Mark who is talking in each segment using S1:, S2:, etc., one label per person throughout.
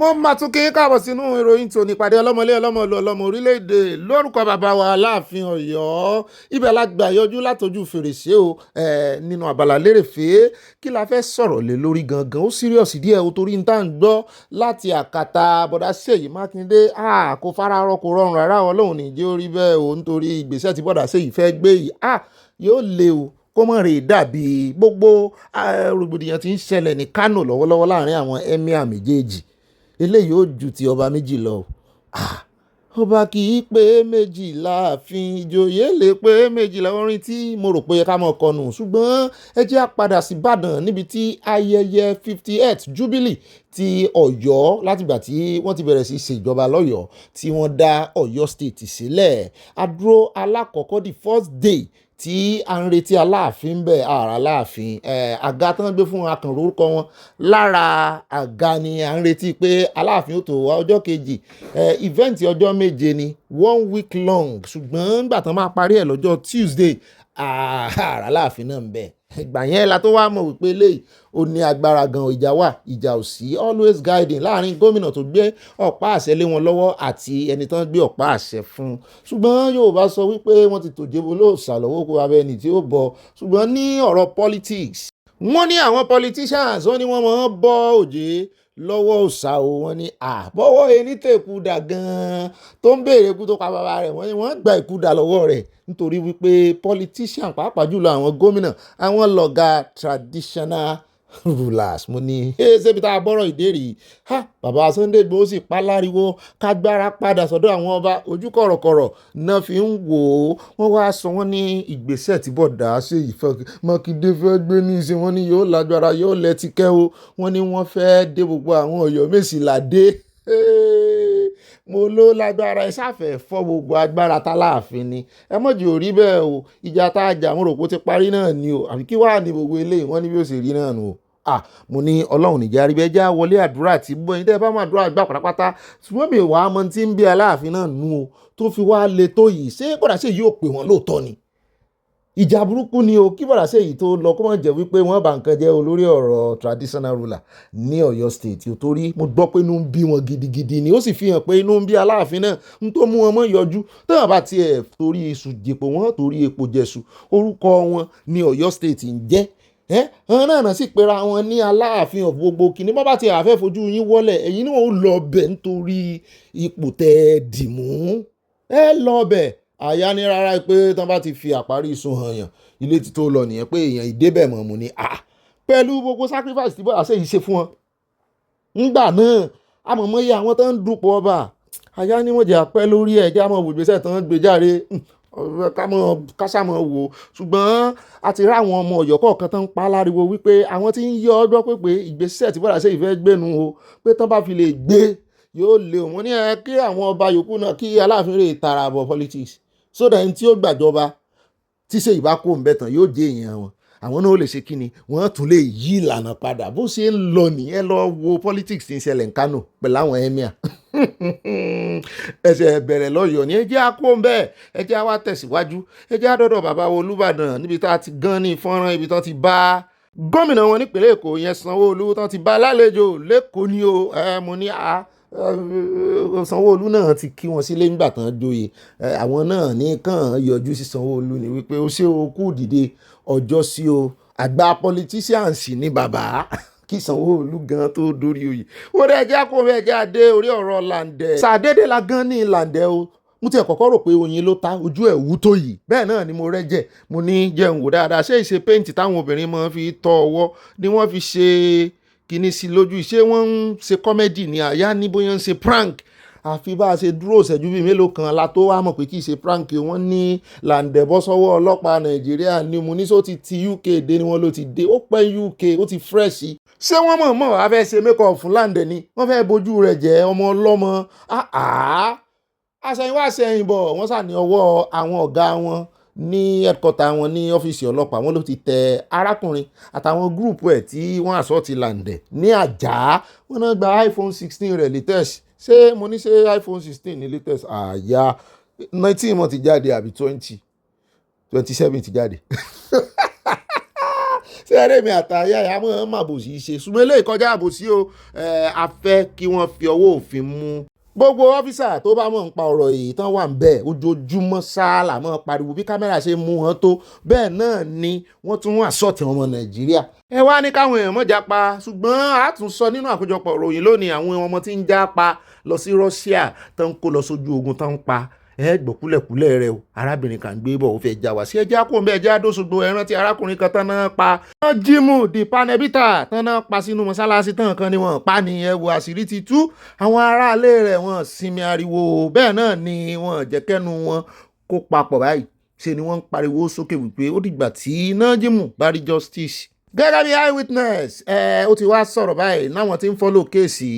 S1: wọ́n máa tún kí káàbọ̀ sínú ìròyìn tòní ìpàdé ọlọ́mọlé ọlọ́mọlú ọlọ́mọ orílẹ̀-èdè lórúkọ bàbá wa aláàfin ọ̀yọ́ ibẹ̀ la gbà yọjú látọjú fèrèsé o nínú Abala Lerefe kí la fẹ́ sọ̀rọ̀ lé lórí gangan ó síríọ̀sì díẹ̀ o torí ní tá à ń gbọ́ láti àkàtà bọ̀dá Ṣèyí Mákindé kò fara rọ kò rọrùn rárá Ọlọ́run ní jẹ́ orí bẹ́ẹ̀ o nítorí ìgbésẹ̀ tí bọ̀dá Ṣèyí fẹ́ gbé yìí yóò le o kó mọ̀ rè dàbí gbogbo rògbòdìyàn tí ń ṣẹlẹ̀ ní Kánò lọ́wọ́lọ́wọ́ láàrin àwọn emir méjèèjì eléyìí ó ju ti ọba méjì lọ ọba kì í pé méjì láàfin ìjòyè lè pé méjìlá orin tí mo rò pé ká mọ̀ kọnù ṣùgbọ́n ẹ jẹ́ á padà sí Ìbàdàn níbi tí ayẹyẹ 58th jubilee ti Ọ̀yọ́ látìgbà tí wọ́n ti bẹ̀rẹ̀ sí ṣèjọba lọ́yọ̀ọ́ tí wọ́n dá Ọ̀yọ́ state sílẹ̀ àdúró alákọ̀ọ́kọ́ the first day tí a ń retí aláàfin bẹ́ẹ̀ ara aláàfin àga tán gbé fún akànrò orúkọ wọn lára àga ni à ń retí pé aláàfin ó tó wá ọjọ́ kejì ìvẹ́ǹtì ọjọ́ méje ni 1 week long ṣùgbọ́n nígbà tán máa parí ẹ̀ lọ́jọ́ Tuesday ara aláàfin náà ń bẹ ìgbà yẹn la tó wá mọ̀ wípé eléyìí ó ní agbára gan ìjà wà ìjà ò sí always guiding láàrin gómìnà tó gbé ọ̀pá àṣẹ lé wọn lọ́wọ́ àti ẹni tán gbé ọ̀pá àṣẹ fún ṣùgbọ́n Yorùbá sọ wípé wọ́n ti tòjébo lóòsà lọ́wọ́ kó abẹ́ ẹni tí ó bọ̀ ṣùgbọ́n ní ọ̀rọ̀ politics wọ́n ní àwọn politicians wọ́n ní wọ́n máa ń bọ́ òjé lọ́wọ́ òòṣà o wọ́n ní àbọ̀wọ́ ẹni tẹ̀kúdà gan-an tó ń béèrè ikú tó pa bàbá rẹ̀ wọ́n ní wọ́n gba ìkúdà lọ́wọ́ rẹ̀ nítorí wípé politician pàápàá jùlọ àwọn gómìnà àwọn lọ́gà traditional rulers mo ní ṣébi tá a bọ́rọ̀ ìdérí bàbá Sunday Igboho sì pa láriwo kágbára padà sọ́dọ̀ àwọn ọba ojú kọ̀rọ̀kọ̀rọ̀ náà fi ń wò ó wọ́n wá sọ wọ́n ní ìgbésẹ̀ tí bọ̀dá Ṣèyí Mákindé fẹ́ gbé ní ìsìn wọn ní yóò lágbára yóò lẹ́tíkẹ́ o wọ́n ní wọ́n fẹ́ dé gbogbo àwọn Ọ̀yọ́ Mèsì ládé mo ló lágbára ẹ sáfẹ́ fọ́ gbogbo agbára táláàfin ni ẹ mọ̀jì ò rí bẹ́ẹ̀ o ìjà tá a jà mo rò pé ó ti parí náà ni o àbí kí wàá ní gbogbo eléyìí wọ́n ní bí ó ṣe rí náà nù o mo ní Ọlọ́run nìjà rí bẹ́ẹ̀ já wọlé àdúrà tí bọ́ ẹni tẹ́ bá máa dúrà gbà pátápátá ṣùgbọ́n mi wàá mọ tí ń bí Aláàfin náà nù o tó fi wá le tó yìí ṣé kódà ṣe yóò pè wọ́n lóòótọ́ ni ìjà burúkú ni o kí bọ̀dá Ṣèyí tó lọ kó má jẹ́ wípé wọ́n bá nǹkan jẹ́ olórí ọ̀rọ̀ traditional ruler ní Ọ̀yọ́ state o torí mo gbọ́ pé inú ń bí wọn gidigidi ni ó sì fi hàn pé inú ń bí Aláàfin náà ń tó mú wọn mọ́ yọjú táwọn bá tiẹ̀ torí iṣu jèpò wọn torí epo jẹ̀ṣù orúkọ wọn ní Ọ̀yọ́ state ń jẹ́ ọ̀hún náà sì pera wọn ní Aláàfin of gbogbo kìíní bọ́ bá ti àfẹ́ fojú yín wọlé ẹ̀yin náà ó lọ bẹ̀ nítorí ipò tẹ́ dìmú lọ bẹ̀ àyà ní rárá pé tán bá ti fi àparí ìsun hàn yàn ilé ti tó lọ nìyẹn pé èèyàn ìdébẹ̀ mọ̀ mú ni pẹ̀lú gbogbo sacrifice tí bọ́dà Ṣèyí ṣe fún wọn ńgbà náà amọ̀mọ́ iye àwọn tó ń dupò ọba àyà ní wọ́n jẹ́ àpẹ́ lórí ẹ̀ já mọ̀ wògbésẹ̀ tán gbé járe kásámọ̀ wò ṣùgbọ́n a ti rá àwọn ọmọ Ọ̀yọ́ kọ̀ọ̀kan tán ń pa láriwo wípé àwọn tí ń yọ ọgbọ́ pé ìgbésẹ̀ tí bọ́dà Ṣèyí fẹ́ gbénu o pé tán bá fi lè gbé yóò lè wọ́n ní kí àwọn ọba yòókù náà kí Aláàfin rè tara bọ̀ politics sódà ẹni tí ó gbàjọba tí Ṣèyí bá kó ń bẹ tán yóò jẹ́ èèyàn wọn àwọn náà ó lè ṣe kí ni wọ́n tún lè yí ìlànà padà bó ṣe ń lọ nìyẹn lọ wo politics tí ń ṣẹlẹ̀ ní Kánò pẹ̀lú àwọn emir ẹsẹ̀ bẹ̀rẹ̀ lọ́yọ̀ọ́ ni ẹ jẹ́ àkó ń bẹ́ẹ̀ ẹ jẹ́ àwa tẹ̀síwájú ẹ jẹ́ àdọ́dọ̀ bàbá wa Olúbàdàn níbi tá a ti gan ní fọ́nrán ibi tán ti bá gómìnà wọn nípínlẹ̀ Èkó yẹn Sanwó-Olú tán ti bá lálejò lẹ́kọ̀ọ́ ni o mo ní Sanwó-Olú náà ti kí wọn sílé nígbà tán joyè àwọn náà ní kàn yọjú sí Sanwó-Olú ni wípé ó ṣe okú dìde ọjọ́ sí o àgbà politicians ní bàbá kí Sanwó-Olú gan tó dórí oyè ó rẹ̀ jẹ́ kó rẹ̀ jẹ́ adé orí ọ̀rọ̀ làǹdẹ̀ sàdédé la gan ní làǹdẹ̀ o mo ti kọ́kọ́ rò pé oyin ló ta ojú ẹ̀ wú tó yìí bẹ́ẹ̀ náà ni mo rẹ́jẹ̀ mo ní jẹun wò dáadáa ṣé ìṣe péǹtì táwọn obìnrin máa fi tọ́ ọwọ́ ni wọ́n fi ṣe kìíní sí lójú ṣé wọ́n ń ṣe kọ́mẹ́dì ní àyà ní bóyá ń ṣe prank àfi bá a ṣe dúró ìṣẹ́jú bíi mélòó kan la tó wá mọ̀ pé kì í ṣe prank wọ́n ní làǹdẹ̀ bọ́ sọ́wọ́ ọlọ́pàá Nàìjíríà ni mo ní sọ ti UK dé ni wọ́n ló ti dé ó pẹ́ UK ó ti fresh ṣé wọ́n mọ̀ wá fẹ́ ṣe make-up fún làǹdẹ̀ ni wọ́n fẹ́ bójú rẹ̀ jẹ́ ọmọ ọlọ́mọ àṣẹyìnwá àṣẹyìnbọ̀ wọ́n sà ní ọwọ́ àwọn ọ̀gá wọn ní headquarter wọn ní ọ́fíìsì ọlọ́pàá wọn ló ti tẹ arákùnrin àtàwọn gúrùpù ẹ̀ tí wọ́n àsọ́ọ̀tì làǹdẹ̀ ní Àjà wọn náà gba iPhone 16 rẹ̀ latest ṣé mo ní ṣe iPhone 16 ní latest 19 mọ̀ ti jáde àbí 27 ti jáde ṣé ẹrẹ́ mi àtàyà ẹ̀ àmọ́ màbòsí ṣe ṣùgbọ́n eléyìí kọjá àbòsí o a fẹ́ kí wọ́n fi ọwọ́ òfin mú gbogbo ọ́fíìsà tó bá mọ̀ ń pa ọ̀rọ̀ yìí tán wà ń bẹ̀ ojoojúmọ́ sáàlà mọ́ pariwo bí kámẹ́rà ṣe mú wọn tó bẹ́ẹ̀ náà ni wọ́n tún wà sọ́ọ̀tì ọmọ Nàìjíríà. ẹ wá ní káwọn èèyàn mọ̀ jápa ṣùgbọ́n a tún sọ nínú àkójọpọ̀ ìròyìn lónìí àwọn ọmọ tí ń jápa lọ sí Russia tán kó lọ sójú ogun tán ń pa ẹ gbọ́ kúlẹ̀kúlẹ̀ rẹ o arábìnrin kan gbé bọ̀ ó fẹ́ já wá sí ẹjẹ́ àkóńbẹ ẹjẹ́ àdóṣogbo ẹran tí arákùnrin kan tán náà pa. wọ́n jímù di panẹ́bítà tán náà pa sínú mọ́sálásí tán kan ni wọ́n pa ní ẹ̀wù àṣírí ti tú àwọn aráalé rẹ̀ wọ́n sinmi ariwo bẹ́ẹ̀ náà ni wọ́n jẹ́kẹ́nu wọn kó papọ̀ báyìí ṣe ni wọ́n ń pariwo sókè wípé ó dìgbà tí nájímù bá rí justice. gẹ́gẹ́ bí eyewitness ó ti wá sọ̀rọ̀ báyìí náwọn tí ń follow kéèsì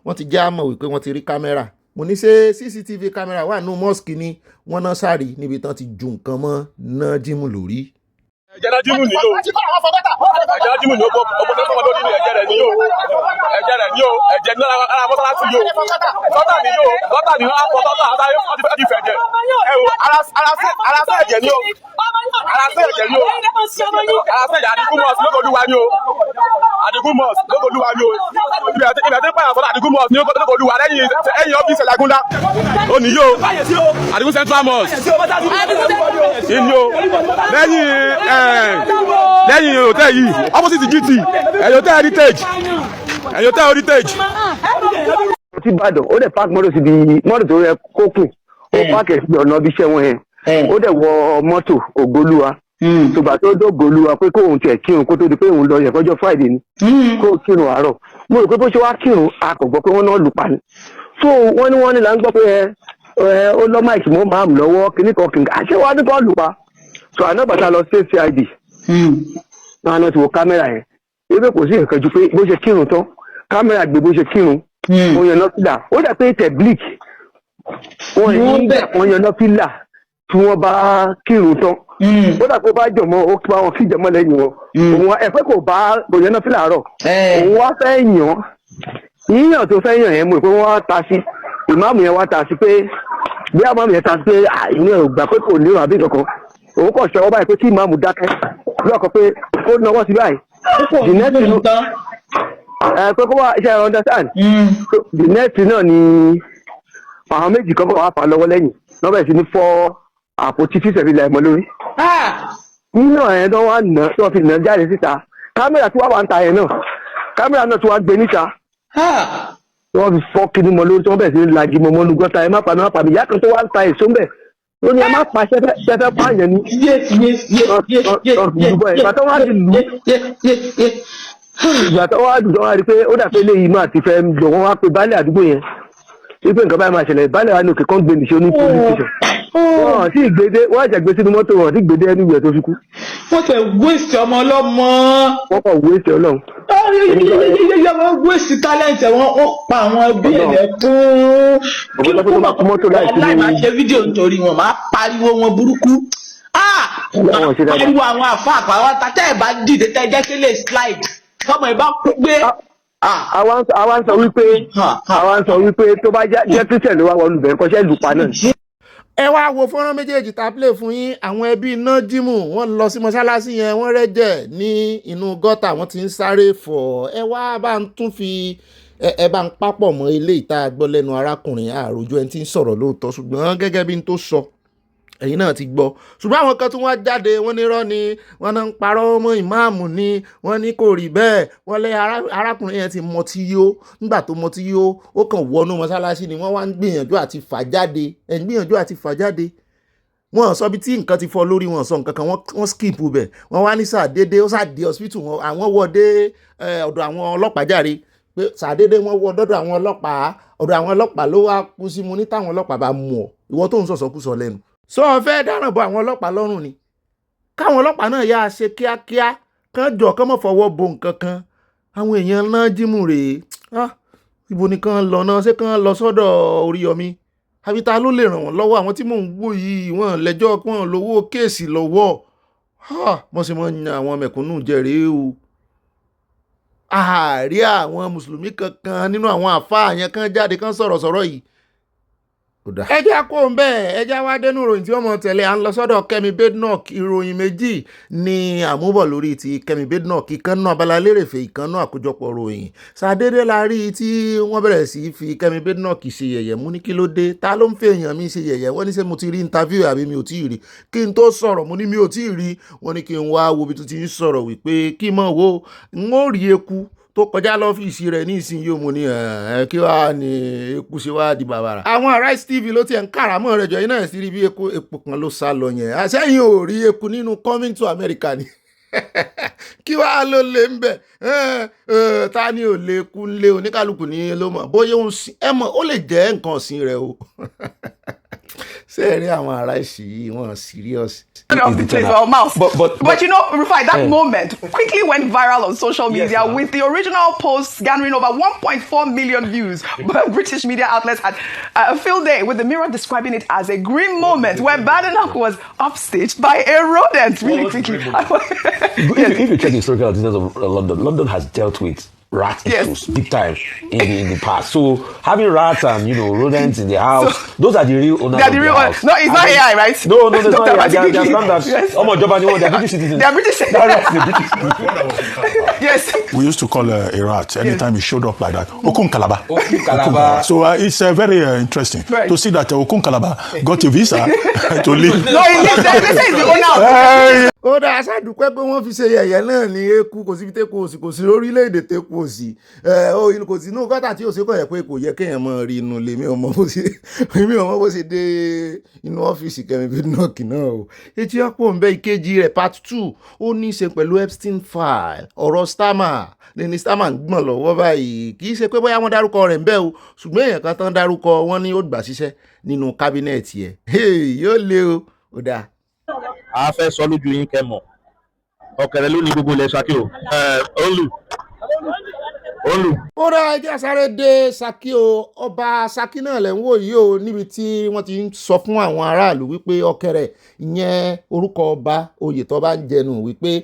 S1: wọ́n ti já mọ̀ wípé wọ́n ti rí kámẹ́rà mo ní ṣe CCTV kámẹ́rà wà nínú mosque ni wọ́n náà sáré níbi tán ti ju nǹkan mọ́ nájímù lórí.
S2: ẹ̀jẹ̀ nájímù nílò ẹ̀jẹ̀ nájímù nílò ọgbọ́n tó fọwọ́ lórí ẹ̀jẹ̀ rẹ̀ nílò ẹ̀jẹ̀ ní ara mọ́sálásí yóò lọ́tà ní yóò lọ́tà ní akọ lọ́tà àtàrí ọdí fẹ̀jẹ̀ ẹ̀wò arásẹ́ ẹ̀jẹ̀ ní o arásẹ́ ẹ̀jẹ̀ ní o arásẹ́ ẹ̀jẹ̀ Adigun mosque lókòlúwa ní o Adigun mosque lókòlúwa ní o ibẹ̀ tí pààyàn sọ́dọ̀ Adigun mosque ní lókòlúwa lẹ́yìn ọ́fíìsì Ẹ̀lágúndá ó ní yóò Adigun Central Mosque ní o lẹ́yìn hòtẹ́ẹ̀ yìí opposite GT ẹ̀yìn hòtẹ́ẹ̀ heritage.
S3: ti Ìbàdàn ó dẹ̀ park mọ́tò síbi mọ́tò tó yẹ kó kù ó park ẹ̀ síbi ọ̀nà ibi iṣẹ́ wọn yẹn ó dẹ̀ wọ mọ́tò Ògbólúwa tògbà tó dógbólúwa pé kóun tiẹ̀ kírun kó tó di pé òun lọ yẹ kọjọ́ Friday ni kó kírun àárọ̀ mo rò pé bó ṣe wá kírun a kò gbọ́ pé wọ́n náà lù pa ni so wọ́n ní là ń gbọ́ pé ó lọ́ máìkì mọ́ máàmù lọ́wọ́ kíníkan kìnìkan àṣẹ wa ní kó lù pa so àná bàtà lọ sí CID náà náà ti wo kámẹ́rà yẹn ebe kò sí nǹkan ju pé bó ṣe kírun tán kámẹ́rà gbé bó ṣe kírun wọ́n yan nọ́fìlà ó dà pé tẹ̀blík wọ́n yan nọ́fìlà tí wọ́n bá kírun tán ó dà pé bá jọmọ́ ó bá wọn kí jọmọ́ lẹ́yìn wọn òun ẹ̀fẹ́ kò yan nọ́fìlà rọ̀ òun wá fẹ́ yíyàn tó fẹ́ yàn yẹn mú pé wọ́n wá ta sí ìmáàmù yẹn wá ta sí pé bí àmọ́ yẹn ta sí pé ìyẹn ò gbà pé kò lérò àbí kankan òun kò ṣọwọ́ báyìí pé kí ìmáàmù dákẹ́ lọ́kọ̀ pé ó náwó sí báyìí the next thing pé kó wá iṣẹ́ understand the next thing náà ni àwọn méjì kan bọ̀ wá fà lọ́wọ́ lẹ́yìn lọ́bẹ̀ sí ní fọ́ àpótí tí sẹ̀fì lẹ̀ mọ́ lórí nínú ẹ̀ tó wá nà tó fi nà jáde síta kámẹ́rà tí wọ́n wà ń ta yẹn náà kámẹ́rà náà tí wọ́n gbé níta wọ́n fi fọ́ kíní mọ́ lórí tí wọ́n bẹ̀ sí ní lagi mọ́ mọ́nú gọ́ta ẹ̀ má pa mi ìyá kan tó wá ń ta èso ń bẹ̀ ó ní ẹ má pa ṣẹfẹ pààyàn ní. ìgbà tó wá dùn ìgbà tó wá dùn tó wá rí pé ó dà pé eléyìí máa ti fẹ́ jọ wọ́n wá pé baálé àdúgbò yẹn wípé nǹkan báyìí máa ṣẹlẹ̀ baálé wa ní òkè kan gbé nìṣó ní police station. wọ́n ti gbèdé wọ́n àjàgbé sínú mọ́tò wọn ti gbèdé ẹni ìwẹ̀ tó fi kú.
S4: wọ́n tẹ̀ wéṣì ọmọ ọlọ́mọ.
S3: wọ́n kàn wéṣì Ọlọ́run.
S4: wọ́n wéṣì tálẹ̀ǹtì wọn ó pa àwọn ẹbí ẹ̀ kún.
S3: ọ̀pọ̀lọpọ̀ tó bá kú mọ́tò
S4: láì máa ṣe fídíò nítorí wọn máa pariwo wọn burúkú. pariwo àwọn àfa àpáwá tẹ́ ẹ̀ bá dìde tẹ́ ẹ jẹ́ kí lè slide tọ́mọ ẹ̀ bá kú gbé.
S3: àwa ń sọ wípé tó bá jẹ́ kírísítẹ̀ ló wá wọnú bẹ̀rẹ̀ kọ́ṣẹ́ lù pa náà.
S1: ẹ wá wo fọ́nrán méjèèjì tá a play fún yín àwọn ẹbí nájímù wọ́n lọ sí mọ́ṣáláṣí yẹn wọ́n rẹ́jẹ̀ ní inú gọ́tà wọ́n ti ń sáré fọ̀ ẹ wá bá ń tún fi ẹ bá ń papọ̀ mọ́ ilé ìta gbọ́ lẹ́nu arákùnrin àròjọ ẹni tí ń sọ̀rọ̀ lóòótọ́ ṣùgbọ́n gẹ́gẹ́ bí n tó sọ ẹ̀yin náà ti gbọ́ ṣùgbọ́n àwọn kan tí wọ́n jáde wọ́n ní irọ́ ni wọ́n náà ń parọ́ mọ́ ìmáàmù ni wọ́n ní kò rí bẹ́ẹ̀ wọ́n lé arákùnrin yẹn ti mọtí yó nígbà tó mọtí yó ó kàn wọnú mọ́ṣáláṣí ni wọ́n wá ń gbìyànjú àti fà jáde wọ́n sọ bí tí nǹkan ti fọ́ lórí wọn sọ nǹkan kan wọ́n skip bẹ̀ wọ́n wá ní sàdédé ó sàdé hospital wọn àwọn wọ dé ọ̀dọ̀ àwọn ọlọ́pàá járe pé sàdédé wọ́n wọ dọ́dọ̀ àwọn ọlọ́pàá ló wá kú sí mu ní táwọn ọlọ́pàá bá mú ọ ìwọ tó ń sọ̀sọ̀kúsọ lẹ́nu sọ fẹ́ dáràn bọ àwọn ọlọ́pàá lọ́rùn ni káwọn ọlọ́pàá náà yá ṣe kíákíá kán jọ kán mọ̀ fọwọ́ bo nǹkan kan àwọn èèyàn nájímù rèé ibo ni kán lọ náà ṣé kán lọ sọ́dọ̀ Oríyọmí àbí ta ló lè ràn wọ́n lọ́wọ́ àwọn tí mò ń wò yìí wọ́n lẹ́jọ́ wọ́n lówó kéèsì lọ́wọ́ wọ́n sì mọ̀ yan àwọn mẹ̀kúnnù jẹ rèé o àárí àwọn mùsùlùmí kankan nínú àwọn àfáà yẹn kan jáde kan sọ̀rọ̀ yìí ẹ jẹ́ kó ń bẹ́ẹ̀ ẹ jẹ́ wá dénú ìròyìn tí wọ́n mọ̀ tẹ̀lé à ń lọ sọ́dọ̀ Kẹ́mi Badenoch. Ìròyìn méjì ni àmúbọ̀ lórí ti Kẹ́mi Badenoch, ìkànnà Abala Lerefe, ìkànnà àkójọpọ̀ ròyìn. Ṣàdédé la rí tí wọ́n bẹ̀rẹ̀ sí fi Kẹ́mi Badenoch ṣe yẹ̀yẹ́. Mú ní kí ló dé, ta ló ń fi èèyàn mi ṣe yẹ̀yẹ́? Wọ́n ní ṣé mo ti rí interview àbí mi ò tí ì rí. Kí n tó sọ̀rọ̀ mo ní mi ò tí ì rí. Wọ́n ní kí n wá wo bí tó ti ń sọ̀rọ̀ wípé kí mọ̀ wo n ó rí eku tó kọjá lọ́fíìsì rẹ̀ ní ìsìn yóò mú ní kí wàá ní eku ṣe wá di bàbàrà. àwọn Arise TV ló ti ń kàràmọ́ rẹ̀ jọ iná ẹ̀ sí rí bí epo kan ló sá lọ yẹn. àṣẹyìn ò rí eku nínú Coming to America ni kí wàá ló lè ń bẹ̀ ta ni ò lè kú lé oníkálukú ní ló mọ̀ bóyá ẹ mọ̀ ó lè jẹ́ nǹkan ọ̀sìn rẹ̀ o. ṣé ẹ rí àwọn Arise yìí wọ́n serious.
S5: Of the place or mouth. But you know, Rufai, that moment quickly went viral on social media with the original post garnering over 1.4 million views. But British media outlets had a field day with the Mirror describing it as a grim moment where Badenoch was upstaged by a rodent. Really quickly.
S6: If you check the historical details of London, London has dealt with rat issues big time in the past. So having rats and rodents in the house, those are the real owners of the house.
S5: No, it's not AI, right?
S6: No, it's not AI. They are standards. They are British citizens.
S5: They are British citizens. Yes.
S7: We used to call a rat anytime he showed up like that. Okun Kalaba. So it's very interesting to see that Okun Kalaba got a visa to live.
S5: No, they say he's the owner.
S1: Ó dá aṣáàdúpẹ́ pé wọ́n fi ṣe yẹ̀yẹ́ náà ní eku kò sí fi tẹ́kù òsì kò sí lórílẹ̀‐èdè tẹ́kù òsì kò sí inú gọ́tà tí ò sí kọ̀ yẹ pé kò yẹ kéèyàn mọ̀ rí inú ilé mi ò mọ̀ bó ṣe dé inú ọ́fíìsì Kẹ́mi Badenoch náà o. Etí ọ̀pọ̀ ń bẹ ìkejì rẹ̀ part 2 ó ní í ṣe pẹ̀lú Epstein file ọ̀rọ̀ Starmer ní Starmer ń gbọ̀n lọ́wọ́ báyìí kì í ṣe pé bóyá wọ́n dárúkọ rẹ̀ ń bẹ o ṣùgbọ́n èèyàn kan tán dárúkọ wọn ní ó gbà ṣiṣẹ́ nínú kábínẹ̀tì ẹ̀ yóò lé o dáa.
S8: A fẹ́ sọ lójú yín kẹ́ mọ̀ ọ̀kẹ́rẹ́ ló ní gbogbo ilẹ̀ Ṣakí o olù.
S1: ó rà ẹjẹ́ sáré dé Ṣakí o ọba Ṣakí náà lẹ́ ń wò yìí o níbi tí wọ́n ti ń sọ fún àwọn aráàlú wípé ọ̀kẹ́rẹ́ ìyẹn orúkọ ọba oyè tó bá ń jẹnu wípé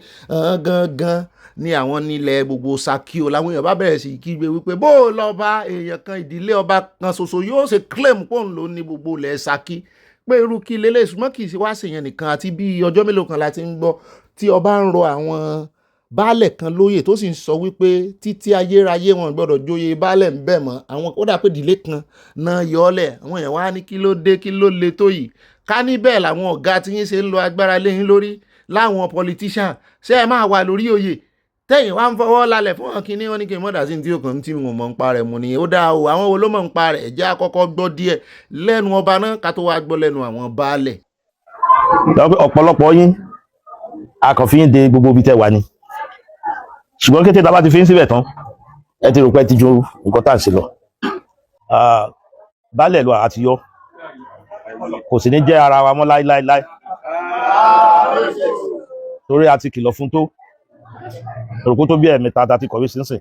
S1: gangan ní àwọn nílẹ̀ gbogbo Ṣakí o làwọn èèyàn bá bẹ̀rẹ̀ sí kígbe wípé bó o lọ́ba èèyàn kan ìdílé ọba kan ṣoṣo yóò ṣe claim pòun ló ní gbogbo ilẹ̀ Ṣakí pé irú kí lélẹ̀ ṣùgbọ́n kì í ṣe wá ṣèyàn nìkan àti bí ọjọ́ mélòó kan láti ń gbọ́ tí ọba ń rọ àwọn baálẹ̀ kan lóyè tó sì ń sọ wípé títí ayérayé wọn gbọ́dọ̀ jóyè baálẹ̀ ń bẹ̀ mọ́ àwọn ó dà pé ìdílé kan náà yọ ọ́ lẹ̀ àwọn èèyàn wá ní kí ló dé kí ló le tó yìí ká ní bẹ́ẹ̀ làwọn ọ̀gá tí yín ṣe ń lo agbára léyìn lórí láwọn politician ṣé ẹ máa wà lórí oyè tẹ́yìn wá ń fọwọ́ lálẹ̀ fún wọn kíní wọn ní kí n mọ̀dà sí tí òkàn tí mo mọ̀ ń pa rẹ̀ mu ni ó dáa o àwọn wo ló mọ̀ ń pa rẹ̀ ẹ̀jẹ̀ àkọ́kọ́ gbọ́ díẹ̀ lẹ́nu ọba náà ká tó wá gbọ́ lẹ́nu àwọn baálẹ̀.
S6: ọ̀pọ̀lọpọ̀ yín a kàn fi ń de gbogbo ibi tẹ́ wà ní ṣùgbọ́n kété tá a bá ti fi ń síbẹ̀ tán ẹ ti rò pé ti ju nǹkan tá à ń ṣe lọ. baálẹ̀ lọ àti yọ kò sì ní jẹ́ ara wa mọ́ láíláíláí torí a ti kìlọ̀ fún tó òrùkú tó bí ẹ̀mẹ́ta àti kọ̀wé sínsìn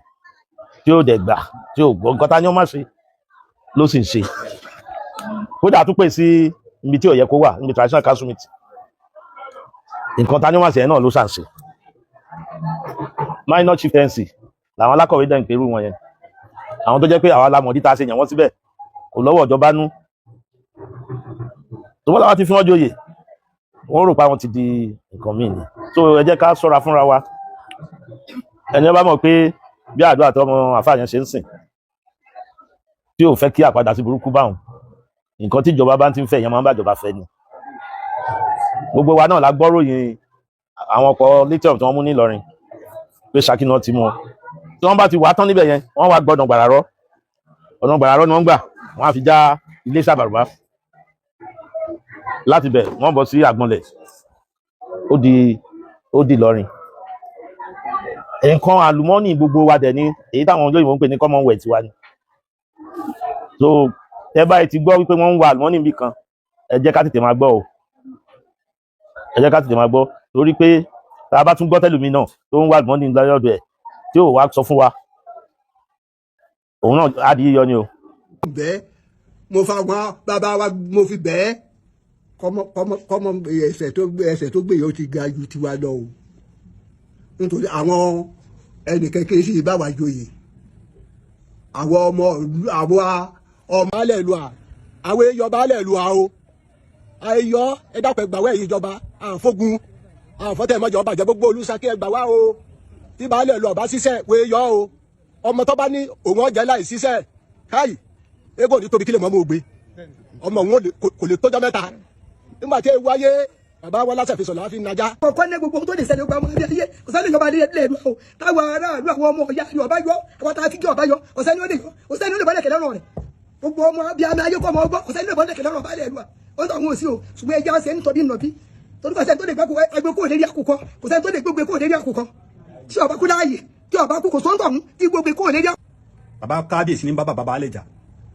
S6: tí ó dẹ̀ gbà tí ó gbọ́ nǹkan tá ní ó má ṣe ló sì ń ṣe kódà tún pè sí ibi tí ó yẹ kó wà níbi traditional council meeting nǹkan tá ní ó má ṣe náà ló ṣà ń ṣe minor chieftaincy làwọn alákọ̀wé dẹ̀ ń pẹ̀rú wọn yẹn àwọn tó jẹ́ pé àwọn alámọ̀dí tá a ṣe yàn wọ́n síbẹ̀ kò lọ́wọ́ ìjọba nú tó wọ́n làwọn ti fi wọ́n joyè wọ́n rò pé àwọn ti di nǹkan míì ni so ẹ jẹ́ ká ṣọ́ra fúnra wa ẹni ọba mọ̀ pé bí àdúrà tó ọmọ àfààyàn ṣe ń sìn tí ò fẹ́ kí àpadà sí burúkú báwọn nǹkan tí ìjọba bá ti ń fẹ́ yẹn máa ń bá ìjọba fẹ́ ni gbogbo wa náà la gbọ́ ròyìn àwọn ọkọ̀ lithium tí wọ́n mú nílọrin pé Ṣakí náà ti mú wọn tí wọ́n bá ti wà tán níbẹ̀ yẹn wọ́n wá gbọ́dọ̀ gbàràrọ́ ọ̀nà gbàràrọ́ ni wọ́n gbà wọ́n á fi já ilé sàbàrùbá láti bẹ̀ wọ́n bọ̀ sí àgbọnlẹ̀ ó di lọrin nǹkan àlùmọ́nì gbogbo wa dẹ̀ ní èyí táwọn olóyìnbó ń pè ní commonwealth wa ni so ẹ báyìí ti gbọ́ wípé wọ́n ń wa àlùmọ́nì níbì kan ẹ jẹ́ ká tètè máa gbọ́ o ẹ jẹ́ ká tètè máa gbọ́ torí pé tá a bá tún gbọ́ tẹ́lùmí náà tó ń wa àlùmọ́nì lọ́dọ̀ ẹ̀ tí ò wá sọ fún wa òun náà á di yíyọ ni o.
S9: bẹ́ẹ̀ mo fa wọn bàbá wa mo fi bẹ́ẹ̀ kọ́mọ ẹsẹ̀ tó gbé yóò ti ga ju tiwa lọ o nítorí àwọn ẹnìkan kì í sì bá wa joyè àwọn ọmọ alẹ́ lu àwọn èèyàn baálẹ̀ lu àwọ àìyọ ẹ̀dàpọ̀ ẹgbàwọ́ ẹ̀yìn ìjọba àǹfógun àǹfọ́tẹ̀ mọ́jọ bàjẹ́ gbogbo olùsàkí ẹgbàwá o tí baálẹ̀ lu ọ̀bá ṣiṣẹ́ wọ́n yọ o ọmọ tó bá ní òun ọ̀jẹ̀ láì ṣiṣẹ́ káyì egbò ní tóbi kílẹ̀ mọ́ mọ́ ògbé ọmọ òun kò lè tọ́jọ́ mẹ́ta nígbà tí ewu ayé bàbá wọn lásẹ̀ fi sọ̀lá fi nàjà.
S10: ọkọ ní gbogbo tó lè ṣẹlẹ̀ gbogbo àwọn ayé kò sẹ́ni ìjọba ilé ìlú o táwọn aráàlú àwọn ọmọ ọ̀yá Yorùbá yọ àwọn tá a fi kí ọba yọ kò sẹ́ni ó lè yọ kò sẹ́ni ó lè bọ́ lẹ̀kẹ̀ lọ́rùn rẹ̀ gbogbo ọmọ bíi àmì ayé kọ́ ọmọ ọgbọ́ kò sẹ́ni ó lè bọ́ lẹ̀kẹ̀ lọ́rùn ọba ilé ìlú ó ń tọ́ àwọn òsì o ṣùgbọ́n ẹja ṣe ń tọ́bí nọ̀bí torí kò sẹ́ni tó lè gbé kó lérí àkùkọ kò sẹ́ni tó lè gbé kó lérí àkùkọ tí ọba kú láàyè tí ọba kú kò sọ́ńtọ̀ ọ̀hún tí gbogbo kó lérí àkùkọ.
S11: bàbá kábíyèsí ní bàbá bàbá àlẹjà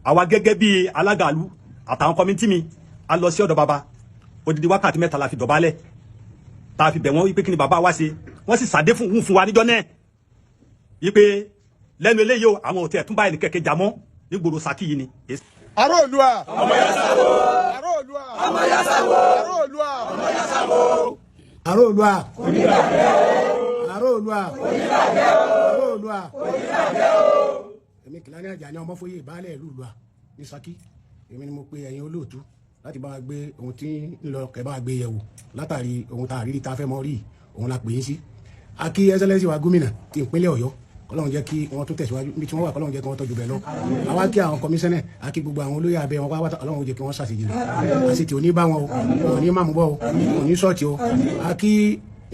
S11: àwa gẹ́gẹ́ bíi alágàlú àtàwọn kọmítì mi a lọ sí ọ̀dọ̀ bàbá odidi wákàtí mẹ́ta la fi dọ̀bálẹ̀ tá a fi bẹ̀ wọ́n wípé kí ni bàbá wa ṣe wọ́n sì sàdé fún wa níjọ́ náà wípé lẹ́nu eléyìí o àwọn òtí ẹ̀túnbá ẹni kẹ̀kẹ́ jà mọ́ nígboro Ṣakí yìí ni.
S12: Aróòlùà
S2: ọmọ Yasawo
S12: Aróòlùà
S2: ọmọ Yasawo
S12: Aróòlùà
S2: ọmọ Yasawo
S9: Aróòlùà
S2: onígbàgbẹ́
S9: Aróòlùà
S2: onígbàgbẹ́
S9: Aróòlùà
S2: onígbàgbẹ́
S9: èmi Kìlání Àjàní Ọmọfóyè baálẹ̀ ìlú Ìlúà ní Ṣakí èmi ni mo pe ẹ̀yin olóòtú láti bá wa gbé ohun tí ń lọ kẹ́ bá wa gbé yẹ̀wò látàrí ohun tá a rí tá a fẹ́ mọ́ rí òun la pè é sí. a kí ẹsẹlẹsì wa gómìnà ti ìpínlẹ̀ Ọ̀yọ́ kọ́lọ́run jẹ́ kí wọ́n tún tẹ̀síwájú níbi tí wọ́n wà kọ́lọ́run jẹ́ kí wọ́n tọ́jú bẹ́ẹ̀ lọ. àwa kí àwọn kọmíṣánná a kí gbogbo àwọn olóyè abẹ́ wọn pátá Ọlọ́run jẹ́ kí wọ́n ṣàṣejì lọ. a sì tí ò ní bá wọn o ò ní máàmù bọ́ o ò ní sọ́ọ̀tì o. a kí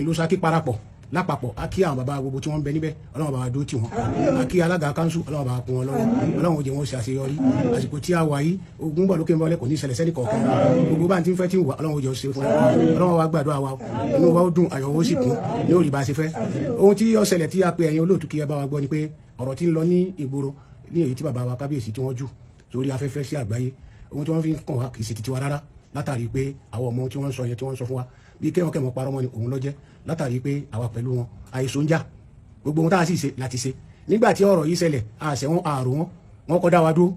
S9: ìlú Ṣakí parapọ̀ lápapọ̀ a kí àwọn bàbá gbogbo tí wọ́n ń bẹ níbẹ̀ Ọlọ́run bá wa dúró tì wọ́n a kí alága kanṣu Ọlọ́run bá wa kún wọn lọ́wọ́ Ọlọ́run jẹ́ wọn ṣe àṣeyọrí àsìkò tí a wà yìí ogun bọ̀ lókè ń bọ́lẹ̀ kò ní ṣẹlẹ̀ sẹ́ni kọ̀ọ̀kan gbogbo bá ń ti ń fẹ́ tí ń wà Ọlọ́run jẹ́ ṣe fún wọn Ọlọ́run wa gbàdúrà wa inú wa ó dùn ayọ̀ ó sì kún ní òrì bá ṣe fẹ́ ohun tí ó ṣẹlẹ̀ tí a pe ẹ̀yin olóòtú kí ẹ bá wa gbọ́ ni pé ọ̀rọ̀ tí ń lọ ní ìgboro ní èyí tí bàbá wa kábíyèsí tí wọ́n jù sórí afẹ́fẹ́ sí àgbáyé ohun tí wọ́n fi ń kàn wá kì í ṣe titi wa rárá látàrí pé àwọn ọmọ tí wọ́n ń sọ yẹn tí wọ́n ń sọ fún wa bí kẹ́wọ́n kẹ́wọ́n parọ́ mọ́ ni òun ló jẹ́ látàrí pé àwa pẹ̀lú wọn àìsàn ń jà gbogbo ohun tá a sì ṣe láti ṣe nígbà tí ọ̀rọ̀ yìí ṣẹlẹ̀ àṣẹ wọn àrò wọn kọ́ dá wa dúró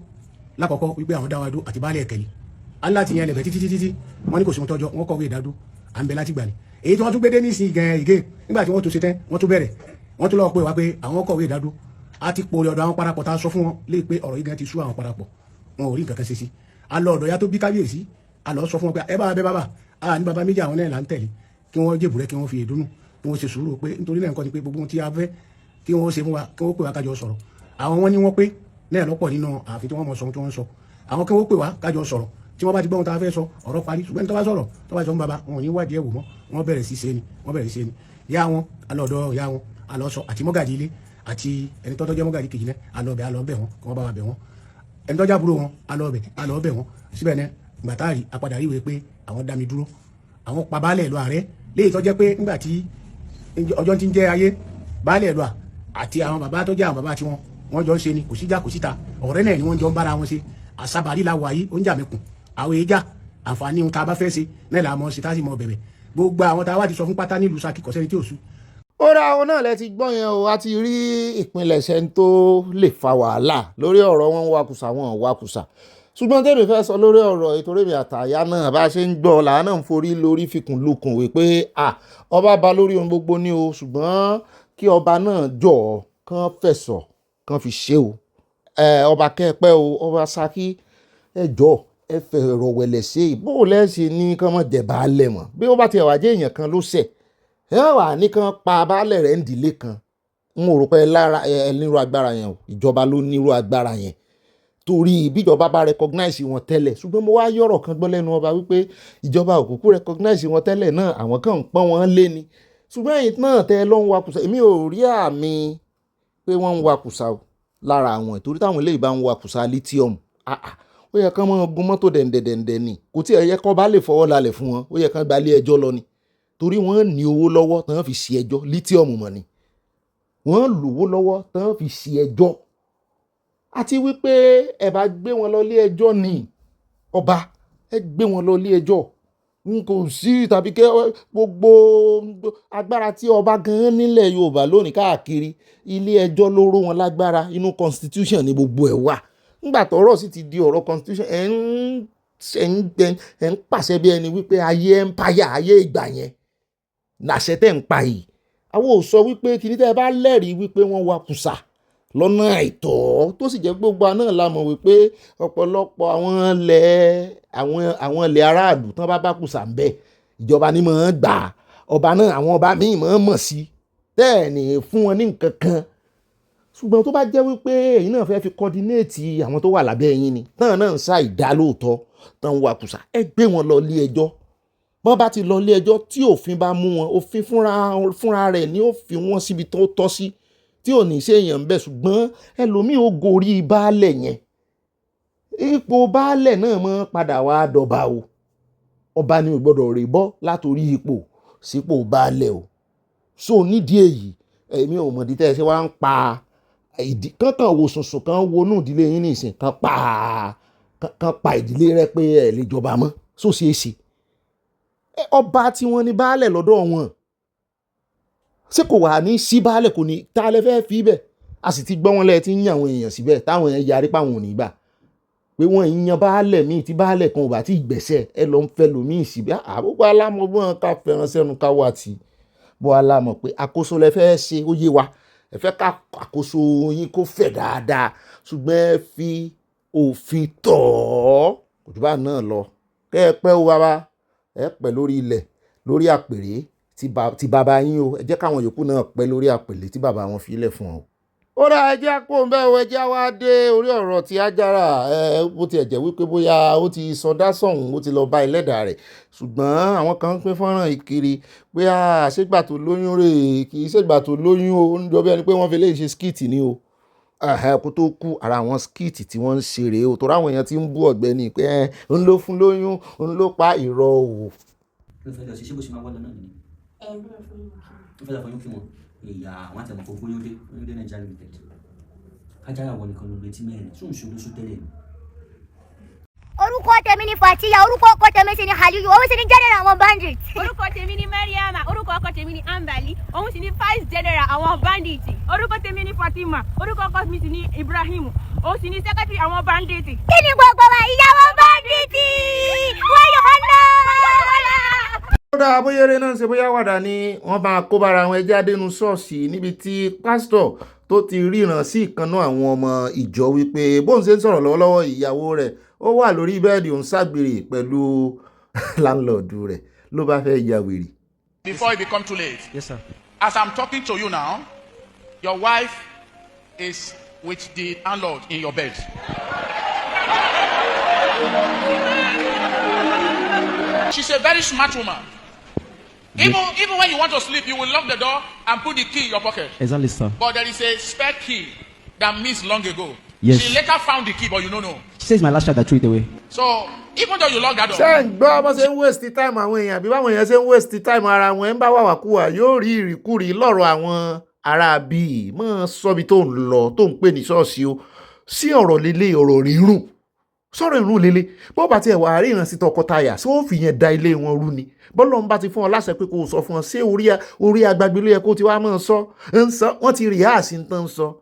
S9: lákọ̀ọ́kọ́ wípé àwọn dá wa dúró àti baálé ẹ̀kẹ́lì aláti yẹn lẹ̀bẹ̀ títí wọ́n ní kò sí wọn tọ́jọ́ wọ́n kọ̀wé ìdádó à ń bẹ láti gbà ní èyí tí wọ́n tún gbé dé ní ìsìn gan ìgé nígbà tí wọ́n tún ṣe tán wọ́n tún bẹ̀rẹ̀ wọ́n tún lọ́ọ́ pé wá pé àwọn kọ̀wé ìdádó a ti pòrè ọ̀dọ̀ àwọn parapọ̀ tá a sọ fún wọn lé pé ọ̀rọ̀ yìí gan ti sú àwọn parapọ̀ wọn ò rí nǹkan kan ṣe sí a lọ ọ̀dọ̀ ya tó bí kábíyèsí a lọ sọ fún wọn pé ẹ bá bẹ bàbá a ní bàbá méjì àwọn náà là ń tẹ̀lé kí wọ́n jèbùrẹ́ kí wọ́n fi èdúnú kí wọ́n ṣe sùúrù pé nítorí náà nǹkan ni pé gbogbo ohun tí a fẹ́ kí wọ́n ṣe fún wa kí wọ́n pè wá kájọ sọ̀rọ̀ àwọn wọn ní wọ́n pé náà lọ́pọ̀ nínú àfi tí wọ́n mọ̀ sọ tí wọ́n sọ àwọn kí wọ́n pè wá kájọ sọ̀rọ̀ tí wọ́n bá ti gbọ́ ohun tá a fẹ́ sọ ọ̀rọ̀ parí ṣùgbọ́n tó bá sọ̀rọ̀ tó bá sọ fún baba wọn ò ní wádìí ẹ̀wò mọ́ wọ́n bẹ̀rẹ̀ sí ṣe ni yá wọn alọ́dọ̀ yá wọn alọ́sọ àti mọ́gàjì ilé àti ẹni tọ́tọ́ jẹ́ mọ́gàjì kejì náà alọ́bẹ̀ wọn kí wọ́n bá wa bẹ̀ wọn ẹni tọ́jà búrò wọn alọ́bẹ̀ wọn síbẹ̀ náà gbàtàrí apadà ríwe pé àwọn dá mi dúró àwọn pa baálẹ̀ lọ ààrẹ léyìí tó jẹ́ pé nígbà tí ọjọ́ ti ń jẹ́ ayé baálẹ̀ lọ àti àwọn bàbá tó jẹ́ àwọn bàbá tiwọn wọ́n jọ ń ṣe ni kò síjà kò síta ọ̀rẹ́ náà ni wọ́n jọ ń bára wọn ṣe àṣàbàrí la wà yìí ó ń jà mẹ́kùn àwọn èèjà àǹfààní ohun tá a bá fẹ́ ṣe náà là mọ̀ ṣe tá a sì mọ̀ bẹ̀rẹ̀ gbogbo àwọn tá a wá ti sọ fún pátá nílùú Ṣakí kò sẹ́ni tí ò sú.
S1: ó ra àwọn náà lẹ ti gbọ́ yẹn o a ti rí ìpilẹ̀ṣẹ̀ tó lè fa wàhálà lórí ọ̀rọ̀ wọn wakùsà wọn wakùsà ṣùgbọ́n tèmi fẹ́ sọ lórí ọ̀rọ̀ ètò Remi àtàyà náà bá ṣe ń gbọ́ làá náà ń forí lórí fikùn lukùn wípé ọba ba lórí ohun gbogbo ní o ṣùgbọ́n kí ọba náà jọ̀ọ́ kán fẹ̀sọ̀ kán fi ṣe o ọba kẹ́ẹ̀pẹ́ o ọba Ṣakí ẹ jọ̀ọ́ ẹ fẹ̀rọ̀ wẹ̀lẹ̀ ṣe bó lẹ́sẹ̀ ní kán mọ̀ jẹ̀ baálẹ̀ mọ̀ bí ó bá ti wà jẹ́ èèyàn kan ló ṣẹ̀ ẹ wà ní kán pa baálẹ̀ rẹ̀ ń dìlé kan n ò rò pé ẹ nírú agbára yẹn o ìjọba ló nírú agbára yẹn torí ìbíjọba bá recognize wọn tẹ́lẹ̀ ṣùgbọ́n mo wá yọ̀rọ̀ kan gbọ́ lẹ́nu ọba wípé ìjọba òkùnkùn recognize wọn tẹ́lẹ̀ náà àwọn kan ń pọ́n wọn lé ni ṣùgbọ́n ẹ̀yin náà tẹ́ ẹ lọ́ ń wakùsà èmi ò rí àmì pé wọ́n ń wakùsà o lára àwọn ìtorí táwọn eléyìí bá ń wakùsà lithium ó yẹ kán mọ́ gun mọ́tò dẹ̀ndẹ̀dẹ̀ndẹ̀ ni kò tí ẹ yẹ kó bá lè fọwọ́ lálẹ̀ fún wọn ó yẹ kán gba ilé ẹjọ́ lọ ni torí wọ́n ní owó lọ́wọ́ tán fi ṣe ẹjọ́ lithium mọ̀ ni wọ́n lówó lọ́wọ́ tán fi ṣe ẹjọ́ àti wípé ẹ bá gbé wọn lọ ilé ẹjọ́ ni ọba ẹ gbé wọn lọ ilé ẹjọ́ n kò sí tàbí kẹ gbogbo agbára tí ọba gan nílẹ̀ Yorùbá lónìí káàkiri ilé ẹjọ́ ló ró wọn lágbára inú constitution ni gbogbo ẹ̀ wà nígbà tọ́rọ̀ sì ti di ọ̀rọ̀ constitution ẹ̀ ń pàṣẹ bí ẹni wípé ayé empire ayé ìgbà yẹn làṣẹ tẹ̀ ń pa yìí àwọn ò sọ wípé kìíní tẹ́ ẹ bá lẹ́rìí wípé wọ́n wakùsà lọ́nà àìtọ́ tó sì jẹ́ gbogbo náà la mọ̀ wípé ọ̀pọ̀lọpọ̀ àwọn ilẹ̀ aráàlú tán bá kùsà ń bẹ̀ ìjọba ni mọ̀ ń gbà ọba náà àwọn ọba míì mọ̀ sí bẹ́ẹ̀ ni fún wọn ní nǹkan kan ṣùgbọ́n tó bá jẹ́ wípé èyí náà fẹ́ fi kọ́dínéètì àwọn tó wà lábẹ́ yín ni tán náà ń sá ìdá lóòótọ́ tán ń wakùsà ẹ gbé wọn lọ ilé ẹjọ́ bọ́n bá ti lọ ilé ẹjọ́ tí òfin bá mú wọn òfin fúnra rẹ̀ ni ó fi wọ́n síbi tó tọ́ sí tí ò ní ṣe èèyàn bẹ́ẹ̀ ṣùgbọ́n ẹlòmíì ó gorí baálẹ̀ yẹn ipò baálẹ̀ náà mọ́ padà wá dọba o ọba ni ò gbọ́dọ̀ rè bọ́ látòrí ipò sípò baálẹ̀ o so nídìí èyí èmi ò mọ̀dí tẹ́ ẹ ṣe wá ń pa ìdí kankan wo sùnsùn kan wọnú ìdílé yín nìsín kan pa ìdílé rẹ pé ẹ lè jọba mọ́ so ṣeé ṣe ọba tí wọ́n ní baálẹ̀ lọ́dọ̀ wọn ṣé kò wà ní sí baálẹ̀ kò ní tá a lè fẹ́ fi bẹ́ẹ̀ a sì ti gbọ́ wọn lẹ́ẹ̀ tí ń yan àwọn èèyàn síbẹ̀ táwọn èèyàn yarí páwọn ò ní gbà pé wọ́n ń yan baálẹ̀ míì tí baálẹ̀ kan ò bá tí ì gbẹ̀sẹ̀ ẹ lọ ń fẹ́ lòmíì síbẹ̀ àbúkọ alámọ̀gbọ́n ká fẹ́ràn sẹ́nu ká wà tí bọ́ alámọ̀ pé àkóso lẹ fẹ́ ṣe ó yé wa ẹ fẹ́ ká àkóso yín kó fẹ̀ dáadáa ṣùgbọ́n ẹ fi òfin tọ̀ ọ́ kò jù bá náà lọ kẹ́ ẹ pẹ́ o bàbá ẹ pẹ́ lórí ilẹ̀ lórí àpèrè ti bàbá yín o ẹ jẹ́ káwọn yòókù náà pẹ́ lórí àpèlé tí bàbá wọn fi lẹ̀ fún ọ. ó dá ẹjẹ́ kó ń bẹ́ o ẹjẹ́ wá dé orí ọ̀rọ̀ ti Ajára bó tiẹ̀ jẹ́ wípé bóyá ó ti sọdá sọ̀hún ó ti lọ bá ẹlẹ́dàá rẹ̀ ṣùgbọ́n àwọn kan ń pín fọ́nrán ìkiri pé àṣegbà tó lóyún rè kì í ṣègbà tó lóyún o ó ń jọ bí ẹni pé wọ́n fi lè ṣe skit ni o kó tó kú ara àwọn skit tí wọ́n ń ṣe rèé o tó ráwọn èèyàn ti ń bú Ọ̀gbẹ́ni pé ń ló fún lóyún ń ló pa ìrọ̀ o.
S13: ló fẹ́ lọ sí ṣé bó ṣe máa wọ́n lọ náà nìyẹn. ó fẹ́ lọ fọyín kí wọn ìyá àwọn àtẹ̀mọ̀ kò gbóyún dé Nigeria limited Ajára wọ nìkan ló retí mẹ́rin sóun ṣe olóṣù tẹ́lẹ̀ ni.
S14: orúkọ tèmi ni Fatiya orúkọ ọkọ tèmi sì ni Haliyu òun sì ni general àwọn bandit.
S15: orúkọ tèmi ni Mariama orúkọ ọkọ tèmi ni Ambali òun sì ni vice general àwọn bandit. orúkọ tèmi ni Fatima orúkọ ọkọ mi sì ni Ibrahim òun sì ni secretary àwọn bandit.
S14: kí ni gbogbo wa ìyàwó bandit wọ́n yọ̀ ọ́ náà.
S1: ó dáa bóyá eré náà ṣe bóyá wàdà ni wọ́n bá kó bára wọn ẹjẹ́ adénu ṣọ́ọ̀ṣì níbi tí pásítọ̀ tó ti ríran sí ìkànnà àwọn ọmọ ìjọ wípé bóun ṣe ń sọ̀rọ̀ lọ́wọ́lọ́wọ́ ìyàwó rẹ̀ ó wà lórí bẹ́ẹ̀dì òun ṣàgbèrè pẹ̀lú láńlọ́ọ̀dù rẹ̀ ló bá fẹ́ ya wèrè.
S16: Before it become too late.
S13: Yes, sir.
S16: As I'm talking to you now, your wife is with the landlord in your bed. She's a very smart woman. Even when you want to sleep, you will lock the door and put the key in your pocket.
S13: Exactly, sir.
S16: But there is a spare key that missed long ago.
S13: Yes.
S16: She later found the key, but you don't know.
S13: She says my last child that threw it away.
S16: So even though you lock that door.
S1: ṣé ń gbọ́ bó ṣe ń waste time àwọn èèyàn bí báwọn èèyàn ṣe ń waste time ara wọn ń bá wàwàkúwà yóò rí ìrìkúrì lọ́rọ̀ àwọn ará bíi mọ́ sọ́bi tó ń lọ tó ń pè ní ṣọ́ọ̀ṣì o sí ọ̀rọ̀ lélẹ̀ ọ̀rọ̀ rírùn sọ̀rọ̀ ìrún lélẹ̀ bó bá tiẹ̀ wà ríran sí tọkọtaya ṣé ó fi yẹn da ilé wọn rú ni bọ́lọ̀ ń bá ti fún ọ láṣẹ pé kò sọ fún ọ ṣé orí agbágbé ló yẹ kó ti wá mọ́ sọ ń sọ wọ́n ti rí àṣì ń tán sọ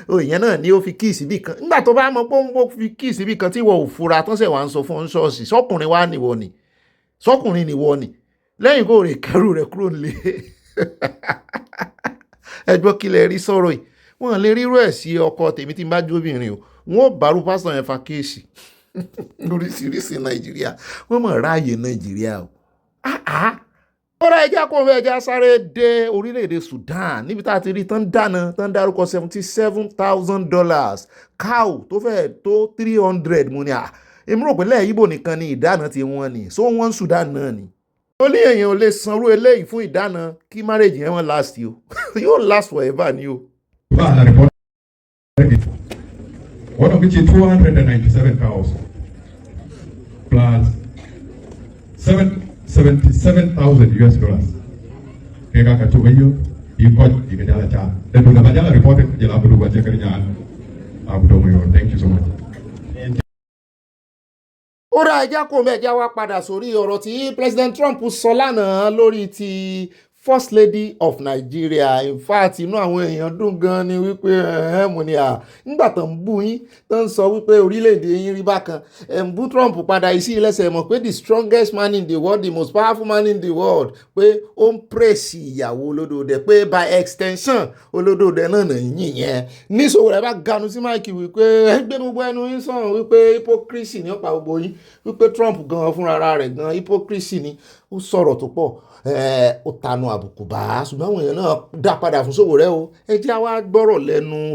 S1: òyìn náà ni ó fi kíìsì bí kan nígbà tó bá mọ̀ pé ó fi kíìsì bí kan tí ìwọ ò fura tán ṣẹ̀ wá ń sọ fún ọ ń ṣọ́ọ̀ṣì sọkùnrin wá nìwọ ni sọkùnrin nìwọ ni lẹ́yìn kó rè kẹrù rẹ̀ kúrò nílé ẹgbọ́n kí lẹ rí sọ̀rọ̀ yìí wọ́n lè rírú ẹ̀ sí ọkọ tèmi tí n bá jóbìnrin o wọ́n bàrú pásítọ̀ yẹn fa kéèsì lóríṣiríṣi Nàìjíríà wọ́n mọ̀ ráàyè Nàìjíríà o. ọ̀rọ̀ ẹja kò fẹ́ ẹja sáré dé orílẹ̀-èdè Sudan níbi tá a ti rí tán dáná tán dárúkọ $77,000 cow tó fẹ́ tó 300 mo ní èmi rò pé lẹ́yìn Ìgbò nìkan ni ìdáná ti wọ́n ni so wọ́n Sudan náà ni. ó ní èèyàn ò lè sanwó eléyìí fún ìdáná kí marriage yẹn wọ́n last o yóò last forever ni o.
S17: One of which is 297 cows plus 77,000 US dollars. Kaya katumayo ikot ikajala cha. Dan udah banyak reported jala abu baca kerjaan abu domayo. Thank you so much.
S1: ó ra ẹja kó mẹ́ẹ̀já wá padà sórí ọ̀rọ̀ tí President Trump sọ lánàá lórí ti First Lady of Nigeria. In fact, inú àwọn èèyàn dùn gan ni wípé mo ní nígbà tó ń bú yín tó ń sọ wípé orílẹ̀-èdè yín rí bákan ń bú Trump padà sí ilẹ̀ṣẹ̀ mọ̀ pé the strongest man in the world, the most powerful man in the world, pé ó ń pèsè ìyàwó olódòdè, pé by extension olódòdè náà nà yín yẹn. ní Sowore bá ganu sí máìkì wípé ẹgbẹ́ gbogbo ẹnu yín sọ̀rọ̀ wípé hypocrisy ní ọ̀pá gbogbo yín, wípé Trump gan fúnra rẹ̀ gan hypocrisy ni. Ó sọ̀rọ̀ tó pọ̀, ó tanu àbùkù bá, ṣùgbọ́n àwọn èèyàn náà dá padà fún Sowore o. ẹ jẹ́ wá gbọ́rọ̀ lẹ́nu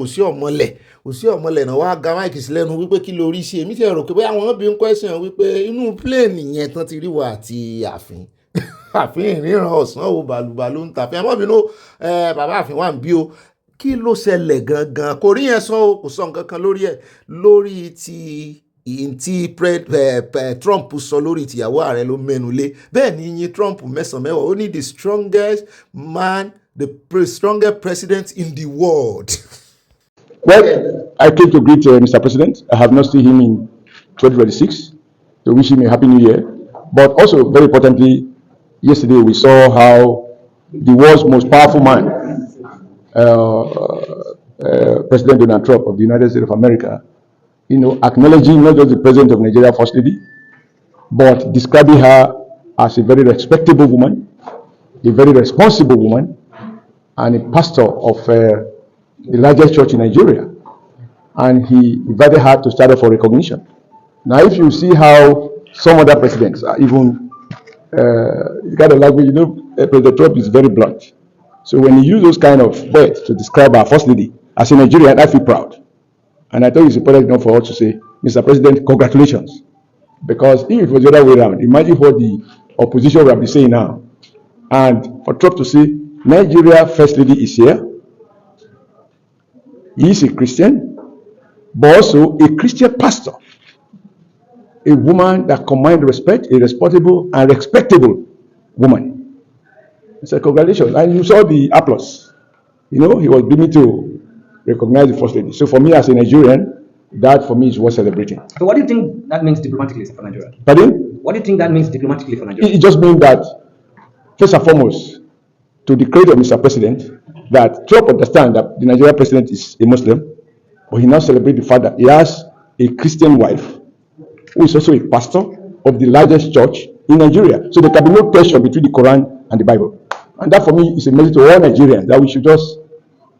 S1: Oshiomole náà wá ga máìkì sí lẹ́nu wípé kí lórí ṣe. èmi ti rò pé bóyá àwọn bí ń question wípé inú plane yẹn tán ti rí wa àti ààfin ìríran ọ̀sán o bàlùbàlù ń tàfin. àmọ́ bínú bàbá ààfin wà ń bí o. kí ló ṣẹlẹ̀ gangan? kò rí yẹn sọ o, kò sọ nǹkan kan lórí ẹ̀, lórí ti Trump sọ lórí tìyàwó ààrẹ ló mẹ́nu lé. bẹ́ẹ̀ ni yín Trump mẹ́sàn-án mẹ́wàá, ó ní the strongest man, the strongest president in the world.
S18: Well, I came to greet Mr. President. I have not seen him in 2026 to wish him a happy new year. But also, very importantly, yesterday we saw how the world's most powerful man, President Donald Trump of the United States of America, acknowledging not just the President of Nigeria, First Lady, but describing her as a very respectable woman, a very responsible woman, and a pastor of the largest church in Nigeria. And he invited her to stand up for recognition. Now, if you see how some other presidents are even, the kind of language, President Trump is very blunt. So when he used those kind of words to describe our First Lady, as a Nigerian, I feel proud. And I thought it's important enough for us to say, Mr. President, congratulations. Because if it was the other way around, imagine what the opposition will be saying now. And for Trump to say, Nigeria First Lady is here. He is a Christian, but also a Christian pastor. A woman that commands respect, a responsible and respectable woman. I said, congratulations. And you saw the applause. He was beginning to recognize the First Lady. So for me as a Nigerian, that for me is worth celebrating.
S19: So what do you think that means diplomatically for Nigeria?
S18: Pardon?
S19: What do you think that means diplomatically for Nigeria?
S18: It just means that, first and foremost, to the credit of Mr. President, that Trump understands that the Nigerian president is a Muslim, but he now celebrates the fact that he has a Christian wife, who is also a pastor of the largest church in Nigeria. So there can be no tension between the Quran and the Bible. And that for me is a message to all Nigerians that we should just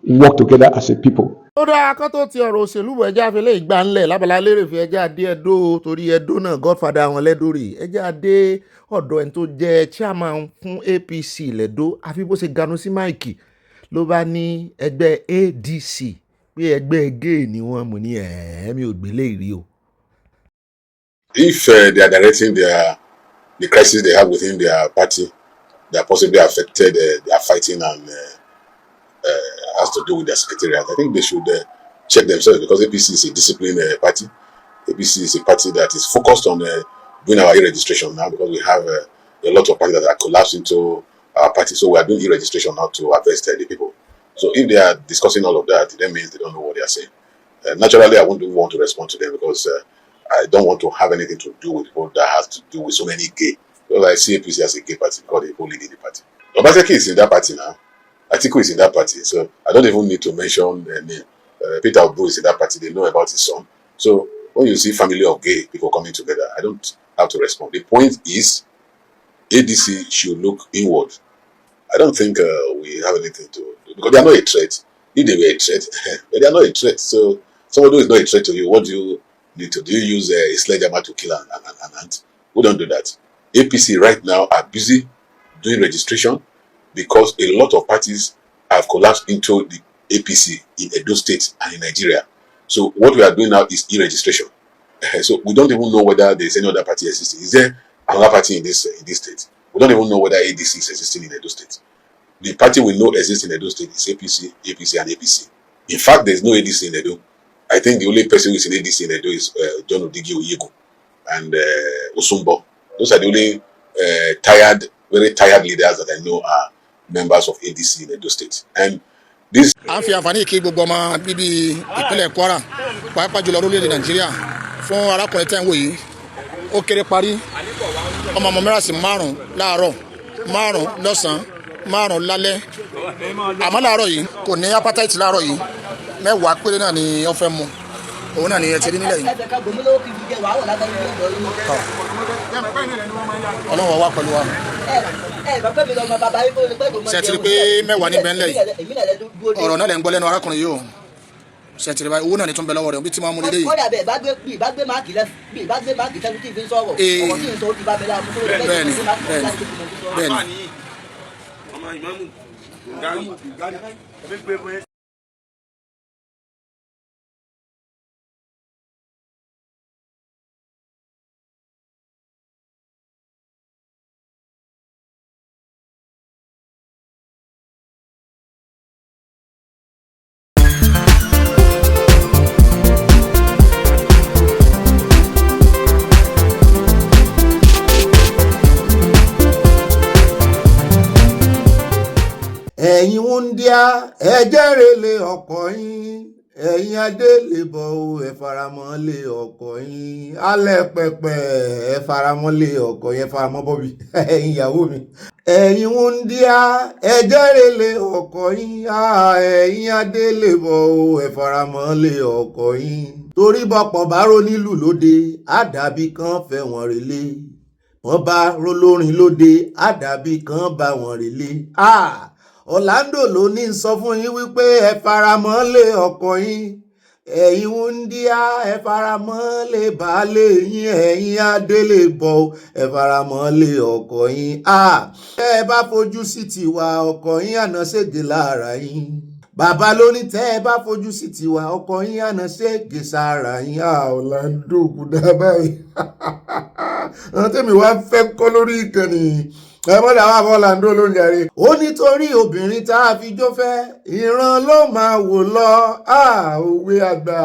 S18: work together as a people.
S1: ó dáa kán tó ti ọ̀rọ̀ òṣèlú bọ̀ ẹjẹ́ àfẹ́lẹ́ ìgbà ńlẹ̀ lábala lérèfé ẹjẹ́ àdé Ẹdó torí Ẹdó náà godfather àwọn lẹ́dọ̀rì ẹjẹ́ àdé ọ̀dọ̀ ẹni tó jẹ́ chairman fún APC lẹ́dọ̀ àfi bó ṣe ganu sí máìkì ló bá ní ẹgbẹ́ ADC pé ẹgbẹ́ gay ni wọ́n mú ní mi ò gbélé ìrí o.
S20: If they are directing the crisis they have within their party, they are possibly affected, they are fighting and has to do with their secretariat. I think they should check themselves because APC is a disciplined party. APC is a party that is focused on doing our e-registration now because we have a lot of parties that are collapsed into our party. So we are doing e-registration now to arrest the people. So if they are discussing all of that, that means they don't know what they are saying. Naturally, I wouldn't want to respond to them because I don't want to have anything to do with people that has to do with so many gay. Because I see APC as a gay party because they whole leading the party. Obaseki is in that party now. Atiku is in that party, so I don't even need to mention the name. Peter Obu is in that party, they know about his son. So when you see family of gay people coming together, I don't have to respond. The point is, ADC should look inward. I don't think we have anything to do, because they are not a threat. If they were a threat, but they are not a threat. So someone who is not a threat to you, what do you need to do? Do you use a sledgehammer to kill an ant? We don't do that. APC right now are busy doing registration, because a lot of parties have collapsed into the APC in Edo State and in Nigeria. So what we are doing now is e-registration. So we don't even know whether there is any other party existing. Is there another party in this state? We don't even know whether ADC is existing in Edo State. The party we know exists in Edo State is APC, APC, and APC. In fact, there is no ADC in Edo. I think the only person who is in ADC in Edo is John Odigi Oyego and Osumbo. Those are the only very tired leaders that I know are members of ADC in Edo State. And this.
S21: À ń fi àǹfààní kí gbogbo ọmọ bíbí ìpínlẹ̀ Kwara pàápàá jùlọ orílẹ̀-èdè Nàìjíríà fún arákùnrin tẹ́ ń wò yìí ó kéré parí ọmọ mẹ́ràsì 5 láàárọ̀ 5 lọ́sàn-án márùn lálẹ́ àmọ́ láàárọ̀ yìí kò ní appetite láàárọ̀ yìí mẹ́wàá péré náà ni wọ́n fẹ́ mu òun náà ni ẹ ti rí nílẹ̀ yìí. ọlọ́wọ́ wá pẹ̀lú wa ṣe ti rí pé mẹ́wàá níbẹ̀ ńlẹ̀ yìí ọ̀rọ̀ náà lẹ́ ń gbọ́ lẹ́nu arákùnrin yìí o ṣe ti rí báyìí owó náà ni tún bẹ lọ́wọ́ rẹ̀ bí tí máa mú lédè yìí.
S4: kọ́dà bẹ́ẹ̀ bá gbé máàkì sẹ́nu tí ì fi ń sọ̀rọ̀ ọ̀rọ̀ tí ì sọ ó ti bá bẹ láàmú.
S21: bẹ́ẹ̀ni.
S1: ẹ̀yin wúndíá ẹ jẹ́rèlé ọkọ yín ẹ̀yin adélébọ̀ o ẹ faramọ́lé ọkọ yín alẹ́ pẹpẹ ẹ faramọ́lé ọkọ yẹn faramọ́ bọ́bí ẹ̀yin ìyàwó mi. ẹ̀yin wúndíá ẹ jẹ́rèlé ọkọ yín ẹ̀yin adélébọ̀ o ẹ faramọ́lé ọkọ yín. torí bọ́pọ̀ bá ró nílùú lóde àdàbí kan fẹ́ wọn relé wọ́n bá ró lórin lóde àdàbí kan bá wọn relé. Orlando ló ní sọ fún yín wípé ẹ faramọ́lé ọkọ yín ẹ̀yin wúndíá ẹ faramọ́lé baálé yín ẹ̀yin adélébọ̀ ẹ faramọ́lé ọkọ yín. ẹ bá fojú sí tiwa ọkọ yín àná ṣègè lára yín. bàbá ló ní tẹ́ ẹ bá fojú sí tiwa ọkọ yín àná ṣègè sára yín. Orlando kù dá báyìí àwọn tèmi wá fẹ́ kọ́ lórí ìkànnì ẹ mọ́dà wà fọ́ Orlando ló ń jàre. ó nítorí obìnrin tá a fi jó fẹ́ ìran ló máa wò lọ òwe àgbà.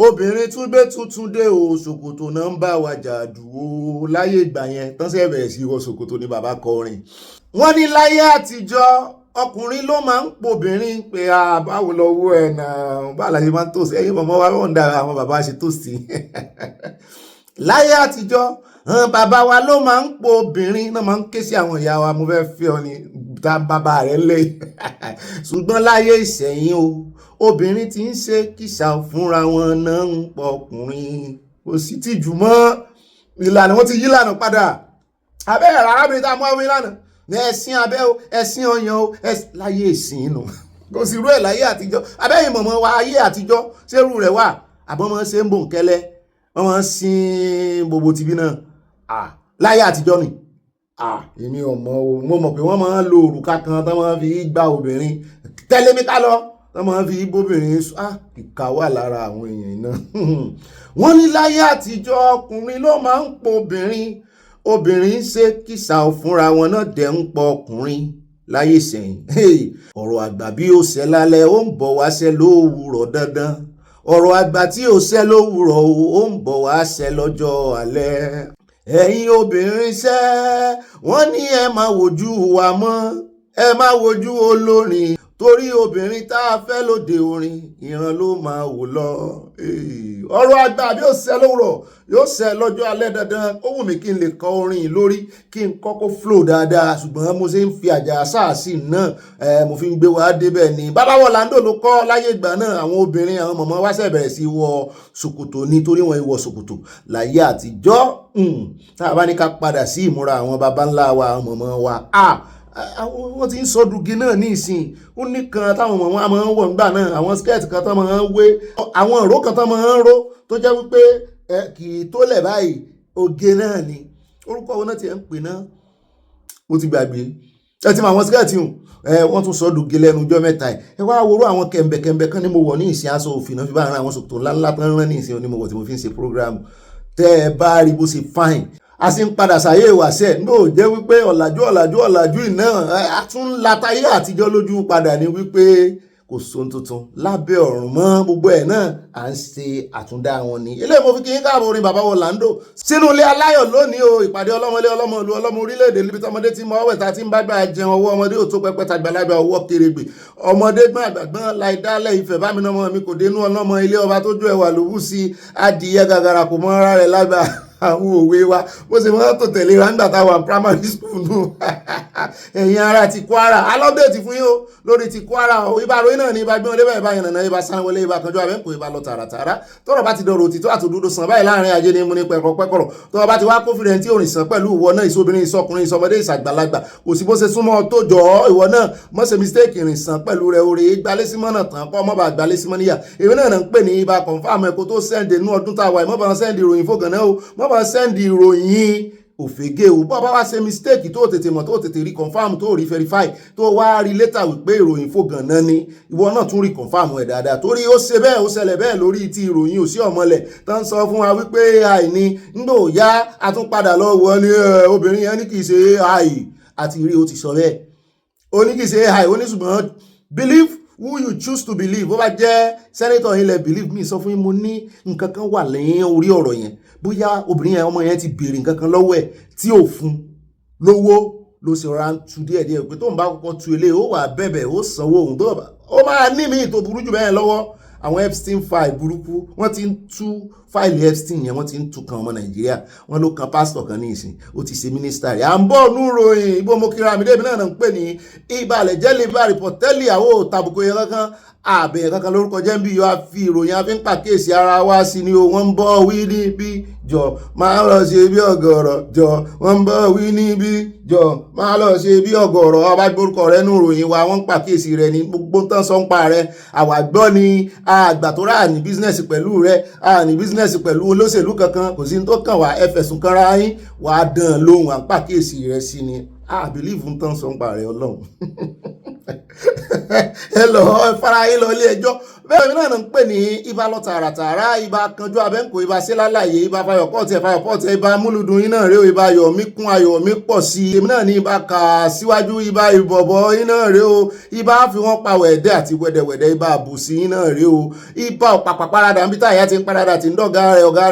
S1: obìnrin túnbé tuntun dé o ṣòkòtò náà ń bá wa jàdù o láyé ìgbà yẹn tán ṣe bẹ̀rẹ̀ sí wọ ṣòkòtò ní bàbá kọrin. wọ́n ní láyé àtijọ́ ọkùnrin ló máa ń pobìnrin pé báwo lọ́wọ́ ẹ̀ náà báwo la ṣe máa ń tòsí ẹ̀yin mọ̀mọ́ wa wọ́n ń dára àwọn bàbá ṣe tòsí. láyé àtijọ́ bàbá wa ló máa ń po obìnrin náà máa ń ké sí àwọn ìyá wa mo fẹ́ fẹ́ ọ ní ta bàbá rẹ̀ lé ṣùgbọ́n láyé ìṣẹ̀yìn o obìnrin ti ń ṣe kìsà fúnra wọn náà ń pọ ọkùnrin kò sí tìjú mọ́ ìlànà wọn ti yí ìlànà padà abẹ́rẹ́ arábìnrin tá a mú àwọn ìlànà ní ẹ̀sìn abẹ́ o ẹ̀sìn ọyàn o láyé ìsìn nù kò sí irú ẹ̀ láyé àtijọ́ abẹ́yìn mọ̀mọ́ wa ayé àtijọ́ ṣérú rẹ̀ wà àbọ̀ mọ́ ṣe ń bò ń kẹ́lẹ́ wọ́n máa ń sin gbogbo tìbí náà láyé àtijọ́ ni èmi ò mọ̀ o mo mọ̀ pé wọ́n máa ń lo òrùka kan tó máa ń fi gba obìnrin tẹ́lẹ̀ mi ká lọ tó máa ń fi bóbìnrin ìka wà lára àwọn èèyàn náà. wọ́n ní láyé àtijọ́ ọkùnrin ló máa ń po obìnrin ṣe kìsà fúnra wọn náà dẹ̀ ń pọ ọkùnrin láyé sẹ́yìn. ọ̀rọ̀ àgbà bí ó ṣẹ lálẹ́ ó ń bọ̀ wá ṣẹ lówùúrọ̀ dandan ọ̀rọ̀ àgbà tí ó ṣẹ lówùúrọ̀ ó ń bọ̀ wá ṣẹ lọ́jọ́ alẹ́. ẹ̀yin obìnrin ṣẹ́ wọ́n ní ẹ máa wojú wa mọ́ ẹ máa wojú olórin torí obìnrin tá a fẹ́ lóde orin ìran ló máa wò lọ. ọ̀rọ̀ àgbà bí ó ṣẹ lówùúrọ̀ yóò ṣẹ lọ́jọ́ alẹ́ dandan ó wù mí kí n lè kọ orin lórí kí n kọ́kọ́ flow dáadáa ṣùgbọ́n mo ṣe ń fi àjà sáàsì náà mo fi ń gbé wa débẹ̀ ni. bàbá Orlando ló kọ́ láyé ìgbà náà àwọn obìnrin àwọn mọ̀mọ́ wá ṣẹ̀ bẹ̀rẹ̀ sí wọ ṣòkòtò nítorí wọn ìwọ ṣòkòtò láyé àtijọ́. tá a bá ní ká padà sí ìmúra àwọn baba ńlá wa àwọn mọ̀mọ́ wa wọ́n ti ń sọ dùgì náà ní ìsìn ó ní kan táwọn ọmọ wọn máa ń wọ̀ nígbà náà àwọn skirt kan tó máa ń wé àwọn ìró kan tó máa ń ró tó jẹ́ wípé kì í tó lẹ̀ báyìí oge náà ni orúkọ wọn náà ti ń pè náà ó ti gbàgbé ẹ ti mọ àwọn skirt hùn wọ́n tún sọ dùgì lẹ́nu ọjọ́ mẹ́ta ẹ wá worú àwọn kẹ̀mbẹ̀kẹ̀mbẹ̀ kan ní mo wọ̀ ní ìsìn aṣọ òfin náà fi bá ara àwọn ṣòkòtò ńláńlá tán rán ní ìsìn onímọ̀wọ̀ tí mo fi ń ṣe program tẹ́ ẹ bá rí bó ṣe fine a sì ń padà sáyé ìwàsẹ̀ ní ò jẹ́ wípé ọ̀làjú iná a tún ń latayé àtijọ́ lójú padà ní wípé kò sóhun tuntun lábẹ́ ọ̀run mọ́ gbogbo ẹ̀ náà à ń ṣe àtúndá wọn ni. eléyìí mo fi kí n káàbọ̀ orin bàbá Orlando sínú ilé aláyọ̀ lónìí o ìpàdé ọlọ́mọlé ọlọ́mọlú ọlọ́mọ orílẹ̀-èdè níbi tí ọmọdé ti mọ ọwọ́ ìta tí ń bá gbà jẹun ọwọ́ ọmọdé ò tó pẹpẹ tàgbàlagbà ọwọ́ kèrègbè ọmọdé gbọ́n àgbàgbọ́n láìdálẹ̀ ìfẹ́ bá mi nọmọ mi kò dénú ọlọ́mọ ilé ọba tó jó ẹwà lówù sí adìyẹ gàgàrà kò mọ ara rẹ̀ lágbà àwọn òwe wa bó ṣe wọ́n tó tẹ̀lé ra nígbà táwọn primary school nù ẹ̀yin ara ti Kwara alọ́dẹ̀tì fún yín o lórí ti Kwara o ibà ròyìn náà ní ibà gbọ́n lébà ibà yànnà ibà Sanawole ibà Kanjú Abẹ́ǹkó ibà lọ tààràtààrà tọ́rọ̀ bá ti dọ̀rọ̀ òtítọ́ àtòdodo sàn báyìí láàrin ajé ní múni pẹ̀kọ̀rọ̀ tọ́rọ̀ bá ti wá kófìrẹ̀ tí òrìn sàn pẹ̀lú ìwọ náà ìsobìnrin ìsọkùnrin ìsọmọdé ìsàgbàlagbà kò sí bó ṣe súnmọ́ tó jọ ìwọ náà mọ́ ṣe mistake ìrìn sàn pẹ̀lú rẹ̀ orí gbalẹ́símọ́ náà tàn kọ́ mọ́ba gbalẹ́símọ́ níyà èmi náà ń pè ní ibà confam ẹ̀kọ́ tó sẹ́ndì inú ọdún táwa ìmọ̀bà sẹ́ndì ìròyìn fògànná o mọ́bà sẹ́ndì ìròyìn òfégé o bọ́ bá wá ṣe mistake tó tètè mọ̀ tó tètè rí confam tó rí verify tó wá rí later wípé ìròyìn fògànná ni ìwọ náà tún rí confam ẹ̀ dáadáa torí ó ṣe bẹ́ẹ̀ ó ṣẹlẹ̀ bẹ́ẹ̀ lórí ti ìròyìn Oshiomole tó ń sọ fún wa wípé AI ni ńgbò yá àtúnpadà lọ wọ ní obìnrin yẹn ní kì í ṣe AI àti rí o ti sọ bẹ́ẹ̀ ó ní kì í ṣe AI ó ní ṣùgbọ́n believe who you choose to believe bó bá jẹ́ senator ilẹ̀ believe me sọ fún yín mo ní nǹkan kan wà lẹ́yìn orí ọ̀rọ̀ yẹn bóyá obìnrin yẹn ọmọ yẹn ti béèrè nǹkan kan lọ́wọ́ ẹ̀ tí ò fún lówó ló ṣe ra ń tu díẹ̀díẹ̀ pé tóun bá kọ́kọ́ tu ilé ó wà bẹ̀bẹ̀ ó sanwó òun tó ó máa ní mi tó burú jù bẹ́ẹ̀ lọ́wọ́ àwọn Epstein file burúkú wọ́n ti ń tú fáìlì Epstein yẹn wọ́n ti ń tú kan ọmọ Nàìjíríà wọ́n ló kan pásítọ̀ kan ní ìsìn ó ti ṣe mínísítà rẹ̀ à ń bọ̀ nú ròyìn ibo mo kíra mi débi náà ń pè ní ìbàlẹ̀ jẹ́lẹ̀ bá rìpọ̀tẹ́lì àwọ̀ tàbùkù yẹn kankan àbẹ̀yẹ kankan lórúkọ jẹ́ ń bí yọ àfi ìròyìn àfi ń pàkíyèsí ara wa sí ni o wọ́n ń bọ̀ wí níbí jọ máa lọ ṣe bí ọ̀gọ̀rọ̀ jọ wọ́n ń bọ̀ wí níbí jọ máa lọ ṣe bí ọ̀gọ̀rọ̀ ọba gbórúkọ rẹ nú ròyìn wa wọ́n ń pàkíyèsí rẹ ní gbogbo tán sọ ń pa rẹ àwa gbọ́ ni àgbà tó rà ní bísínẹ́sì pẹ̀lú rẹ ní bísínẹ́sì pẹ̀lú olóṣèlú kankan kò sí tó kàn wá ẹ fẹ̀sùn kanra yín wàá dán lóhùn à ń pàkíyèsí rẹ sí ni believe ń tán sọ ń pa rẹ Ọlọ́run ẹ lọ fara yín lọ ilé ẹjọ́ bẹ́ẹ̀ mi náà ń pè ní ibà lọ tààràtààrà ibà Kanjú Abẹ́ǹkó ibà sílálàyé ibà fayọ̀pọ̀tì ibà múlùdùn yín náà rèé o ibà yọ̀mí kún ayọ̀ mi pọ̀ sí i èmi náà ní ibà kà síwájú ibà ìbọ̀bọ̀ yín náà rèé o ibà fi wọ́n pa wẹ̀dẹ́ àti wẹ̀dẹ̀wẹ̀dẹ̀ ibà àbùsí yín náà rèé o ibà ọ̀pàpà parada níbi táyà ti ń parada ti ń dọ̀gá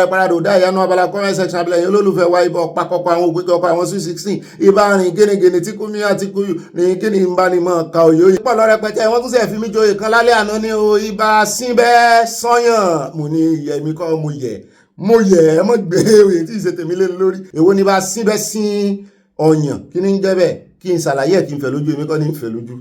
S1: rẹ̀ parada ò dá ìyanu abala comment section abilẹ̀ yẹn olólùfẹ́ wa ibà ọ̀pàkọ̀kọ̀ àwọn ògbé kọ̀ọ̀kọ̀ àwọn 16 ibà rìn gẹ́nẹ́gẹ́nẹ́ tí kúmi àti kúyù rìn kíni ń bá ní mọ̀ ká òyòyè pọ̀ lọ́rẹ́pẹ̀tẹ̀ wọ́n tún sẹ̀ fi mí joyè kan lálẹ́ àná ní o ibà sínbẹ́ sọ́yàn mo ní yẹ̀mí kọ́ mo yẹ̀ ẹ́ mọ́ gbé ewé tí ìṣe tèmi lé lórí èwo ni bá sínbẹ́ sín ọ̀yàn kí ni ń jẹ́ bẹ́ẹ̀ kí n ṣàlàyé ẹ̀ kí n fẹ́ lójú èmi kọ́ ní ń fẹ́ lójú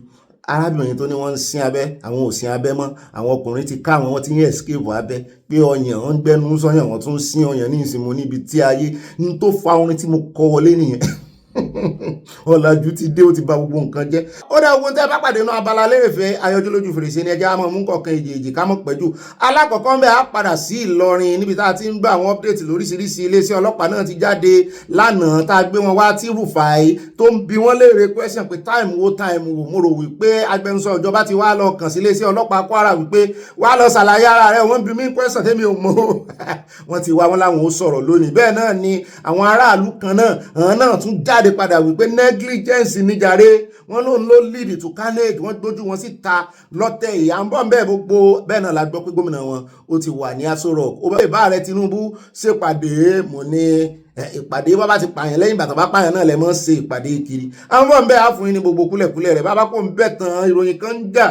S1: arábìnrin tó ní wọ́n ń sín abẹ́ àwọn ò sín abẹ́ mọ́ àwọn ọkùnrin ti ká àwọn wọ́n ti ń escape abẹ́ pé ọyàn wọ́n ń gbẹ́nu sọ́yàn wọ́n tún ń sín ọyàn ní ìsinmi níbi tí ayé ní tó fa orin tí mo kọ wọlé nìyẹn ọ̀làjú ti dé ó ti bà gbogbo nǹkan jẹ́ ó dá ogun tẹ́ bá pàdé náà Abala Lerefe ayọjú lójú fèrèsé ní ẹjẹ́ àmọ́ mú kọ̀ọ̀kan èjì ká mọ̀ pẹ́jù alákọ̀ọ́kọ́ ń bẹ̀ á padà sí Ìlọrin níbi tá a ti ń gbà àwọn update lóríṣiríṣi iléeṣẹ́ ọlọ́pàá náà ti jáde lánàá tá a gbé wọn wá tí Rufai tó ń bi wọ́n léèrè question pé time wo mo rò wípé agbẹnusọ ìjọba ti wá lọ kàn sí iléeṣẹ́ ọlọ́pàá Kwara wípé wá lọ ṣàlàyé ara rẹ̀ wọ́n bi mí question tẹ́mi ò mọ̀ wọ́n ti wá wọn láwọn ó sọ̀rọ̀ lónìí bẹ́ẹ̀ náà ni àwọn aráàlú kan náà àwọn náà tún jáde padà wípé negligence níjàre wọn ló lead to carnage wọn gbójú wọn síta lọ́tẹ̀ ìyá ń bọ̀ ń bẹ́ẹ̀ gbogbo bẹ́ẹ̀ náà la gbọ́ pé gómìnà wọn ó ti wà ní Aso Rock ó bá ìbá rẹ̀ Tinubu ṣèpàdé mo ní ìpàdé bá ti pààyàn lẹ́yìn bàtà bá pààyàn náà lẹ mọ́ ṣe ìpàdé kiri àwọn bọ̀ ń bẹ́ẹ̀ á fún yín ní gbogbo kúlẹ̀kúlẹ̀ rẹ̀ bàbá kò ń bẹ̀ tán ìròyìn kan ń jà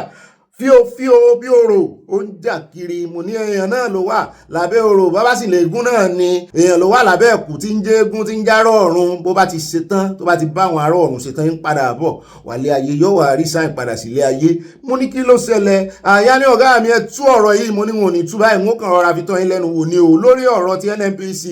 S1: fíò bí òrò ó ń jà kiri mo ní èèyàn náà ló wà lábẹ́ òrò bàbá sì lè gún náà ni èèyàn ló wà lábẹ́ ẹ̀kú tí ń jẹ́gún tí ń járọ̀ ọ̀run bó bá ti ṣetán tó bá ti bá àwọn ará ọ̀run ṣetán ń padà bọ̀ wálé ayé yóò wà rí sáìn padà sílé ayé mo ní kí ló ṣẹlẹ̀ àyà ní ọ̀gá mi ẹ tú ọ̀rọ̀ yìí mo ní wọn ò ní tú báyìí wọn kàn rọra fi tán yín lẹ́nu wò ni o lórí ọ̀rọ̀ ti NNPC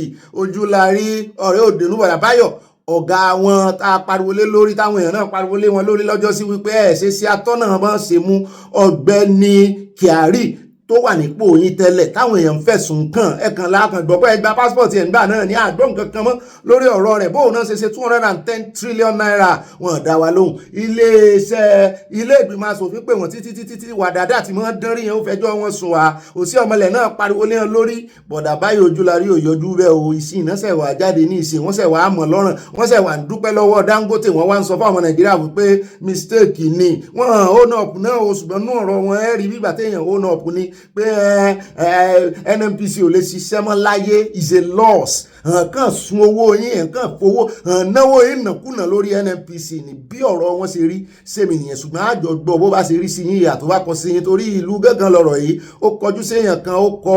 S1: Ojúlárí ọ̀rẹ́ Òdènú Bọ̀dà Báyọ̀ ọ̀gá wọn tá a pariwo lé lórí táwọn èèyàn náà pariwo lé wọn lórí lọ́jọ́ sí wípé ẹ̀ ṣe sí atọ́nà bọ́n ṣe mú Ọ̀gbẹ́ni Kyari tó wà nípò yín tẹ́lẹ̀ táwọn èèyàn fẹ̀sùn kàn ẹ̀kan lákàn gbọ́ pé ẹgbà pásítọ̀tì ẹ̀ ń gbà náà ní àgbọ̀n nǹkan kan mọ́ lórí ọ̀rọ̀ rẹ̀ bóun náà ṣe 210 trillion naira wọn dá wa lóhùn ilé ìgbìmọ̀ asòfin pé wọ́n títí wà dáadáa tí wọ́n dánrí yẹn ó fẹjọ́ wọn sùn wá Oshiomole náà pariwo lé wọn lórí Bọ̀dà Báyọ̀ Ojúlárí ò yọjú bẹ́ẹ̀ o ìsìn iná ṣẹ̀ wá jáde ní ìsìn wọ́n ṣẹ̀ wá mọ̀ lọ́rùn wọ́n ṣẹ̀ wá ń dúpẹ́ lọ́wọ́ Dangote wọ́n wá ń sọ fáwọn Nàìjíríà wípé mistake ni wọ́n own up náà o ṣùgbọ́n nú ọ̀rọ̀ wọn rí bí ìgbà téèyàn own up ni pé NNPC ò lè ṣiṣẹ́ mọ́ láyé is a loss kàn sun owó yín kàn fowó náwó yín nàkúnà lórí NNPC ní bí ọ̀rọ̀ wọn ṣe rí sẹ́mi nìyẹn ṣùgbọ́n àjọ gbọ́ bó bá ṣe rí sí yín ìyà tó bá kọ sí yín torí ìlú gángan lọ̀rọ̀ yìí ó kọjú séèyàn kan ó kọ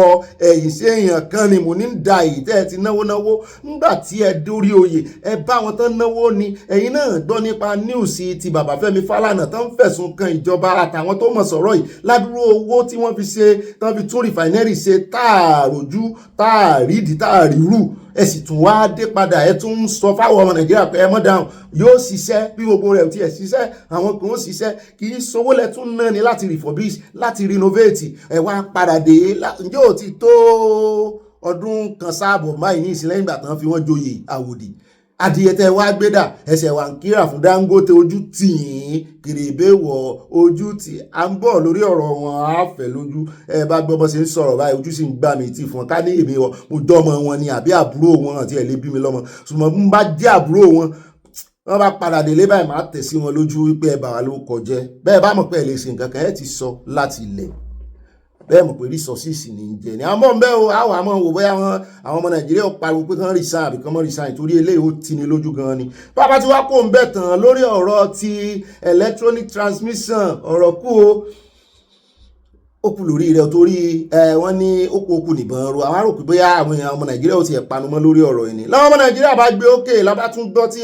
S1: ẹ̀yìn séèyàn kan ni mo ní ń da yìí tẹ́ ẹ ti náwó ńgbà tí ẹ dórí oyè ẹ bá wọn tán náwó ni ẹ̀yin náà gbọ́ nípa níùsì ti bàbá Fẹ́mi Fálànà tán fẹ̀sùn kan ìjọba àtàwọn tó mọ̀ sọ̀rọ̀ yìí ládùúró owó tí wọ́n fi ṣe tán fi tún rìfàìnẹ́rì ṣe táàrójú táàrídìí táàrírù ẹ sì tún wá dé padà ẹ tún ń sọ fáwọn ọmọ Nàìjíríà pé ẹ mọ́ dáhùn yóò ṣiṣẹ́ bí gbogbo rẹ̀ ti ẹ̀ ṣiṣẹ́ àwọn kan ó ṣiṣẹ́ kì í sanwó lẹ́tún náà ni láti refurbish láti renovate ẹ wá padà dé ǹjẹ́ ò ti tó ọdún kan sáàbọ̀ báyìí ní ìsìnlẹ̀ ìgbà tán fi wọ́n joyè àwòdì adìyẹ tẹ wá gbédà ẹsẹ̀ wà ń kíra fún Dangote ojú tì í kèrèbé wọ ojú tì à ń bọ̀ lórí ọ̀rọ̀ wọn á fẹ́ lójú ẹ bá gbọ́ bọ́ ṣe ń sọ̀rọ̀ báyìí ojú sì ń gbà mí tì fún ká ní èmi wọn mo dọ́mọ wọn ni àbí àbúrò wọn àti ẹ̀ lè bí mi lọ́mọ ṣùgbọ́n mo bá jẹ́ àbúrò wọn wọ́n bá padà délé báyìí máa tẹ̀ sí wọn lójú wípé ẹ bà wá ló kọjẹ́ bẹ́ẹ̀ bá mọ̀ pé ẹ lè ṣe nǹkan kan ẹ ti sọ láti ilẹ̀ bẹ́ẹ̀ mọ̀ pé resources ní jẹ ní àwọn bọ́ọ̀ bẹ́ẹ̀ o àwọn àmọ́ wò bóyá àwọn ọmọ Nàìjíríà pariwo pé kán resign àbí kán mọ́ resign torí eléyìí ó ti ní lójú gan ni bàbá tí wàá kó ń bẹ̀ tán lórí ọ̀rọ̀ ti electronic transmission ọ̀rọ̀ kú o ó kú lórí rẹ̀ torí wọ́n ní ó kú nìbọn ro àwọn àròkù bóyá àwọn èèyàn ọmọ Nàìjíríà ó ti ẹ̀ panumọ́ lórí ọ̀rọ̀ yìí ni láwọn ọmọ Nàìjíríà bá gbé òkè lábá tún gbọ́ tí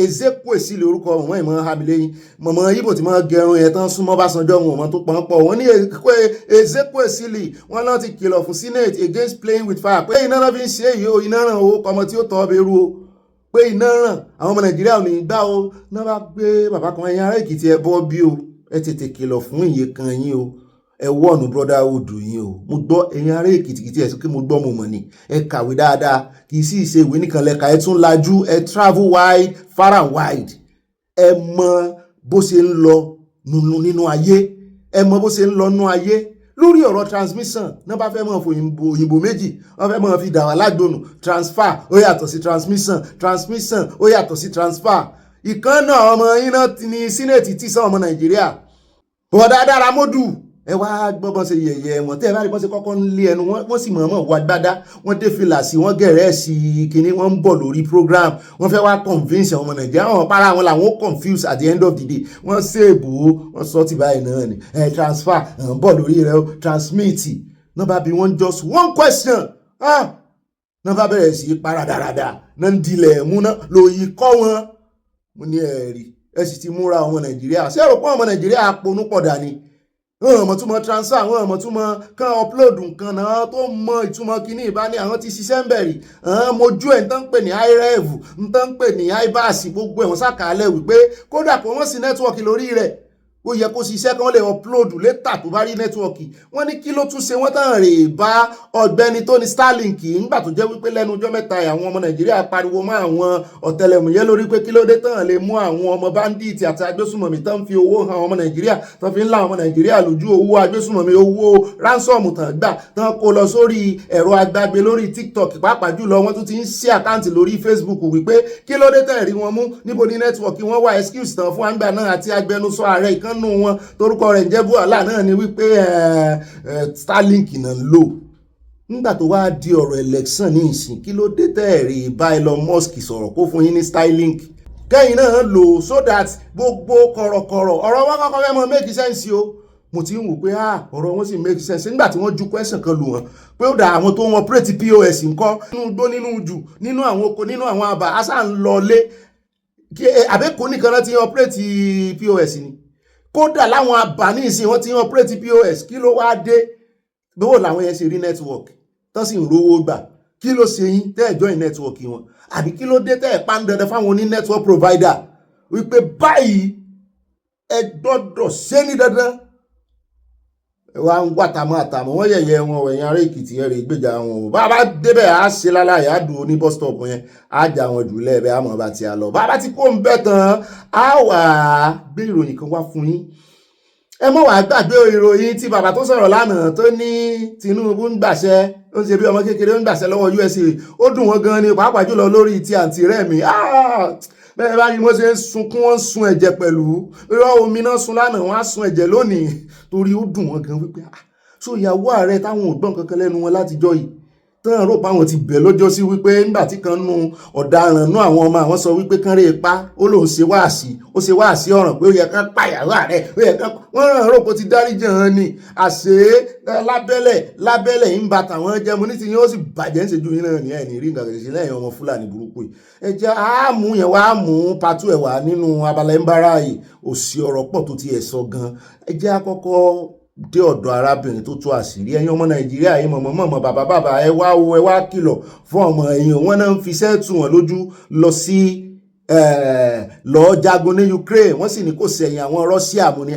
S1: Ezekwe sí lórúkọ wọn ìmọ̀ hamilẹ́yìn mọ̀mọ́ Ìgbò tí wọ́n gẹrun yẹn tán súnmọ́ Básanjọ́ wọn ọmọ tó pọ̀ pọ̀ wọ́n ní Ezekwe sílì wọ́n náà ti kìlọ̀ fún Senate against playing with fire pé iná náà fi ń ṣe èyí o iná ràn owó ọmọ tí ó tọ́ ọbẹ̀ rú o pé iná ràn àwọn ọmọ Nàìjíríà ò ní gbá o náà bá gbé bàbá kan ẹ̀yìn ará Èkìtì ẹ̀ bọ́ bí o ẹ tètè kìlọ̀ fún iye kan yín o ẹ wọ́ọ̀nù brotherhood yín o mo gbọ́ ẹ̀yin ará èkìtì ẹ̀ sọ pé mo gbọ́ mo mọ̀ ni ẹ kàwé dáadáa kì í sì ṣe ìwé nìkan lẹ́ka ẹ tún lajú ẹ travel wide far and wide ẹ mọ bó ṣe ń lọ nínú ayé ẹ mọ bó ṣe ń lọ nínú ayé lórí ọ̀rọ̀ transmission náà bá fẹ́ mọ̀ fún òyìnbó méjì wọ́n fẹ́ mọ̀ fi dà wá lágbónú transfer ó yàtọ̀ sí transmission ó yàtọ̀ sí transfer ìkan náà ọmọ yín náà ní Senate tí sọ ọmọ Nàìjíríà bọ̀dá dára mọ́dù ẹ wá gbọ́ bọ́n ṣe yẹ̀yẹ́ wọn tẹ́ ẹ bá rí bọ́n ṣe kọ́kọ́ ń lé ẹnu wọ́n sì mọ̀ọ́mọ̀ wá gbádá wọ́n dé fìlà sí wọ́n gẹ̀rẹ́ sí kínní wọ́n ń bọ̀ lórí program wọ́n fẹ́ wá convince àwọn ọmọ Nàìjíríà wọn para wọn làwọn ó confuse at the end of the day wọ́n ṣèbò wọ́n sọ ti báyìí náà ni transfer ń bọ̀ lórí rẹ transmit náà bá bí wọ́n just one question náà bá bẹ̀rẹ̀ sí para dáradára náà ń dilẹ̀ mú náà lòyìn kọ́ wọn mo ní ẹ̀rí ẹ sì ti múra ọmọ Nàìjíríà ṣé ẹ̀rọ pọ́n ọmọ Nàìjíríà ponú pọ̀ dání wọ́n mọ̀ túmọ̀ transfer wọ́n mọ̀ túmọ̀ kan upload nǹkan náà tó mọ ìtumọ̀ kínní ìbáni àwọn ti ṣiṣẹ́ ń bẹ̀rì mojú ẹ̀ ń tán pè ní iRev ń tán pè ní iBas gbogbo ẹ̀wọ̀n sàkàlẹ̀ wípé kódà kó wọ́n sí nẹ́tíwọ̀kì lórí rẹ̀ ó yẹ kó ṣiṣẹ́ kan lè upload létà tó bá rí nẹ́tíwọ̀kì wọ́n ní kí ló tún ṣe wọ́n tán rè bá ọ̀gbẹ́ni tó ní Starlink nígbà tó jẹ́ wípé lẹ́nu ọjọ́ mẹ́ta àwọn ọmọ Nàìjíríà pariwo mọ́ àwọn ọ̀tẹlẹ̀múyẹ́ lórí pé kí ló dé tán lè mú àwọn ọmọ bandit àti agbésùmọ̀mí tán fi owó hàn ọmọ Nàìjíríà tán fi ń la ọmọ Nàìjíríà lójú owó agbésùmọ̀mí owó ransom tán gbà tán kó lọ sórí ẹ̀rọ agbágbé lórí TikTok pàápàá jùlọ wọ́n tún ti ń ṣí àkáǹtì lórí Facebook wípé kí ló dé tẹ̀ rí wọn mú níbo ní nẹ́tíwọ̀kì wọn wá excuse tán fún àgbà náà àti agbẹnusọ ààrẹ ìkan nù wọn torúkọ rẹ̀ ń jẹ́ Buhala náà ni wípé Starlink náà ń lò nígbà tó wá di ọ̀rọ̀ election ní ìsìn kí ló dé tẹ́ẹ̀rí bá Elon Musk sọ̀rọ̀ kó fún yín ní Starlink kẹ́yìn náà lò so that gbogbo kọ̀rọ̀kọ̀rọ̀ ọ̀rọ̀ wọn kọ́kọ́ fẹ́ mọ make sense o mo ti ń wò pé ọ̀rọ̀ wọn sì make sense nígbà tí wọ́n ju question kan lù wọ́n pé ó dà àwọn tó wọn operate POS ńkọ́ nínú igbó nínú jù nínú àwọn oko nínú àwọn àbá àṣà ń lọ lé àbẹ́kùn nìkan náà ti operate POS ni kódà láwọn àbáni ìsìn wọ́n ti ń operate POS kí ló wá dé bówó làwọn yẹn ṣe rí network tán sì ń rówó gbà kí ló ṣe yín tẹ́ ẹ̀ join network wọn àbí kí ló dé tẹ́ ẹ̀ pa ń dandan fáwọn oní network provider wípé báyìí ẹ gbọ́dọ̀ ṣe ní dandan wá ń wá àtàmọ́ wọ́n yẹ̀yẹ́ wọn ẹ̀yìn ará Èkìtì ẹ̀rẹ̀ ìgbèjà wọn ò bá débẹ̀ á ṣe láláyà á dùn ní bus stop yẹn á jà wọn jù lẹ́ẹ̀bẹ̀ á mọ̀ bá ti à lọ bá ti kó ń bẹ́ tán á wà gbé ìròyìn kan wá fún yín ẹ mọ̀ wá gbàgbé ìròyìn tí bàbá tó sọ̀rọ̀ lánàá tó ní Tinubu ń gbàṣẹ ó ń ṣe bí ọmọ kékeré ń gbàṣẹ lọ́wọ́ USA ó dùn wọ́n gan ni pàápàá jùlọ lórí ti àǹtí Remi bẹ́ẹ̀ bá ní wọ́n ṣe ń sunkún wọ́n ń sun ẹ̀jẹ̀ pẹ̀lú irọ́ omi náà sun lánàá wọ́n á sun ẹ̀jẹ̀ lónìí torí ó dùn wọ́n gan wípé so ìyàwó ààrẹ táwọn ò gbọ́n kankan lẹ́nu wọn látijọ́ yìí tán rò pé àwọn ti bẹ̀ lọ́jọ́ sí wípé nígbà tí kan nu ọ̀daràn nú àwọn ọmọ àwọn sọ wípé kán rè pa ó lóun ṣe wáàsí ọ̀ràn pé ó yẹ kán pàyàwó rẹ̀ ó yẹ kán wọ́n ràn rò pé ó ti dáríjì hàn ni àṣé lábẹ́lẹ̀ ń ba tàwọn jẹ́ mo ní ti yín ó sì bàjẹ́ ń ṣèjú yín náà ní ẹ̀ní rí nǹkan kìí lẹ́yìn ọmọ Fúlàní burúkú yìí ẹ jẹ́ àmú yẹn wá mú pàtó ẹ̀ wá nínú abala ń bára yìí òsì ọ̀rọ̀ pọ̀ tó ti ẹ̀ sọ gan ẹ jẹ́ àkọ́kọ́ dé ọ̀dọ̀ arábìnrin tó tú àṣírí ẹ̀yin ọmọ Nàìjíríà yìí mọ̀mọ́ bàbá ẹ wá kìlọ̀ fún ọmọ ẹ̀yìn wọn náà ń fi sẹ́ẹ̀tù wọn lójú lọ sí lọ́ọ́ jagun ní Ukraine wọ́n sì ní kò sẹ̀yìn àwọn Russia mú ni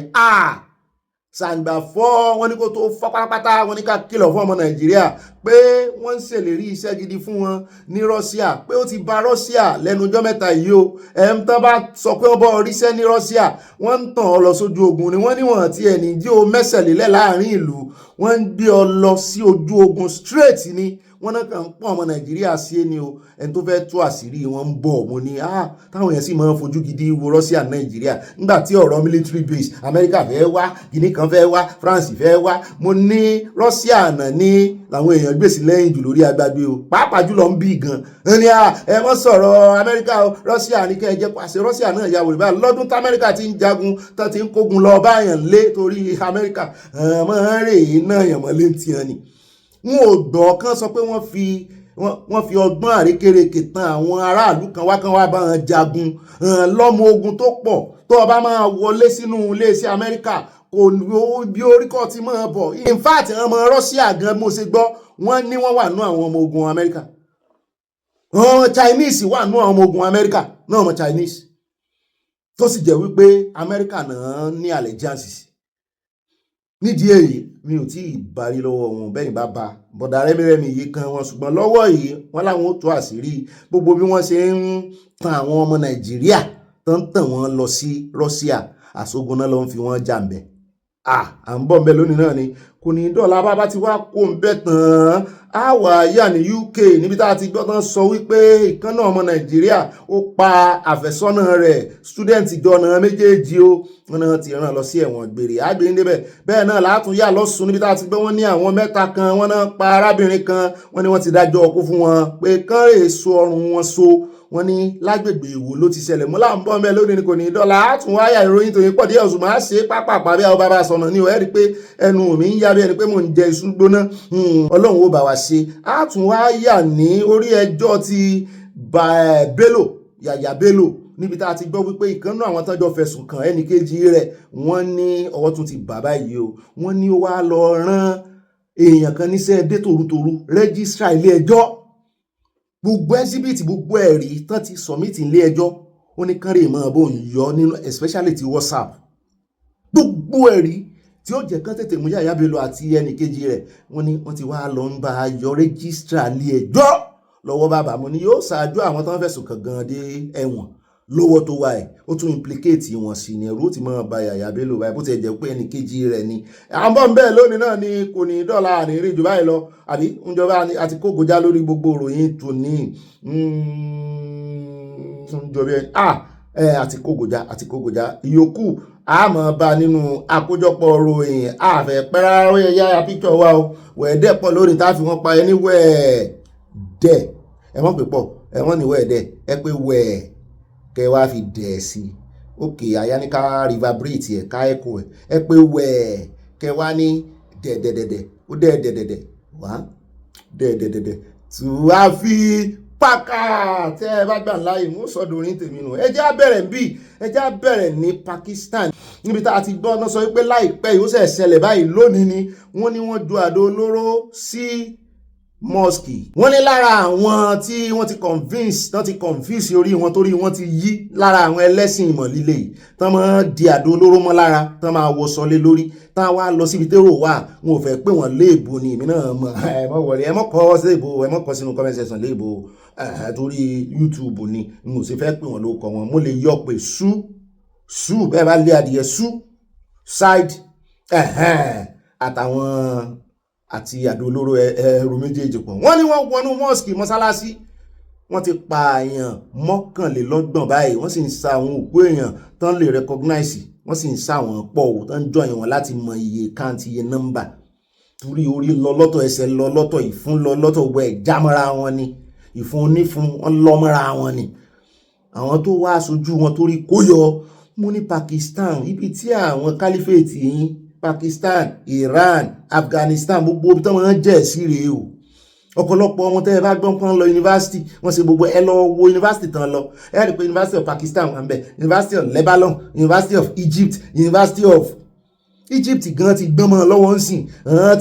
S1: sàǹgbà fọ́ wọn ní kó tó fọ́ pátápátá wọn ní ká kìlọ̀ fún ọmọ Nàìjíríà pé wọ́n ń ṣèlérí iṣẹ́ gidi fún wọn ní Russia pé ó ti ba Russia lẹ́nu ọjọ́ mẹ́ta yìí o tán bá sọ pé wọ́n bọ́ oríṣẹ́ ní Russia wọ́n ń tàn ọ́ lọ sójú ogun ni wọ́n níwọ̀n tí ẹni jí o mẹ́sẹ̀lélẹ̀ láàrin ìlú wọ́n ń gbé ọ lọ sí ojú ogun straight ni wọ́n náà kàn ń pọ̀ ọmọ Nàìjíríà sí ẹni o ẹni tó fẹ́ tú àṣírí wọn ń bọ̀ mo ní táwọn yẹn sì máa ń fojú gidi wo Russia Nàìjíríà nígbà tí ọ̀rọ̀ military base Amẹ́ríkà fẹ́ wá Guinea kan fẹ́ wá France fẹ́ wá mo ní Russia náà ní làwọn èèyàn gbèsè lẹ́yìn jù lórí agbágbé o pàápàá jùlọ ń bí gan ẹni ẹ mọ́ sọ̀rọ̀ Amẹ́ríkà o Russia ní kẹ́ ẹ jẹ́ pàṣẹ Russia náà ya wòlíbá lọ́dún tí Amẹ́ríkà ti ń jagun tó ti ń kógun lọ báyàn lé torí Amẹ́ríkà mọ́ rè é náà yàn mọ́ lé ń tiẹ̀ ni wọn ò gbọ́ kán sọ pé wọ́n fi ọgbọ́n àrékérekè tan àwọn aráàlú kan wá bá wọn jagun lọ́mọ ogun tó pọ̀ tó o bá máa wọlé sínú iléeṣẹ́ Amẹ́ríkà kò bí oríkọ̀ ti máa bọ̀ in fact ọmọ Russia gan mo ṣe gbọ́ wọ́n ní wọ́n wà nú àwọn ọmọ ogun Amẹ́ríkà Chinese wà nú àwọn ọmọ ogun Amẹ́ríkà náà ọmọ Chinese tó sì jẹ́ wípé Amẹ́ríkà náà ní allegiances nídìí èyí mi ò tí ì bari lọ́wọ́ wọn bẹ́yìn bá ba bọ̀dà rẹ́mírẹ́mì yìí kan wọn ṣùgbọ́n lọ́wọ́ yìí wọ́n láwọn ó tó àṣírí gbogbo bí wọ́n ṣe ń tan àwọn ọmọ Nàìjíríà tó ń tàn wọ́n lọ sí Russia àṣogun náà ló ń fi wọ́n jàǹbẹ̀ à ń bọ̀ ń bẹ lónìí náà ni kò ní dọ́là bá ti wá kó ń bẹ́ tán á wà yà ní UK níbi tá a ti gbọ́ tán sọ wípé ìkànnà ọmọ Nàìjíríà ó pa àfẹ́sọ́nà rẹ̀ student ìjọ́nà méjèèjì ó wọn náà ti rán lọ sí ẹ̀wọ̀n gbére àgbèrè níbẹ̀ bẹ́ẹ̀ náà látún yà lọ́sùn níbi tá a ti gbọ́ wọ́n ní àwọn mẹ́ta kan wọ́n náà pa arábìnrin kan wọ́n ní wọ́n ti dájọ́ ọkú fún wọn pé kán rè so ọrùn wọn so wọ́n ní lágbègbè Ìwó ló ti ṣẹlẹ̀ mọ́ láǹbọ̀ mẹ́ lónìí ni kò ní dọ́là àtún wáyà ìròyìn tó yẹ pọ̀ díẹ̀ ọ̀sùn máa ṣe pápápá bí àwọn bàbá sọ̀nà ní ẹ̀ rí pé ẹnu mi ń yá bí ẹni pé mò ń jẹ iṣu gbóná Ọlọ́run ó bá wa ṣe àtún wáyà ní orí ẹjọ́ ti Bello Yàyà Bello níbi tá a ti gbọ́ wípé ìkànnà àwọn tọ́jọ́ fẹ̀sùn kàn ẹnì kejì rẹ̀ wọ́n ní ọwọ́ tún ti bàbá yìí o wọ́n ní ó wá lọ rán èèyàn kan níṣẹ́ dé tòrútòrú rẹ́gísírà ilé ẹjọ́ gbogbo ẹsibítì gbogbo ẹ̀rí tán ti sọ̀mítì ilé ẹjọ́ ó ní kán rè mọ́ bó ń yọ nínú especially ti WhatsApp gbogbo ẹ̀rí tí ó jẹ́ kán tètè mú Yàyà Bello àti ẹnì kejì rẹ̀ wọ́n ní wọ́n ti wá lọ ń bá yọ rẹ́gísírà ilé ẹjọ́ lọ́wọ́ bàbá mo ní yóò ṣáájú àwọn tán fẹ̀sùn kàn gan dé ẹ̀wọ̀n lówó tó wà ẹ̀ ó tún implicate wọn sí ni ẹ̀rú ti máa ba Yàyà Bello báyìí bó ti jẹ́ pé ẹnì kejì rẹ̀ ni àbọ̀ ń bẹ́ẹ̀ lónìí náà ni kò ní dọ́là àníírí jù báyìí lọ àbí ìjọba àti kógojá lórí gbogbo ìròyìn tòní àti kógojá ìyókù àmọ́ bá nínú àkójọpọ̀ ròyìn àfẹ́ pẹ́rẹ́ ó yẹ yára píkọ̀ wa o wẹ̀ẹ́dẹ́ pọ̀ lónìí tá a fi wọ́n pa ẹni wẹ̀ẹ́dẹ́ ẹ mọ̀ pé pọ̀ ẹ wọ́n ní wẹ̀ẹ́dẹ́ ẹ pé wẹ̀ẹ́ kẹ wá fi dẹ̀ sí òkè àyáníká reverberate ẹ̀ ká ẹ̀kọ́ ẹ pé wẹ̀ẹ́ kẹ wá ní dẹ̀dẹ̀dẹ̀dẹ̀ ó dẹ̀dẹ̀dẹ̀dẹ̀ wá dẹ̀dẹ̀dẹ̀dẹ̀ tí wá fi pàkà tẹ́ ẹ bá gbà láàyè mú sọ́dọ̀rin tèmi nù ẹjẹ́ á bẹ̀rẹ̀ ní Pakistan níbi tá a ti gbọ́ náà sọ wípé láìpẹ́ yìí ó ṣẹ̀ ṣẹlẹ̀ báyìí lónìí ni wọ́n ní wọ́n ju àdó olóró sí mosque wọ́n ní lára àwọn tí wọ́n ti convince orí wọn torí wọ́n ti yí lára àwọn ẹlẹ́sìn ìmọ̀ líle yìí tán máa di àdó olóró mọ́ lára tán máa wọ sọlé lórí tán wá lọ síbi térò wà wọn ò fẹ́ pé wọ́n léèbó ni èmi náà mọ̀ ẹ mọ̀ wọlé ẹ mọ̀ kọ́ sí èbó ẹ mọ̀ kọ́ sínú comment section léèbó torí YouTube ni n ò sì fẹ́ pé wọ́n ló kọ́ wọn mo lè yọ pé sú bẹ́ẹ̀ bá lé adìyẹ sú side àtàwọn àti àdó olóró ẹrù méjèèjì pọ̀ wọ́n ní wọ́n wọnú mosque mọ́sálásí wọ́n ti pa èèyàn 21 báyìí wọ́n sì ń sa àwọn òkú èèyàn tán lè recognize wọ́n sì ń sa àwọn pọ̀ ò tán jọyìn wọn láti mọ iye káàntì iye nọ́mbà torí orí lọ lọ́tọ̀ ẹsẹ̀ lọ lọ́tọ̀ ìfun lọ lọ́tọ̀ gbọ́ ẹ̀ jámọ́ra wọn ni ìfun onífun wọn lọ́mọ́ra wọn ni àwọn tó wá aṣojú wọn torí kó yọ mú ní Pakistan ibi tí àwọn caliphate yìí Pakistan, Iran, Afghanistan gbogbo ibi tí wọ́n jẹ́ sí rèé o ọ̀pọ̀lọpọ̀ wọn tẹ́ ẹ bá gbọ́n pọ́n lọ yunifásitì wọ́n ṣe gbogbo ẹ lọ wo yunifásitì tán lọ ẹ rí i pé University of Pakistan wà ń bẹ University of Lebanon University of Egypt University of Egypt gan ti gbọ́n mọ́ lọ́wọ́ ń sìn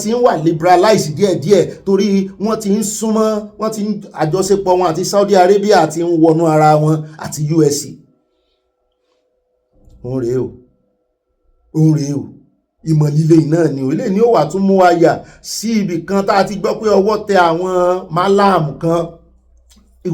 S1: ti ń wà liberalize díẹ̀díẹ̀ torí wọ́n ti ń súnmọ́ wọ́n ti ń àjọṣepọ̀ wọn àti Saudi Arabia ti ń wọnú ara wọn àti USA òun rèé o ìmọ̀ líle náà ni ilé ní ó wà tún mú wa yà sí ibì kan tá a ti gbọ́ pé ọwọ́ tẹ àwọn málàmù kan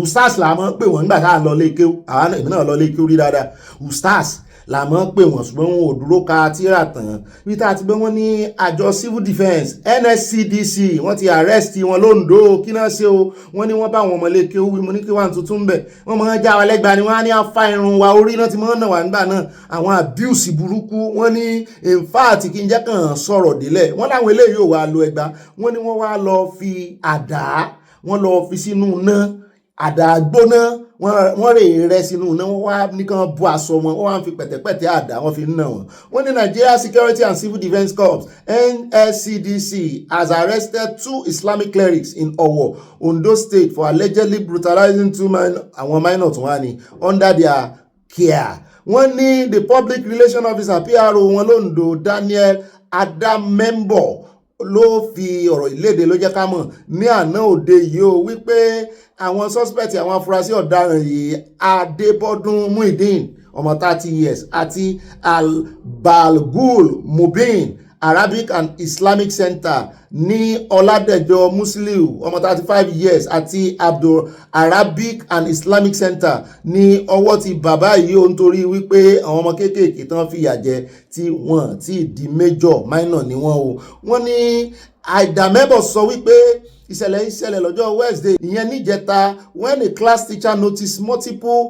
S1: ustaz là mọ́ pé wọ́n nígbà tá a lọ lé kéwú àwọn èmi náà lọ lé kéwú rí dáadáa ustaz là mọ́ pé wọ́n ṣùgbọ́n wọn ò dúró ka tíra tán bí tá a ti gbé wọn ní àjọ civil defence NSCDC wọ́n ti arrest wọn lóńdó kí náà ṣe o wọ́n ní wọ́n bá wọn ọmọlé kéwú wí mo ní kí wọ́n tuntun bẹ̀ wọ́n máa ń já wa lẹ́gbàá ni wọ́n á ní afá irun wa orí náà ti máa ń nà wá nígbà náà àwọn abuse burúkú wọ́n ní in fact kí n jẹ́ kàn sọ̀rọ̀ délẹ̀ wọ́n láwọn eléyìí ò wá lo ẹgbàá wọ́n ní wọ́n wá lọ fi àdá wọ́n lọ fi sínú náà àdá gbóná wọ́n rè rẹ sínú náà wọ́n wá nìkan bu aṣọ wọn wọ́n wá fi pẹ̀tẹ̀pẹ̀tẹ̀ àdá wọ́n fi ń nà wọ́n. wọ́n ní Nigeria Security and Civil Defence Corps NSCDC has arrested 2 Islamic clerics in Owo, Ondo State for allegedly brutalizing 2 àwọn minors wọ́n ní under their care. wọ́n ní the public relation officer PRO wọn lóńdó Daniel Adamembo ló fi ọ̀rọ̀ ìlédè ló jẹ́ ká mọ̀ ní àná òde yìí ó wípé àwọn suspect àwọn afurasí ọ̀daràn yìí Adébọ́dún Muideen ọmọ 30 years àti Albalgul Mubin Arabic and Islamic Center ní Ọládẹ̀jọ Musiliu ọmọ 35 years àti Abdul Arabic and Islamic Center ní ọwọ́ ti bàbá yìí ó nítorí wípé àwọn ọmọ kéékèèké tán fìyà jẹ tí wọ́n ti di major minor ni wọ́n o wọ́n ní Àìdàmẹ́bọ̀ sọ wípé ìṣẹ̀lẹ̀ lọ́jọ́ Wednesday ìyẹn níjẹta when a class teacher noticed multiple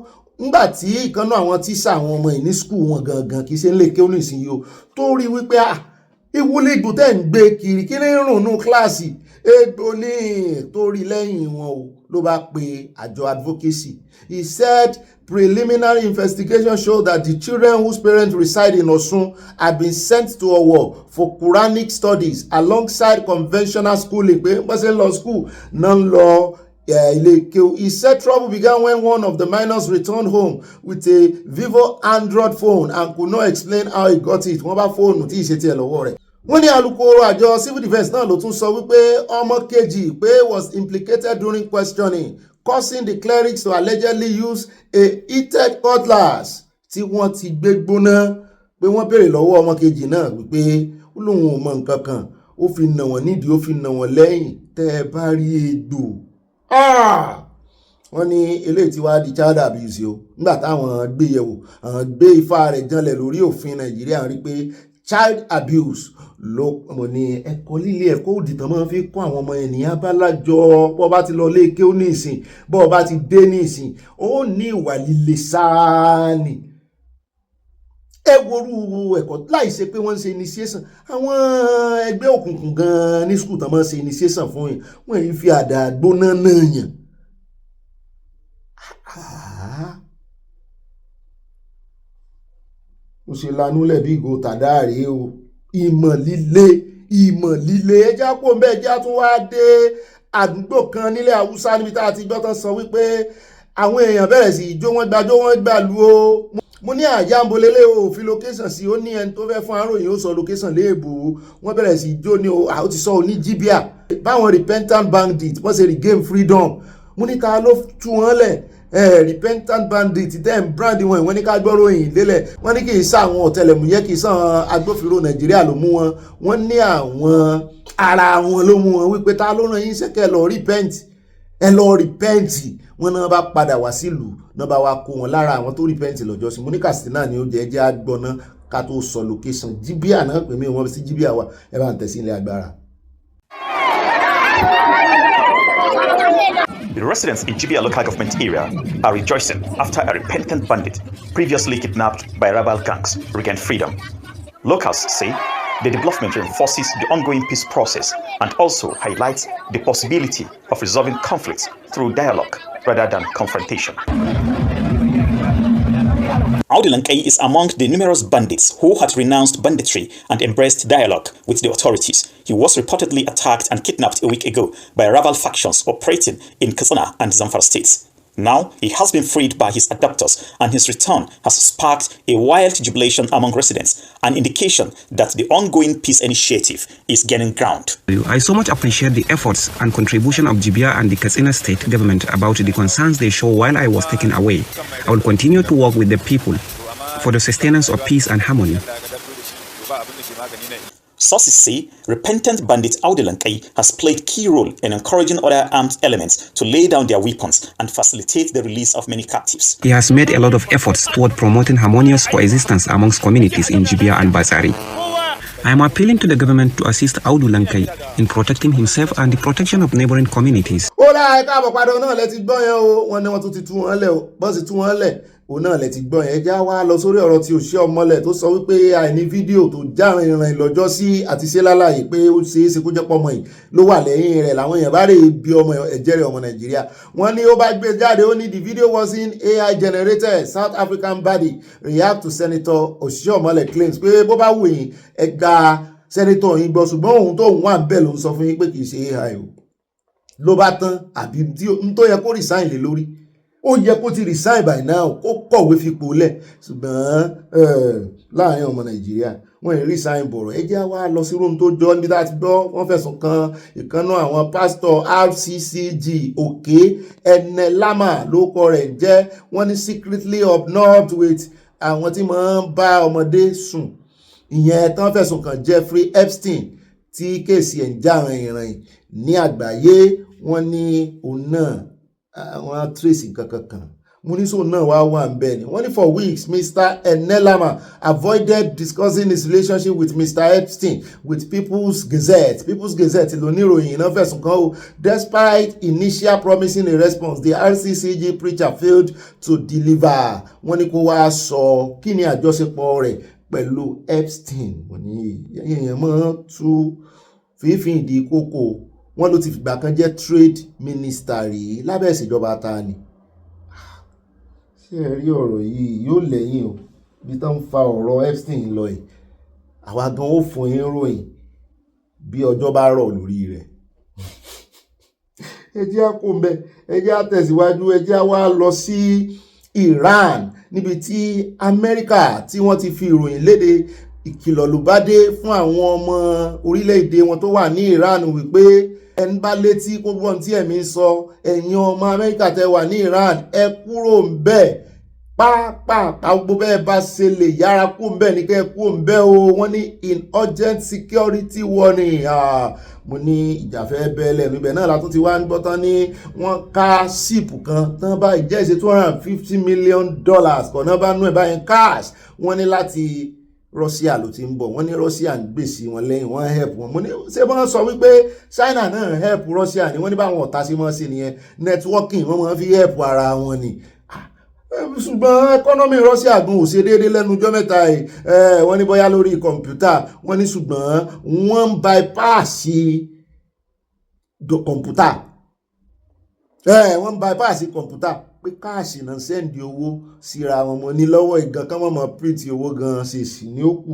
S1: ngbàtí ìkànnà àwọn tíṣà àwọn ọmọ yìí ní school wọn gangan kì í ṣe ń lè kéwọn nísìnyí o tó rí wípé ìwúlé ìgbò tẹ́ ń gbé kiri kí ní rùnnú kíláàsì egbò ní torí lẹ́yìn wọn o ló bá pe àjọ advocacy. He said preliminary investigation showed that the children whose parents reside in Osun had been sent to Owo for Quranic studies alongside conventional schooling pé wọ́n ṣe ń lọ school náà ń lọ He said trouble began when one of the minors returned home with a Vivo Android phone and could not explain how he got it. Wọ́n bá fóònù tí ìṣe tiẹ̀ lọ́wọ́ rẹ̀. Wọ́n ní alukoro àjọ civil defence náà ló tún sọ wípé ọmọ kejì pé was implicated during questioning, causing the clerics to allegedly use a heated cutlass tí wọ́n ti gbé gbóná pé wọ́n béèrè lọ́wọ́ ọmọ kejì náà wípé ó lóun ò mọ nǹkan kan ó fi nà wọ́n nídìí ó fi nà wọ́n lẹ́yìn tẹ́ ẹ bá rí egbò. Wọ́n ní eléyìí tí wàá di child abuse o nígbà táwọn gbé yẹ̀wò àwọn gbé ifá rẹ̀ janlẹ̀ lórí òfin Nàìjíríà rí pé child abuse ló mọ̀ ní ẹ̀kọ́ líle ẹ̀kọ́ òdì tán máa fi kọ́ àwọn ọmọ ènìyàn abálájọ bọ́ bá ti lọ lé ké ó ní ìsìn bọ́ bá ti dé ní ìsìn ó ní ìwà líle sáà ni ẹ worú ẹ̀kọ́ láì ṣe pé wọ́n ń ṣe initiation àwọn ẹgbẹ́ òkùnkùn gan-an ní skul tán máa ń ṣe initiation fún yín wọ́n yìí fi àdá gbóná náà yàn. Mo ṣe lanúlẹ̀ bí ìgò tàdáàrí o ìmọ̀ líle ẹjá pò ń bẹ́ ẹjá tún wá dé àdúgbò kan nílẹ̀ Haúsá níbi tá a ti gbọ́ tán sọ wípé àwọn èèyàn bẹ̀rẹ̀ sí ìjó wọn gbàjó wọn gbàlú o. Mo ní àjàmbolélé o fi location sí ó ní ẹni tó fẹ́ fún àròyìn ó sọ location léèbù wọ́n bẹ̀rẹ̀ sí ìjó ní o ó ti sọ ní Jibia báwọn repentant bandit wọ́n ṣe regain freedom. Mo ní ta ló tú wọn lẹ̀ repentant bandit dem brand wọn ìwọ́n ní ká gbọ́rọ̀ yìí lélẹ̀ wọ́n ní kì í sá àwọn ọ̀tẹlẹ̀múyẹ́ kì í sàn agbófinró Nàìjíríà ló mú wọn wọ́n ní àwọn ara wọn ló mú wọn wípé ta ló ràn yín ṣẹ́kẹ́ lọ repent ẹ lọ repent wọn náà bá padà wá sílùú náà bá wá kó wọn lára àwọn tó repent lọ́jọ́ sí mo ní Katsina ni ó jẹ́ àgbọ̀nà ká tó sọ location Jibia náà pè mí wọn sí Jibia wa ẹ bá ń tẹ̀sí ilé agbára.
S3: The residents in Jibia local government area are rejoicing after a repentant bandit previously kidnapped by rival gangs regained freedom. Locals say the development reinforces the ongoing peace process and also highlights the possibility of resolving conflicts through dialogue rather than confrontation. Audilankai is among the numerous bandits who had renounced banditry and embraced dialogue with the authorities. He was reportedly attacked and kidnapped a week ago by rival factions operating in Katsina and Zamfara states. Now, he has been freed by his abductors, and his return has sparked a wild jubilation among residents, an indication that the ongoing peace initiative is gaining ground.
S7: I so much appreciate the efforts and contribution of Jibia and the Katsina state government about the concerns they show while I was taken away. I will continue to work with the people for the sustenance of peace and harmony.
S3: Sources say repentant bandit Audilankai has played key role in encouraging other armed elements to lay down their weapons and facilitate the release of many captives.
S7: He has made a lot of efforts toward promoting harmonious coexistence amongst communities in Jibia and Bazari. I am appealing to the government to assist Audilankai in protecting himself and the protection of neighboring communities.
S1: òun náà lẹ ti gbọ́ yẹn já wá lọ sórí ọ̀rọ̀ tí Oshiomole tó sọ wípé àìní fídíò tó járin ìrìn lọ́jọ́ sí àti ṣe lálàyé pé ó ṣe é ṣe kó jẹ́ pọ́mọ yìí ló wà lẹ́yìn rẹ̀ làwọn èèyàn bá rè bí ọmọ ẹ̀jẹ̀ rẹ̀ ọmọ Nàìjíríà wọ́n ní ó bá gbé jáde ó ní the video was in AI generated South African body react to Senator Oshiomole claims pé bó bá wù yín ẹ gba Senator yín gbọ́ ṣùgbọ́n òun tó wà bẹ́ẹ̀ ló ń sọ fún yín pé kì í ṣe AI o ló bá tán àbí tí n tó yẹ kó resign lé lórí ó yẹ kó ti resign by now kó kọ̀wé fipò lẹ̀ ṣùgbọ́n láàrin ọmọ Nàìjíríà wọ́n ì resign bọ̀rọ̀ ẹ jẹ́ wá lọ sí room tó jọ níbi tá a ti gbọ́ wọ́n fẹ̀sùn kan ìkànnà àwọn pásítọ̀ RCCG Òkè Enelama ló kọ rẹ̀ jẹ́ wọ́n ní secretly observed with àwọn tí máa ń bá ọmọdé sùn ìyẹn tán fẹ̀sùn kan Jeffrey Epstein tí kéèsì ẹ̀ ń já rìnrìn ní àgbáyé wọ́n ní òun náà àwọn tracy kankan mo ní so náà wá ńbẹ̀ ni wọ́n ní for weeks Mr. Enelama avoided discussing his relationship with Mr. Epstein with People's Gazette lóníròyìn náà fẹ̀sùn kan o despite initial promising a response the RCCG preacher failed to deliver wọ́n ní kó wá sọ kí ni àjọṣepọ̀ rẹ̀ pẹ̀lú Epstein wọ́n ní èèyàn mọ́ tú fífín ìdí kókó wọ́n ló ti fìgbà kan jẹ́ trade minister rí lábẹ́ ìṣèjọba ta ni ṣé ẹ rí ọ̀rọ̀ yìí yóò lẹ́yìn o bí tán ń fa ọ̀rọ̀ Epstein lọ ẹ̀ àwa gan ó fún yín ròyìn bí ọjọ́ bá rọ̀ lórí rẹ̀ ẹ jẹ́ á kó ń bẹ ẹ jẹ́ á tẹ̀síwájú ẹ jẹ́ á wá lọ sí Iran níbi tí Amẹ́ríkà tí wọ́n ti fi ìròyìn léde ìkìlọ̀ ló bá dé fún àwọn ọmọ orílẹ̀-èdè wọn tó wà ní Iran wípé ẹni bá létí kó gbọ́n tí ẹ̀mí sọ ẹ̀yin ọmọ Amẹ́ríkà tẹ́ wà ní Iran ẹ kúrò ń bẹ̀ pàápàá gbogbo bẹ́ẹ̀ bá ṣe lè yára kú ń bẹ̀ ní kẹ́ kú ń bẹ̀ o wọ́n ní in urgent security warning mo ní ìjàfẹ́ bẹ́ẹ̀lẹ̀ níbẹ̀ náà látún ti wá ń gbọ́ tán ní wọ́n ká síìpù kan tán bá ìjẹ́sẹ̀ $250 million kọ̀ọ̀nà bá nú ẹ̀ báyìí cash wọ́n ní láti Russia ló ti ń bọ̀ wọ́n ní Russia ń gbèsè wọn lẹ́yìn wọ́n help wọn mo ní ṣé wọ́n sọ wípé China náà help Russia ni wọ́n ní báwọn ọ̀tá sí mọ́ sí nìyẹn networking wọ́n máa fi help ara wọn ni ṣùgbọ́n economy Russia gun ò ṣe déédéé lẹ́nu ọjọ́ mẹ́ta yìí wọ́n ní bóyá lórí kọ̀ǹpútà wọ́n ní ṣùgbọ́n wọ́n ń bypass kọ̀ǹpútà wọ́n ń bypass kọ̀ǹpútà pé káàṣì náà sẹ́ndì owó síra wọn mọ́ ní lọ́wọ́ ìgan kan mọ́ print owó gan ṣe sì ní ó kù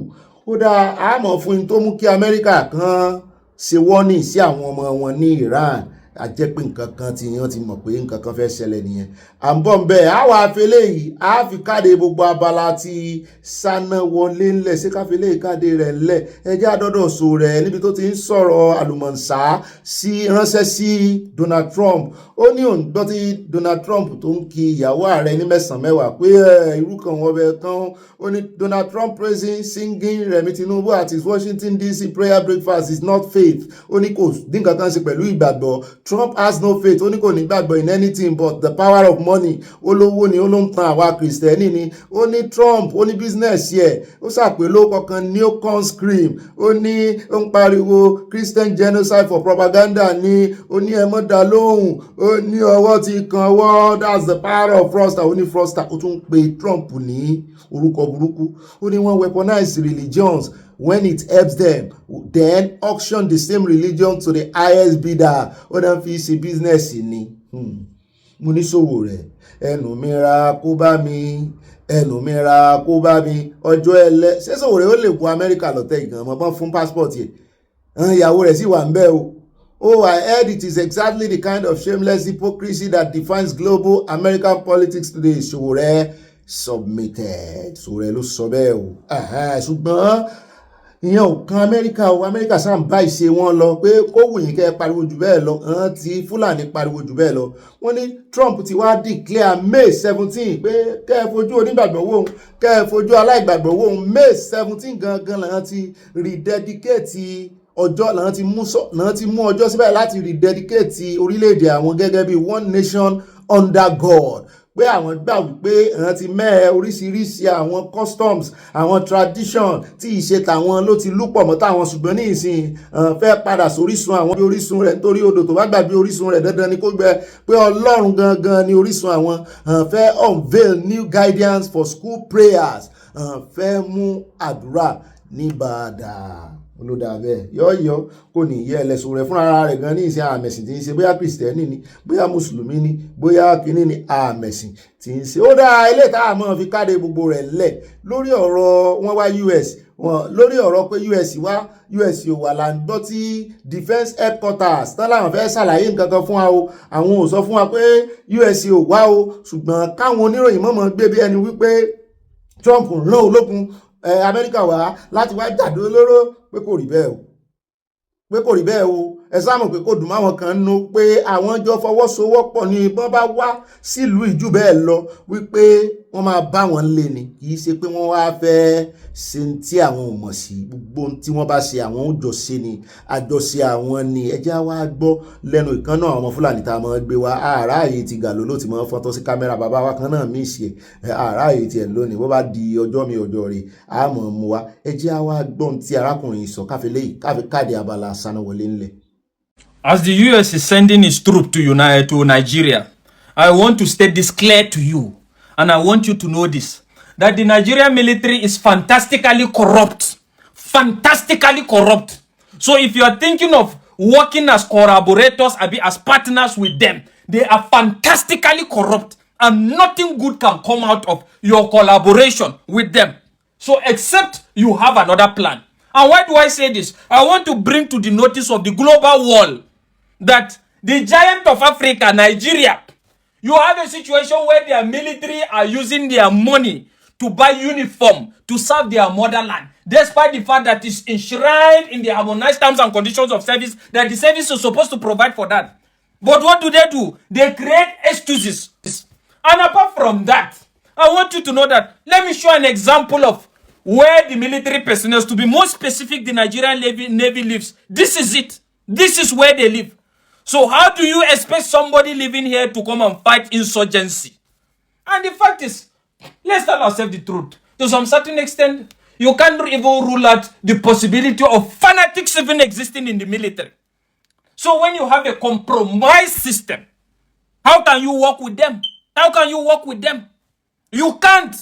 S1: ó dáa àmọ́ fún in tó mú kí Amẹ́ríkà kan ṣe warning sí àwọn ọmọ wọn ní Iran a jẹ́ pé nǹkan kan tí wọ́n ti mọ̀ pé nǹkan kan fẹ́ ṣẹlẹ̀ nìyẹn à ń bọ̀ ń bẹ̀ á wà fẹ́lẹ́ yìí á fi káde gbogbo abala tí Sanawole ńlẹ̀ ṣé ká fẹ́lẹ́ káde rẹ̀ ńlẹ̀ ẹjẹ́ àdọ́dọ̀ so rẹ̀ níbi tó ti ń sọ̀rọ̀ àlùmọ̀ǹsá sí ránṣẹ́ sí Donald Trump ó ní òun gbọ́ tí Donald Trump tó ń kí ìyàwó ààrẹ ní mẹ́sàn-án mẹ́wàá pé irú kan wọ́n bẹ tán ó ní Donald Trump praising singing Remi Tinubu at his Washington DC prayer breakfast is not faith ó ní kò dín kankan ṣe pẹ̀lú ìgbàgbọ́ Trump has no faith ó ní kò ní gbàgbọ́ in anything but the power of money olówó ni ó ló ń tan àwa kìrìsìtẹ́nì ni ó ní Trump ó ní business yẹ ó ṣàpèló kankan neocon scream ó ní ó ń pariwo Christian genocide for propaganda ni ó ní ẹ mọ́ dá lóhùn ó ní ọwọ́ ti kan ọwọ́ that's the power of fraudster ó ní fraudster ó tún pe Trump ní orúkọ burúkú ó ní wọ́n weaponize religions when it helps them, then auction the same religion to the highest bidder. Ó dán fi ṣe business ni. Mo ní Sowore, ẹnu mi ra kó bá mi, ẹnu mi ra kó bá mi, ọjọ́ ẹlẹ́. Ṣé Sowore ó lè kó Amẹ́ríkà lọ́tẹ̀ ìgbọ̀n mọ́ bọ́n fún passport yẹn? Ìyàwó rẹ̀ sì wà ń bẹ̀ o. Oh, I heard it is exactly the kind of shameless hypocrisy that defines global American politics today. Sowore submitted. Sowore ló sọ bẹ́ẹ̀ o. Ṣùgbọ́n ìyẹn ò kan Amẹ́ríkà o. Amẹ́ríkà sáà ń bá ìṣe wọn lọ pé kó wù yín kẹ́ pariwo jù bẹ́ẹ̀ lọ. Tí Fúlàní pariwo jù bẹ́ẹ̀ lọ. Wọ́n ní Trump ti wá declare May 17 pé kẹ́ ẹ fojú onígbàgbọ́ wò ó, kẹ́ ẹ fojú aláìgbàgbọ́ wò ó. May 17 gangan làwọn ti rededicate ọjọ́ làwọn ti mú ọjọ́ síbẹ̀ láti rededicate orílẹ̀-èdè àwọn gẹ́gẹ́ bí one nation under God, pé àwọn gbà wípé àwọn ti mẹ́ẹ̀ oríṣiríṣi àwọn customs, àwọn tradition tí ìṣe tàwọn ló ti lúpọ̀ mọ́ táwọn, ṣùgbọ́n ní ìsìn fẹ́ padà sórísun àwọn bí orísun rẹ̀, nítorí odò tó bá gbàgbé orísun rẹ̀ dandan ni kó gbẹ, pé Ọlọ́run gangan ni orísun àwọn. Fẹ́ unveil new guidance for school prayers, fẹ́ mú àdúrà ní bàdà. Olódà bẹ́ẹ̀ yọ́yọ́ kò ní yẹ ẹlẹ́sùn rẹ̀ fúnra rẹ̀ gan ní ìsìn àmẹ̀sìn tí ń ṣe, bóyá kìrìsìtẹ́nì ni, bóyá mùsùlùmí ni, bóyá kínní ni, àmẹ̀sìn tí ń ṣe. Ó dá ilé tá a mọ̀ fi káde gbogbo rẹ̀ lẹ̀ lórí ọ̀rọ̀ wọn wá US, wọn lórí ọ̀rọ̀ pé US ò wà là ń gbọ́ tí defence headquarters tán láwọn fẹ́ ṣàlàyé nǹkan kan fún wa o. Àwọn ò sọ fún wa pé US ò wá o, ṣùgbọ́n káwọn oníròyìn mọ̀mọ́ gbé bí ẹni wípé Trump rán ológun Amẹ́ríkà wá láti wá jàdó olóró, pé kò rí bẹ́ẹ̀ o. Ẹ sáàmù pé kò dùn máwọn kan nú pé àwọn jọ fọwọ́sowọ́pọ̀ ní ìbọn bá wá sílùú ìjú bẹ́ẹ̀ lọ wípé wọ́n máa bá wọn lé ni, kì í ṣe pé wọ́n wá fẹ́ ṣe tí àwọn ò mọ̀ sí. Gbogbo tí wọ́n bá ṣe àwọn ò jọ ṣe ni, àjọṣe àwọn ni. Ẹjẹ́ wá gbọ́ lẹ́nu ìkan náà ọmọ Fúlàní tá a máa gbé wa. Àráàyè ti gà ló ti máa fọ́tọ́ sí kámẹ́rà, bàbá wa kan náà mí ṣe àráàyè tiẹ̀ lónìí, bó bá di ọjọ́ mi ọjọ́ rẹ̀ á mọ̀ mú wa. Ẹjẹ́ wá gbọ́n tí arákùnrin sọ káfí káàdì Abala Sanawole ńlẹ̀.
S5: As the US is sending its troops to Nigeria, I want to state this clear to you, and I want you to know this, that the Nigerian military is fantastically corrupt. Fantastically corrupt. So if you are thinking of working as collaborators, as partners with them, they are fantastically corrupt, and nothing good can come out of your collaboration with them. So except you have another plan. And why do I say this? I want to bring to the notice of the global world that the giant of Africa, Nigeria, you have a situation where their military are using their money to buy uniform to serve their motherland, despite the fact that it's enshrined in the harmonized terms and conditions of service that the service is supposed to provide for that. But what do? They create excuses. And apart from that, I want you to know that, let me show an example of where the military personnel, to be more specific, the Nigerian Navy lives. This is it. This is where they live. So how do you expect somebody living here to come and fight insurgency? And the fact is, let's tell ourselves the truth. To some certain extent, you can't even rule out the possibility of fanatics even existing in the military. So when you have a compromised system, how can you work with them? How can you work with them? You can't.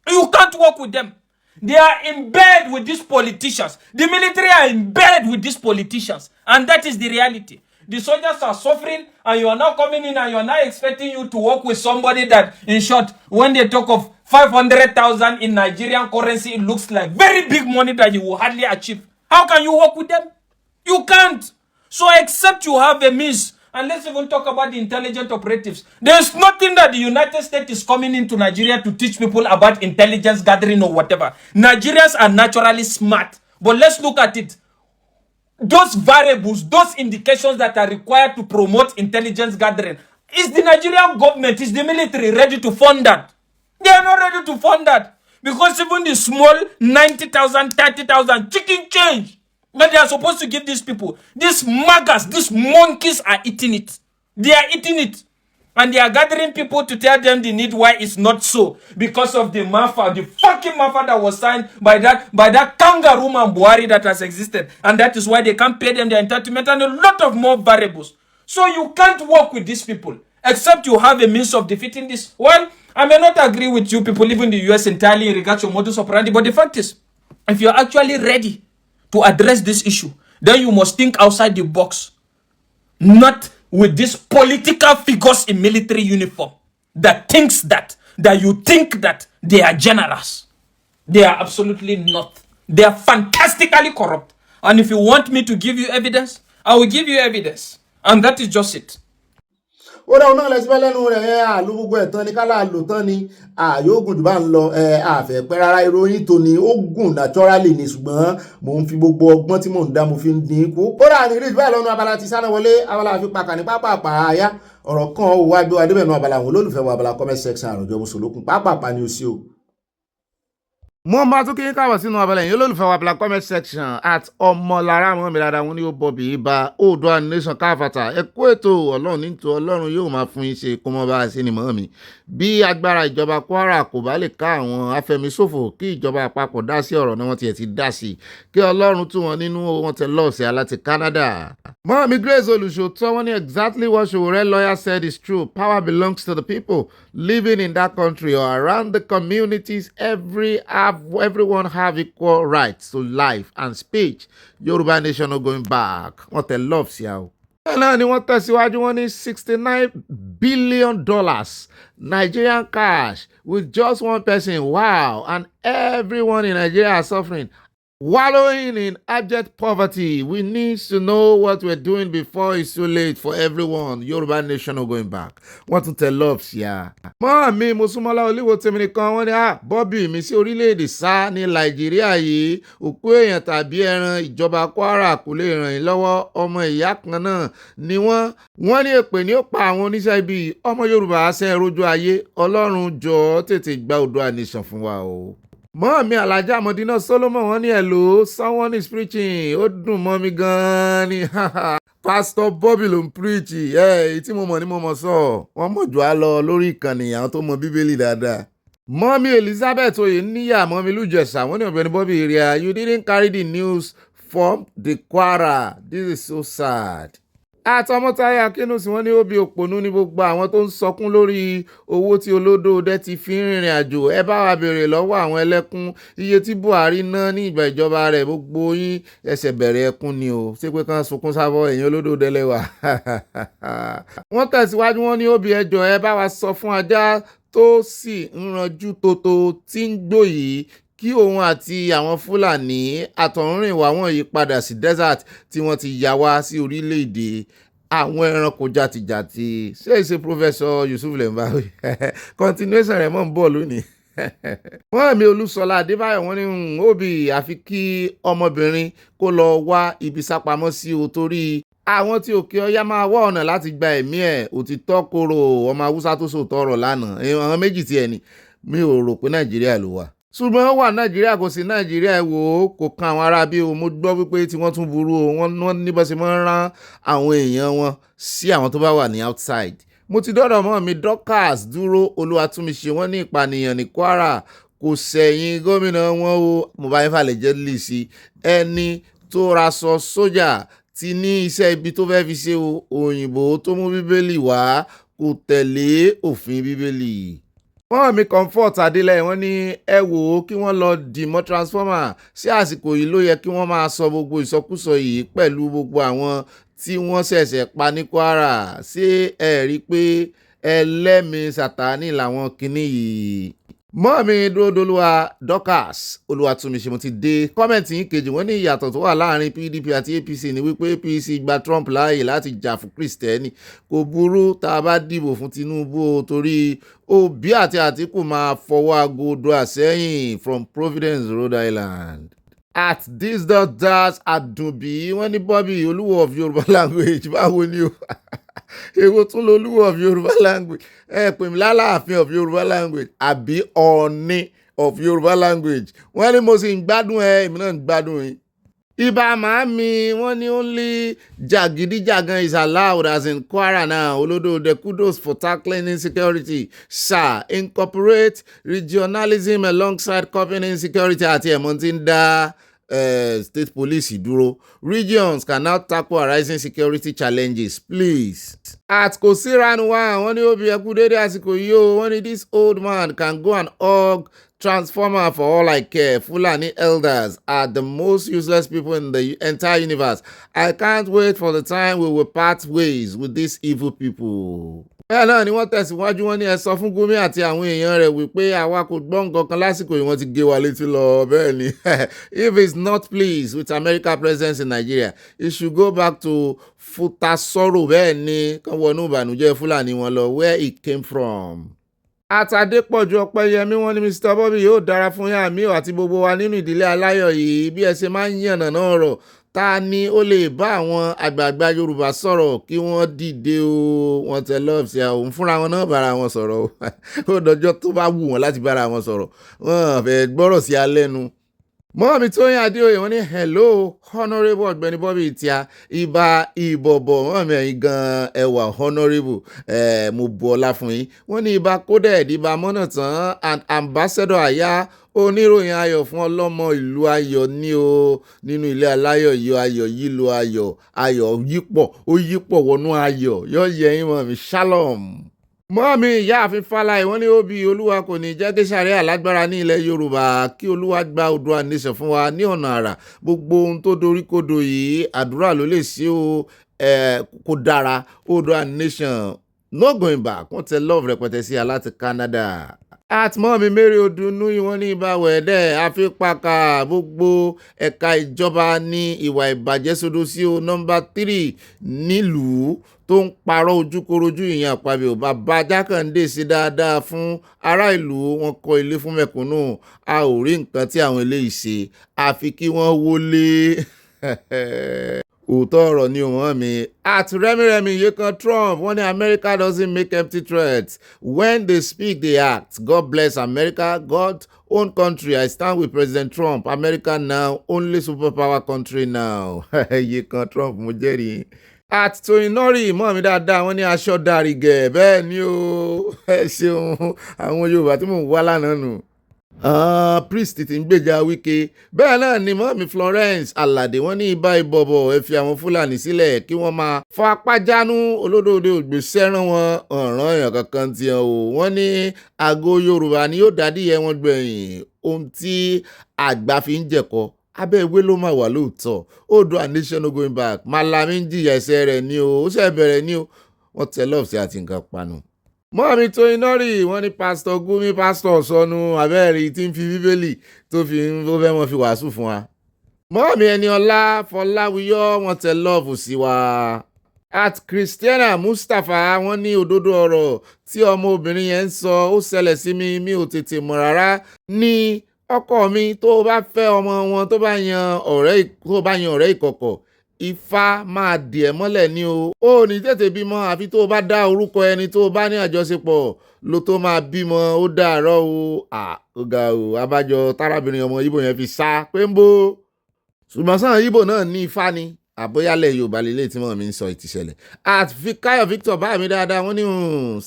S5: You can't work with them. They are in bed with these politicians. The military are in bed with these politicians. And that is the reality. The soldiers are suffering, and you are now coming in and you are now expecting you to work with somebody that, in short, when they talk of 500,000 in Nigerian currency, it looks like very big money that you will hardly achieve. How can you work with them? You can't. So except you have a means, and let's even talk about the intelligent operatives. There's nothing that the United States is coming into Nigeria to teach people about intelligence gathering or whatever. Nigerians are naturally smart. But let's look at it. Those variables, those indications that are required to promote intelligence gathering, is the Nigerian government, is the military ready to fund that? They are not ready to fund that. Because even the small 90,000, 30,000 chicken change that they are supposed to give these people, these maggots, these monkeys are eating it. They are eating it. And they are gathering people to tell them the need why it's not so. Because of the MAFA, the fucking MAFA that was signed by that kangaroo man Buhari that has existed. And that is why they can't pay them their entitlement and a lot of more variables. So you can't work with these people except you have a means of defeating this. Well, I may not agree with you people, even the US entirely in regards to modus operandi, but the fact is, if you're actually ready to address this issue, then you must think outside the box. Not with these political figures in military uniform that you think that they are generous. They are absolutely not. They are fantastically corrupt. And if you want me to give you evidence, I will give you evidence. And that is just it.
S1: ó dáhùn náà lẹ́sí lẹ́nu rẹ̀ àlú gbogbo ẹ̀tàn ní kálá lò tán ni àyóògùn jù bá ń lọ àfẹ́ pẹ́ rárá ìròyìn tó ní ó gùn naturally ni ṣùgbọ́n mò ń fi gbogbo ọgbọ́n tí mò ń dá mo fi ń dín kù. ó dà ní rí báyìí lọ́nu abala ti Sanawole abala àfi pàkà ní pápá àyà ọ̀rọ̀ kan ó wá gbé wa débẹ̀ nù abala àwọn olólùfẹ́ wa abala comment section àròjọ mùsùlùkùn pápá ni ó sí o. mo máa tún kí n káàbọ̀ sínú abala yìí olólùfẹ́ wa abala comment section at ọmọlára mọ́ mi dáadáa wọn ni ó bọ̀bì ibà Oòduà nation káfàtà ẹ kú ètò ọlọ́run nítorí ọlọ́run yóò máa fún yín ṣe kó mọ́ bá a sí ni mọ́ mi bí agbára ìjọba Kwara kò bá lè ká àwọn afẹ̀míṣòfò kí ìjọba àpapọ̀ dá sí ọ̀rọ̀ náà wọ́n tiẹ̀ ti dá sí kí ọlọ́run tú wọn nínú wọn tẹ lọ́ọ̀sẹ̀ aláti Canada. mọ́ mi Grace olùṣòótọ́ wọn ní exactly what Sowore lawyer said is true. Power belongs to the people living in that country or around the communities. Everyone have equal rights to life and speech. Yoruba nation no going back. Wọ́n tẹ love sí àwọn. náà ni wọ́n tẹ̀síwájú wọn ní $69 billion Nigerian cash with just one person. Wow. And everyone in Nigeria are suffering. Wallowing in abject poverty. We need to know what we're doing before it's too late for everyone. Yoruba nation no going back. Wọ́n tún tẹ love sí à. mọ́ mi Mosúnmọ́lá Olúwo tèmi nìkan wọ́n ní Bobby mi sí orílẹ̀-èdè sá ní Nàìjíríà yìí òkú èèyàn tàbí ẹran ìjọba Kwara kò lè ràn yín lọ́wọ́ ọmọ ìyá kan náà ni wọ́n ní èpè ní ó pa àwọn oníṣẹ́ ibi ọmọ Yorùbá ṣe rojú ayé Ọlọ́run jọ̀ọ́ tètè gba Oòduà nation fún wa o. mọ́ mi Alhaja Modina Solomon wọ́n ní hello someone is preaching ó dùn mọ́ mi gan-an ni Pastor Bobby ló ń preach tí mo mọ̀ ní mo mọ̀ sọ wọ́n mọ̀ jù á lọ lórí ìkànnì àwọn tó mọ Bíbélì dáadáa. mọ́ mi Elizabeth Oyeniya mọ́ mi Lújẹ̀sà wọ́n ní Ọ̀gbẹ́ni Bobby area you didn't carry the news from the Kwara. This is so sad. àtọmọtaya Akínúsì wọ́n ní ó bí òpònú ní gbogbo àwọn tó ń sọkún lórí owó tí olódòdẹ ti fi ń rìnrìn àjò. ẹ bá wa béèrè lọ́wọ́ àwọn ẹlẹ́kún iye tí Buhari ná ní ìgbà ìjọba rẹ̀ gbogbo yín ẹsẹ̀ bẹ̀rẹ̀ ẹkún ni o ṣé pé kán sunkún sábọ̀ ẹ̀yin olódòdẹ lẹ́wà. wọ́n tẹ̀síwájú wọ́n ní ó bí ẹjọ́ ẹ bá wa sọ fún ajá tó sì ń ranjú tótó tí ń gbò yìí kí òun àti àwọn Fúlàní àtọ̀húnrìnwá wọn yí padà sí desert tí wọ́n ti yà wá sí orílẹ̀-èdè àwọn ẹranko jàtìjàtì. ṣé Professor Yusuf Lembawi continuation rẹ̀ mọ̀ ń bọ̀ lónìí. wọ́n mi Olúṣọlá Adébáyọ̀ wọ́n ní òbí àfi kí ọmọbìnrin kó lọ wá ibi sápamọ́ sí o torí àwọn tí òkè ọya máa wá ọ̀nà láti gba ẹ̀mí ẹ̀. òtítọ́ korò ọmọ Haúsá tó sòótọ́ ọ̀rọ̀ lánàá àwọn méjì tí ẹni mi ò rò pé Nàìjíríà ló wà ṣùgbọ́n ó wà Nàìjíríà kò sí Nàìjíríà wò ó kò kan àwọn ará bí o. mo gbọ́ wípé tí wọ́n tún burú o wọ́n ní bó ṣe máa ń rán àwọn èèyàn wọn sí àwọn tó bá wà ní outside. mo ti dọ́dọ̀ mọ́ mi Dorcas Dúró Olúwatúnmiṣe wọ́n ní ìpànìyàn ní Kwara kò sẹ̀yìn gómìnà wọn o. mo bá yín falẹ̀ jẹ́ lì sí ẹni tó raṣọ sójà ti ní iṣẹ́ ibi tó fẹ́ fi ṣe òyìnbó tó mú Bíbélì wá kò tẹ̀lé òfin Bíbélì. wọ́n mi Comfort Adélẹ́yìn wọ́n ní ẹ wò ó kí wọ́n lọ dìmọ́ transformer sí àsìkò yìí ló yẹ kí wọ́n máa sọ gbogbo ìsọkúsọ yìí pẹ̀lú gbogbo àwọn tí wọ́n ṣẹ̀ṣẹ̀ pa ní Kwara. ṣé ẹ rí i pé ẹlẹ́mìí Sátánì làwọn kinní yìí. mọ́ mi Dúródolúwa Dorcas Olúwatúnmiṣe mo ti dé kọ́mẹ̀ntì yín kejì wọ́n ní ìyàtọ̀ tó wà láàrin PDP àti APC ni wípé APC gba Trump láàyè láti jà fún Kristẹni. kò burú tá a bá dìbò fún Tinubu o torí Obi àti Atiku máa fọwọ́ aago Oòduà sẹ́yìn from Providence, Rhode Island. at this Adunbi wọ́n ní Bobby Olúwo of Yorùbá language báwo ni o èwo tún lo Olúwo of Yorùbá language pè mí lálàáfin of Yorùbá language àbí Ọọ̀ni of Yorùbá language. wọ́n ní mo sì ń gbádùn èmi náà ń gbádùn yín. ibà màámi wọ́n ní only jàgídíjàgan is allowed as in Kwara now. Olódòdè kudos for tackling insecurity. Sir, incorporate regionalism alongside coping insecurity àti ẹ̀mọ́ tí ń dá state police dúró. Regions can now tackle arising security challenges, please. At Kosiranu wọ́n ní ó bí ẹkú dédé àsìkò yìí o. wọ́n ní this old man can go and hug Transformer for all I care. Fulani elders are the most useless people in the entire universe. I can't wait for the time we will part ways with these evil people. Bẹ́ẹ̀ náà ni wọ́n tẹ̀síwájú wọn ní ẹ sọ fún Gumi àti àwọn èèyàn rẹ̀ wípé àwa kò gbọ́ nǹkan kan lásìkò yìí wọ́n ti gé wa létí lọ bẹ́ẹ̀ ni. If he's not pleased with America's presence in Nigeria, he should go back to Futasoro bẹ́ẹ̀ ni kán wọnú ìbànújẹ́ Fúlàní wọn lọ where he came from. Àtàdépọ̀jù Ọpẹ́yẹmí wọn ní Mr. Bobby yóò dára fún yàmí àti gbogbo wa nínú ìdílé aláyọ̀ yìí bí ẹ ṣe máa ń yànnà náà rọ̀ ta ni ó lè bá àwọn àgbààgbà Yorùbá sọ̀rọ̀ kí wọ́n dìde o wọ́n tẹ love sí àwọn fúnra wọn náà bára wọn sọ̀rọ̀ ó dọjọ́ tó bá wù wọ́n láti bára wọn sọ̀rọ̀ wọ́n fẹ́ gbọ́rọ̀ sí alẹ́nu. Mọ́mí Tóyìn Adéoyè wọ́n ní hello honourable Ọ̀gbẹ́ni Bobby Ìtìá ìbà ìbọ̀bọ̀ mọ́mí ẹ̀yin gan ẹwà honourable mo bu ọlá fún yín wọ́n ní ìbà coded ìbà mọ́nàtán and ambassador àyà oníròyìn ayọ̀ fún ọlọ́mọ ìlú ayọ̀ ní o nínú ilé aláyọ̀ yìí ayọ̀ yìí lo ayọ̀ yípọ̀ ó yípọ̀ wọnú ayọ̀ yọ yẹ yín mọ́mí shalom. Mọ́mí ìyáàfin Fáláì wọ́n ní òbí olúwa kò ní jẹ́ kí sàrẹ́ alágbára ní ilẹ̀ Yorùbá kí olúwa gba Oòduà nation fún wa ní ọ̀nà àrà gbogbo ohun tó dorí kodò yìí àdúrà ló lè ṣe o kó dára Oòduà nation no going back wọ́n tẹ love rẹpẹtẹ sí aláti Canada. Àtìmọ́mí Mary Odunu wọ́n ní ìbáwẹ̀ẹ́dẹ́ àfipáka gbogbo ẹ̀ka ìjọba ní ìwà ìbàjẹ́ sódò sí o nọ́mbà 3 nílùú tó ń parọ́ ojúkorojú ìyẹn Àpábíò bàbá Jákàndé sí dáadáa fún ará ìlú wọn kọ́ ilé fún mẹ̀kúnnù a ò rí nǹkan tí àwọn eléyìí ṣe àfi kí wọ́n wọlé òótọ́ ọ̀rọ̀ ni òun mi. At Remi Yekan Trump wọ́n ní America doesn't make empty threats when they speak they act. God bless America, God's own country. I stand with President Trump. America now only superpower country now. Yekan Trump mo jẹ́rìí. At Toyinori mọ́ mi dáadáa wọ́n ní aṣọ dàrígẹ̀ bẹ́ẹ̀ ni o ẹ ṣeun àwọn Yorùbá tí mò ń wá lánàá nù. Priest ti ń gbèjà Wike bẹ́ẹ̀ náà ni mọ́mí Florence Alade wọ́n ní ibà ìbọ̀bọ̀ ẹ fi àwọn Fúlàní sílẹ̀ kí wọ́n máa fọ apájánú olódòdó ògbésẹ́rán wọn ọ̀ràn èèyàn kankan tiẹ̀ o wọ́n ní àgọ́ Yorùbá ni yóò dádìyẹ wọn gbẹ̀yìn ohun tí àgbà fi ń jẹ̀kọ́ abẹ́ ìwé ló máa wà lóòótọ́ Oòduà nation no going back Malami ń jìyà ẹsẹ̀ rẹ̀ ni o ó ṣe bẹ̀rẹ̀ ni o wọ́n tẹ lọ́ọ̀ sí àti nǹkan panu. Mọ́mí Tóyìnọ́rì wọ́n ní pásítọ̀ Gumi pásítọ̀ sọnù abẹ́rẹ́ tí ń fi bíbélì tó fẹ́ mọ́ fi wàásù fún wa. Mọ́mí Ẹniọlá Fọláwíyọ́ wọ́n tẹ lọ́ọ̀fù sí wa. At Christiana Mustapha wọ́n ní òdodo ọ̀rọ̀ tí ọmọbìnrin yẹn ń sọ ó ṣẹlẹ̀ sí mi ò tètè mọ̀ rárá ní ọkọ mi tó bá fẹ́ ọmọ wọn tó bá yan ọ̀rẹ́ ìkọ̀kọ̀ Ifá máa dì ẹ́ mọ́lẹ̀ ní o ó ní tètè bímọ àfi tó bá dá orúkọ ẹni tó bá ní àjọṣepọ̀ ló tó máa bímọ ó dàárọ̀ o ó ga o abájọ tárábìnrin ọmọ Ìgbò yẹn fi sá pé ń bó ṣùgbọ́n sáà Ìgbò náà ní Ifá ni àbóyálẹ̀ Yorùbá lélẹ̀ tí wọ́n mi ń sọ ìtìṣẹ̀lẹ̀. At Fikayo Victor báyìí dáadáa wọ́n ní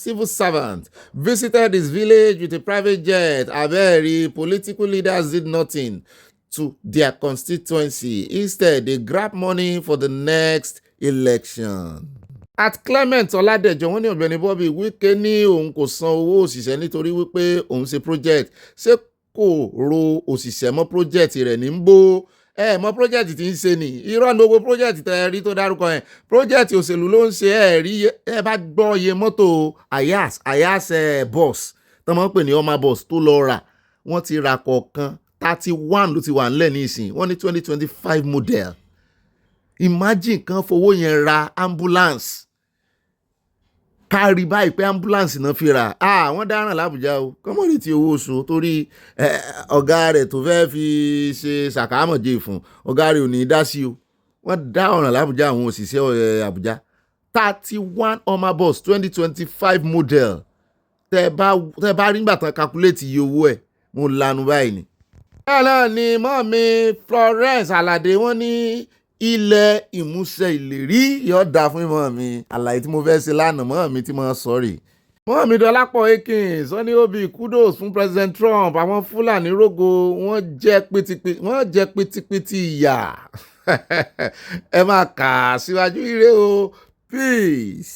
S1: civil servant visited his village with a private jet abẹ́ẹ̀rí political leaders did nothing to their constituency. Instead, they grab money for the next election. At Clement Ọládẹ̀jọ wọ́n ní Ọ̀gbẹ́ni Bobby Wike ní òun kò san owó òṣìṣẹ́ nítorí wípé òun ṣe project ṣé kò ro òṣìṣẹ́ mọ́ project rẹ̀ ní ń bó mọ́ project tí ń ṣe ni irọ́ ní gbogbo project tẹ́ rí tó dárúkọ yẹn project òṣèlú ló ń ṣe rí bá gbọ́ iye mọ́tò ayas bus tó máa ń pè ní ọmọ bus tó lọ rà wọ́n ti ra kọ̀ọ̀kan 31 ló ti wà nílẹ̀ ní ìsìn wọ́n ní 2025 model imagine kan fowó yẹn ra ambulance kárí báyìí pé ambulance náà fi rà wọ́n dáràn l'Àbújá o kọ́mọ̀rì ti owó oṣù torí ọ̀gá rẹ̀ tó fẹ́ fi ṣe ṣàkámọ̀jẹ́ fún ọ̀gá rẹ̀ ò ní dá sí o wọ́n dá ọ̀ràn l'Àbújá àwọn òṣìṣẹ́ Àbújá 31 ọmọ bus 2025 model tẹ́ bá rí nígbà tán calculate iye owó ẹ̀ mo lanu báyìí ni. bẹ́ẹ̀ náà ni mọ́mí Florence Alade wọ́n ní ilẹ̀ ìmúṣẹ ìlérí yóò dáa fún ìmọ̀ mi àlàyé tí mo fẹ́ ṣe lánàá mọ́ mi tí mo sọ̀rì. mọ́mí Dọlápọ̀ Akins wọ́n ní òbí kudos fún President Trump àwọn Fúlàní rógo wọ́n jẹ́ pitipiti ìyà ẹ máa kà síwájú ire o peace.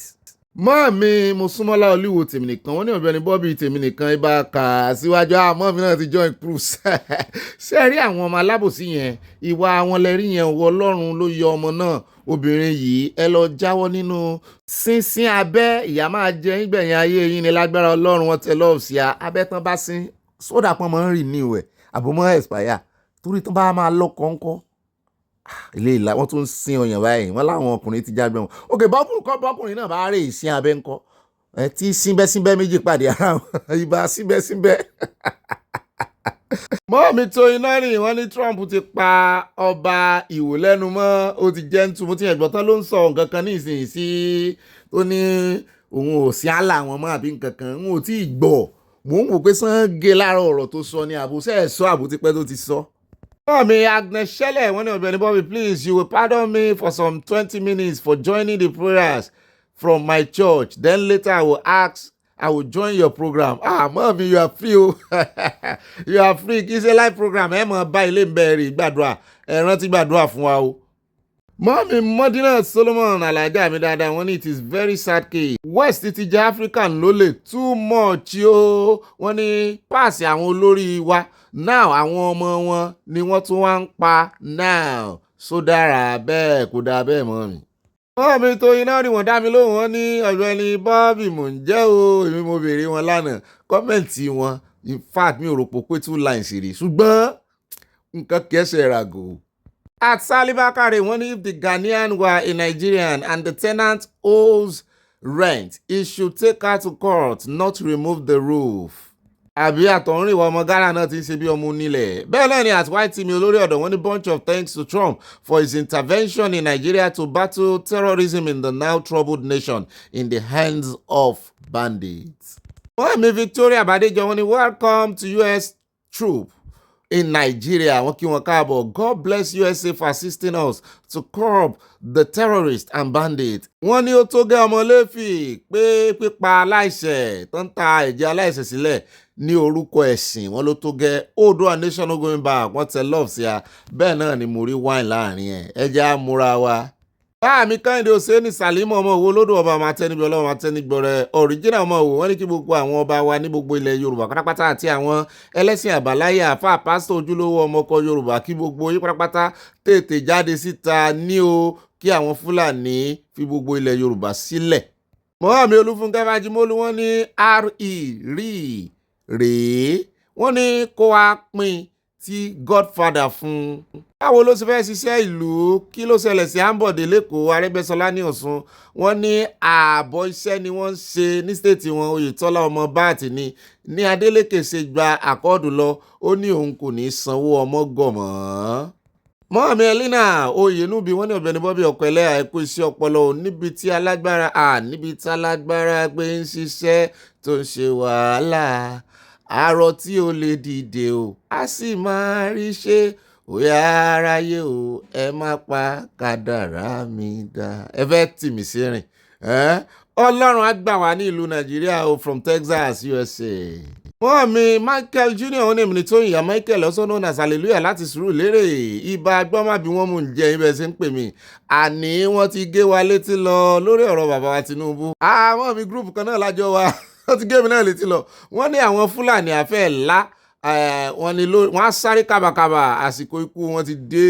S1: mọ́ mi mo súnmọ́lá olúwo tèmi nìkan wọ́n ní Ọ̀gbẹ́ni Bobby tèmi nìkan ibà kà síwájú àmọ́ mi náà ti join cruise ṣé ẹ rí àwọn ọmọ alábòsí yẹn ìwà wọn lẹ rí yẹn wọ Ọlọ́run ló yọ ọmọ náà obìnrin yìí ẹ lọ jáwọ́ nínú sínsín abẹ́ ìyá máa jẹ nígbẹ̀yìn ayé yín ni lágbára Ọlọ́run wọn tẹ lọ́ọ̀ sí abẹ́ tán bá sín sódà pọ́n mọ́ ń rìn ní ìwẹ̀ àbọ̀mọ́ expire torí tán bá máa lọ kọ́ńkọ́ ilé ìlà wọn tún ń sin ọyàn báyìí wọn láwọn ọkùnrin ti jágbẹ́ wọn òkè bọ́kùnrin náà bá rè ìsìn abẹ́ ńkọ́ ẹ tí síbẹ́síbẹ́ méjì pàdé ara wọn ibà síbẹ́síbẹ́. mọ́ọ̀mí tó iná rìn wọ́n ní Trump ti pa ọba Ìwó lẹ́nu mọ́ ó ti jẹ́ ń tu mo ti ẹ̀gbọ́n tán ló ń sọ nǹkan kan ní ìsinyìí tó ní òun ò sí àlà wọn mọ́ àbí nǹkan kan òun ò tí ì gbọ́ mò ń wò pé sàn gé lára ọ̀rọ̀ tó sọ ní àbúṣe ẹ̀ sọ àbútípẹ́ tó ti sọ. Me, Agnes Shelley, one of Ọ̀gbẹ́ni Bobby, please, you will pardon me for some 20 minutes for joining the prayers from my church. Then later I will join your program. Mommy, you are free. You are free. Kì í ṣe live program. Mọ̀ bá ilé ń bẹ̀rẹ̀ gbàdúrà. Rántí gbàdúrà fún wa o. Mommy Modina Solomon Alaja mi dáadáa wọ́n ní it is very sad case. West ti jẹ́ African ló lè too much o. Wọ́n ní páàsì àwọn olórí wa. Now àwọn ọmọ wọn ni wọ́n tún wá ń pa now so dára bẹ́ẹ̀ kò dáa bẹ́ẹ̀ mọ́ mi. Mọ́ọ̀mí tó iná rí wọn dá mi lóhùn wọn ní Ọ̀gbẹ́ni Bobby mò ń jẹ́ o èmi mo béèrè wọn lánàá kọ́mẹ̀ntì wọn in fact mi ò rò pé 2 lines rí ṣùgbọ́n nǹkan kẹsẹ̀ ràgò. At Salibakare wọ́n ní if the Ghanaian were a Nigerian and the tenant owes rent he should take her to court not remove the roof. Àbí àtọ̀rìn ìwà ọmọ Ghana náà ti ń ṣe bí ọmọ onílẹ̀. Bẹ́ẹ̀ náà ni at YTM olórí ọ̀dọ̀ wọ́n ní bunch of thanks to Trump for his intervention in Nigeria to battle terrorism in the now troubled nation in the hands of bandits. Wọ́n mi Victoria Badejo wọ́n ní welcome to US troop in Nigeria. Wọ́n kí wọn káàbọ̀. God bless USA for assisting us to curb the terrorists and bandits. Wọ́n ní ó tó gẹ́ ọmọ Léfì pé pípa aláìṣẹ̀ tó ń ta ẹ̀jẹ̀ aláìṣẹ̀ sílẹ̀ ní orúkọ ẹ̀sìn wọn ló tó gẹ́ Oòduà nation no going back wọ́n tẹ love sí a bẹ́ẹ̀ náà ni mo rí wine láàrin ẹ̀ ẹjẹ́ á múra wa. Báàmí Kẹ́hìndé Òsénì Sàlímù ọmọ Òwò lódò ọba ọmọ atẹnigbẹ ọlọ́run atẹnigbọrẹ original ọmọ Òwò wọ́n ní kí gbogbo àwọn ọba wa ní gbogbo ilẹ̀ Yorùbá pátápátá àti àwọn ẹlẹ́sìn àbáláyé àfáà pásítọ̀ ojúlówó ọmọkọ Yorùbá kí gbogbo yín pátápátá tètè jáde síta ní o kí àwọn Fúlàní fi gbogbo ilẹ̀ Yorùbá sílẹ̀. Mọ́ọ̀mí Olúfúnkẹ́ Fájímọ́lú wọ́n ní rí rèé wọ́n ní kó wá pín tí Godfather fún. Báwo ló ṣe fẹ́ ṣiṣẹ́ ìlú kí ló ṣẹlẹ̀ sí Ambode lẹ́kọ̀ọ́ Arẹ́gbẹ́ṣọlá ní Ọ̀ṣun wọ́n ní ààbọ̀ iṣẹ́ ni wọ́n ń ṣe ní stéètì wọn Oyètọ́lá ọmọ báàtì ní Adélékè ṣe gba àkọọ́dù lọ ó ní òun kò ní sanwó ọmọ gọ̀mọ́. Mọ́ọ̀mí Elina Oyènúbi wọ́n ní Ọ̀gbẹ́ni Bobby ọkọ̀ ẹlẹ́yà ẹ̀kú iṣẹ́ ọpọlọ níbi tí alágbára gbé ń ṣiṣẹ́ tó ń ṣe wàhálà àárọ̀ tí ó lè dìde o a sì máa rí ṣe òyà aráyé o ẹ má pa kádàrá mi dá. Ẹ fẹ́ tì mí sí rìn Ọlọ́run á gbà wá ní ìlú Nàìjíríà o from Texas USA. Mọ́ọ̀mí Michael Jr. ó ní èmi ní Tóyìn Michael also known as Hallelujah láti Sùúrùlérè ibà gbọ́màbí wọ́n mú jẹ́ ibẹ̀ sí ń pè mí àní wọ́n ti gé wa létí lọ lórí ọ̀rọ̀ bàbá wa Tinubu. Àwọn mi gúrùpù kan náà lájọ wa wọ́n ti gé mi náà létí lọ wọ́n ní àwọn Fúlàní àfẹ́ ńlá wọ́n á sáré kábàkábà àsìkò ikú wọn ti dé.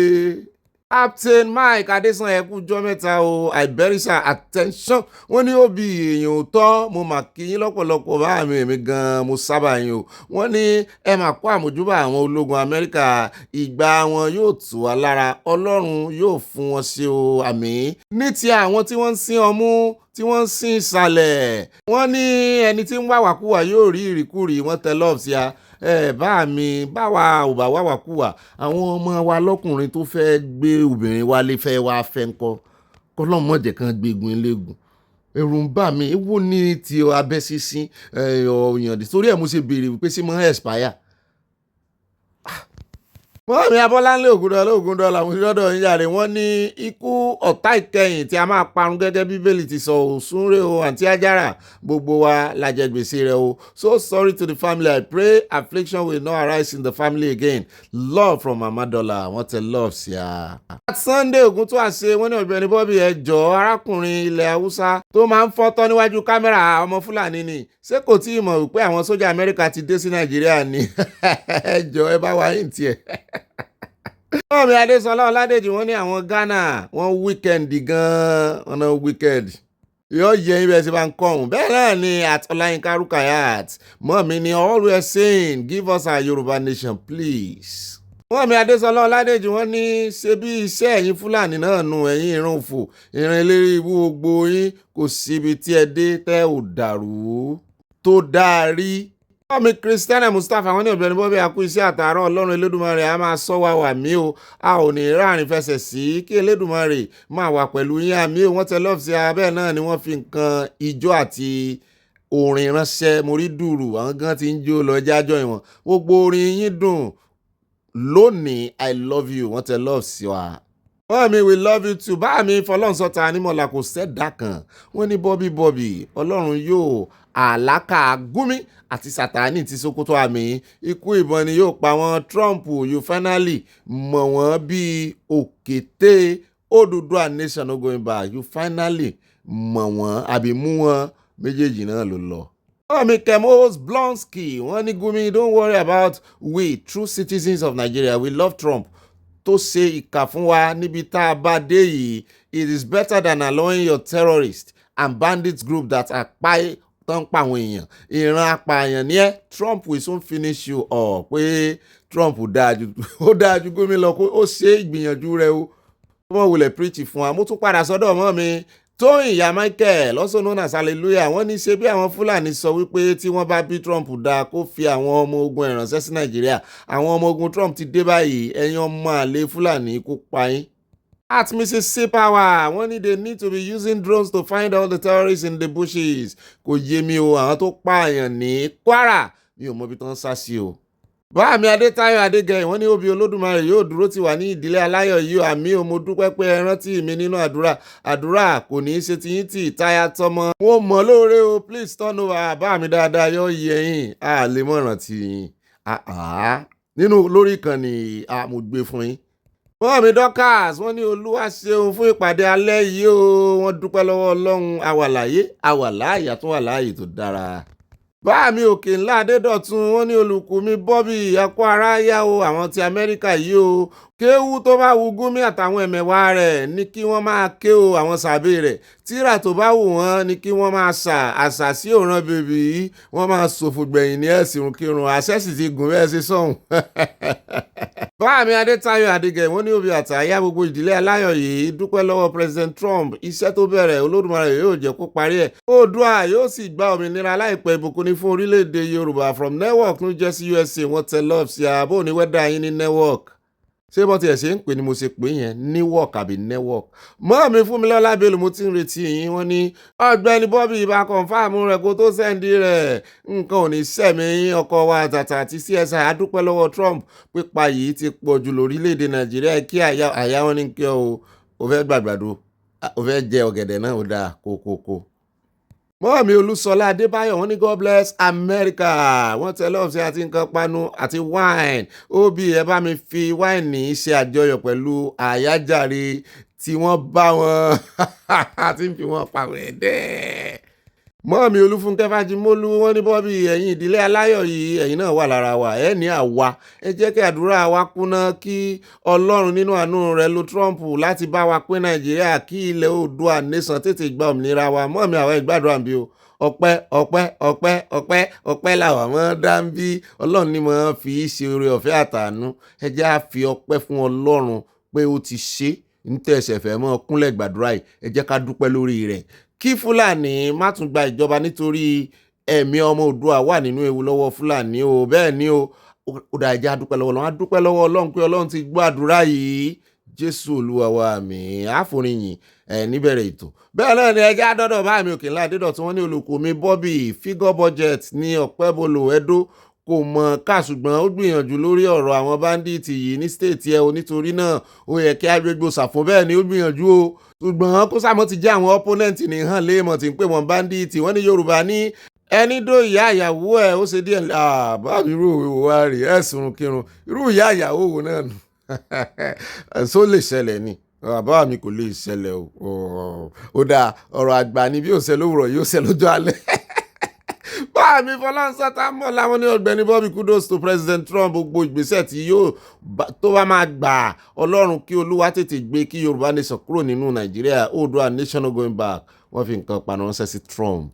S1: Captain Mike Adesanya ẹkú jọ mẹ́ta o àìbẹ́rìṣà attention wọ́n ní ó bí èèyàn ò tọ́ mo mà kí yín lọ́pọ̀lọpọ̀ bá èmi gan mo sábà yín o wọ́n ní ẹ mà kó àmójúbà àwọn ológun Amẹ́ríkà ìgbà wọn yóò tù wá lára Ọlọ́run yóò fún wọn ṣe o àmín. Ní ti àwọn tí wọ́n ń sín ọmú tí wọ́n ń sín ìsàlẹ̀ wọ́n ní ẹni tí ń wàwàkúwà yóò rí ìrìkúrì wọ́n tẹ lọ́ọ̀bù sí a báwa ò bá wàwàkúwà àwọn ọmọ wa lọ́kùnrin tó fẹ́ gbé obìnrin wálé fẹ́ wá fẹ́ ń kọ́ kọ́lọ́mọ̀jẹ̀ kan gbégun eléegun ẹ̀rù ń bà mí èwo ní ti abẹ́ sísín ọ̀yàndì torí ẹ̀ mo ṣe béèrè wípé sí mọ́ expire wọ́n mi Abọ́láńlé Ògúndọ́là àwọn ìṣọ́dọ̀ ìyàrá wọ́n ní ikú ọ̀tá ìkẹyìn tí a máa parun gẹ́gẹ́ Bíbélì ti sọ òsúnrẹ́ o àǹtí Ajára gbogbo wa la jẹ gbèsè rẹ̀ o. So sorry to the family. I pray affliction will not arise in the family again. Love from Mama Dollar. Wọ́n tẹ love sí a. Sunday Ògúntúàṣe wọ́n ní Ọ̀gbẹ́ni Bobby ẹjọ́ arákùnrin ilẹ̀ Haúsá tó máa ń fọ́tọ́ níwájú kámẹ́rà ọmọ Fúlàní ni ṣé kò tí ì mọ̀ wípé àwọn sójà Amẹ́ríkà ti dé sí Nàìjíríà ni ẹjọ́ ẹ bá wá yín tiẹ̀. Ọmọ Adésọlá Ọládèjì wọ́n ní àwọn Ghana wọ́n wíkẹ́ndì gan-an wọ́n náà wíkẹ́ndì yóò yẹ ibẹ̀ sí bá ń kọ̀hún bẹ́ẹ̀ náà ni Ọláyínká Rukayat mọ́mí ni always saying give us our Yorùbá nation please. Ọmọ Adésọlá Ọládèjì wọ́n ní ṣe bí iṣẹ́ ẹ̀yin Fúlàní náà nù ẹ̀yin ìran òfò ìran eléré ibú gbogbo yín kò síbi tí ẹ dé tẹ́ ò dàrú tó dáa rí. Ọmọ Christiana Mustapha wọ́n ní Ọ̀gbẹ́ni Bobby akú iṣẹ́ àtàárọ̀ Ọlọ́run Elédùmarè a máa sọ wà mí o a ò ní ráàrin fẹsẹ̀ sí kí Elédùmarè máa wà pẹ̀lú yín àmì o. Wọ́n tẹ lọ́ọ̀fù sí abẹ́ náà ni wọ́n fi nǹkan ijó àti orin ránṣẹ́ mo rí dùrù àwọn gan ti ń jó lọ jájọ́ ìwọ̀n gbogbo orin yín dùn lónìí I love you wọ́n tẹ lọ́ọ̀fù sí wa. Bọ́ọ̀mí we love you too bá mi fọlọ́nsọ́ta nímọ̀lá kò sẹ́dá kan wọ́n ní Bobby Ọlọ́run yóò àlákà gúnmí àti Sátánì ti Sókótó àmì ikú ìbọn ni yóò pa wọ́n. Trump you finally mọ̀ wọ́n bíi òkété Odùduwà nation no going back you finally mọ̀ wọ́n àbí mú wọn méjèèjì náà ló lọ. Bọ́ọ̀mí Kemos Blonsky wọ́n ní Gumi don't worry about we true citizens of Nigeria we love Trump tó ṣe ìkà fún wa níbi tá a bá dé yìí it is better than allowing your terrorists and bandits group that are tán pa àwọn èèyàn ìran apààyàn ní ẹ Trump will soon finish you all pé Trump ó dájú Gumi lọ kó ó ṣe ìgbìyànjú rẹ o wọ́n wulẹ̀ preach fún wa. Mo tún padà sọ́dọ̀ ọmọ mi Tóyìn ìyá Michael also known as hallelujah wọ́n ní ṣe bí àwọn Fúlàní sọ wípé tí wọ́n bá bí Trump dá kó fi àwọn ọmọ ogun ìrànṣẹ́ sí Nàìjíríà àwọn ọmọ ogun Trump ti dé báyìí ẹ̀yin ọmọ àlè Fúlàní kó pa yín. At Mrs. C Power wọ́n ní they need to be using drones to find all the terrorists in the bushes. Kò yé mi o àwọn tó pààyàn ní Kwara mi ò mọ ibi tó ń sá sí o. Báàmí Adétáyọ̀ Adégẹ̀yìn wọ́n ní Obì Olódùmarè yóò dúró tì wá ní ìdílé aláyọ̀ yìí àmì o. Mo dúpẹ́ pé ẹ rántí mi nínú àdúrà kò ní í ṣe ti yín tì táyà tọmọ. Mo mọ̀ lóore o please turn over báàmí dáadáa yóò yẹ yín a lè mọ̀ rántí yín nínú lórí ìkànnì mo gbé fún yín. Bọ́ọ̀mí Dorcas wọ́n ní Olúwa ṣeun fún ìpàdé alẹ́ yìí o wọ́n dúpẹ́ lọ́wọ́ Ọlọ́run àwàláyé àtúnwàláyé tó dára. Báàmí Òkè ńlá Adédọ̀tun wọ́n ní olùkùnmi Bobby akọ ara yá o àwọn ti Amẹ́ríkà yìí o kéwú tó bá wu Gumi àtàwọn ẹ̀mẹ̀wá rẹ̀ ní kí wọ́n máa ké o àwọn sàbẹ̀ rẹ̀ tíra tó bá wù wọ́n ní kí wọ́n máa àṣà sí òran bèbí wọ́n máa ṣòfò gbẹ̀yìn ní ẹ̀sìn kírun àṣẹ́sì ti gùn bẹ́ẹ̀ sí sọ̀hún. Báàmí Adétáyọ̀ Adégẹ̀yìn wọ́n ní Obì àtàyà gbogbo ìdílé aláyọ̀ yìí dúpẹ́ lọ́wọ́ President Trump iṣẹ́ tó bẹ̀rẹ̀ Olódùmarè yóò jẹ́ kó parí ẹ̀ Oòduà yóò sì gba òmìnira láìpẹ́ ìbùkún ní fún orílẹ̀-èdè Yorùbá from Newark New Jersey USA wọ́n tẹ love sí ààbò ní wẹ́dà yín ní Newark ṣé bọ́ tiẹ̀ ṣe ń pè ní mo ṣe pè yẹn Newark àbí Newark. Mọ́ mi Fúnmilọ́lá Bello mo ti ń retí yín wọ́n ní Ọ̀gbẹ́ni Bobby ìbá kọ̀ǹfàmù rẹ̀ kó tó sẹ́ndí rẹ̀ nǹkan ò ní sẹ́mi yín ọkọ̀ wa tàtà àti CSI adúpẹ́ lọ́wọ́ Trump pípa yìí ti pọ̀ jù lórílẹ̀‐èdè Nàìjíríà kí àyà wọn ní kí o fẹ́ gbàgbàdo o fẹ́ jẹ ọ̀gẹ̀dẹ̀ náà ó dáa kókókó. Mọ́ọ̀mí Olúṣọlá Adébáyọ̀ wọ́n ní God bless America wọ́n tẹ lọ́ọ̀fù sí àti nǹkan panu àti wine Obì ẹ bá mi fi wáìnì ṣe àjọyọ̀ pẹ̀lú àyájàre tí wọ́n bá wọn àti ń fi wọn pàwẹ́ dẹ́. Mọ́ọ̀mí Olúfúnkẹ́ Fájímólú wọ́n ní Bobby ẹ̀yin ìdílé aláyọ̀ yìí ẹ̀yin náà wà lára wa ẹ̀ ní àwa ẹ jẹ́ kí àdúrà wa kúnná kí Ọlọ́run nínú àánú rẹ̀ lo Trump láti bá wa pín Nàìjíríà kí ilẹ̀ Oòduà nation tètè gba òmìnira wa mọ́ọ̀mí àwọn ìgbàdúrà bí o ọpẹ́ làwọn mọ́ dáńbí Ọlọ́run ni mo fi ṣe oore ọ̀fẹ́ àtàánú ẹ jẹ́ á fi ọpẹ́ fún Ọlọ́run pé ó ti ṣe ń tẹ̀sẹ̀ fẹ́ mọ́ kúnlẹ̀ gbàdúrà yìí ẹ jẹ́ ká dúpẹ́ lórí rẹ̀ kí Fúlàní má tún gba ìjọba nítorí ẹ̀mí ọmọ Oòduà wà nínú ewu lọ́wọ́ Fúlàní o bẹ́ẹ̀ ni o ó dá ẹja dúpẹ́ lọ́wọ́ Ọlọ́run á dúpẹ́ lọ́wọ́ Ọlọ́run pé Ọlọ́run ti gbọ́ àdúrà yìí Jésù Olúwa wa àmín àforíyìn níbẹ̀rẹ̀ ètò bẹ́ẹ̀ náà ni ẹja dọ́dọ̀ bá mi Òkè ńlá Adédọ̀tun wọ́n ní olùkùnmi Bobby figure budget ní Ọ̀pẹ́bọlò Ẹdó kò mọ̀ ká ṣùgbọ́n ó gbìyànjú lórí ọ̀rọ̀ àwọn báńdíìtì yìí ní stéètì ẹ̀ o nítorí náà ó yẹ kí agbègbè ṣàfún bẹ́ẹ̀ ni ó gbìyànjú o ṣùgbọ́n kó sàmọ́ ti jẹ́ àwọn opponent ní hàn léèmọ̀ tí ń pè wọ́n báńdíìtì wọ́n ní Yorùbá ní ẹni dó ìyá àyàwó ẹ̀ ó ṣe díẹ̀ báwo irú òwe wa rè ẹ̀sùn kírun irú ìyá àyàwó wo náà nù ṣó lè ṣẹlẹ̀ ni bàbá mi kò lè ṣẹlẹ̀ o ó dáa ọ̀rọ̀ àgbà ni bí ó ṣe lówùrọ̀ yóò ṣe lọ́jọ́ alẹ́ báà mi Fọláńsá tá mọ̀ láwọn ní Ọ̀gbẹ́ni Bobby kudos to President Trump gbogbo ìgbésẹ̀ tí yóò tó bá máa gbà Ọlọ́run kí Olúwa tètè gbé kí Yorùbá nation kúrò nínú Nàìjíríà Oòduà nation no going back wọ́n fi nǹkan paná ránṣẹ́ sí Trump.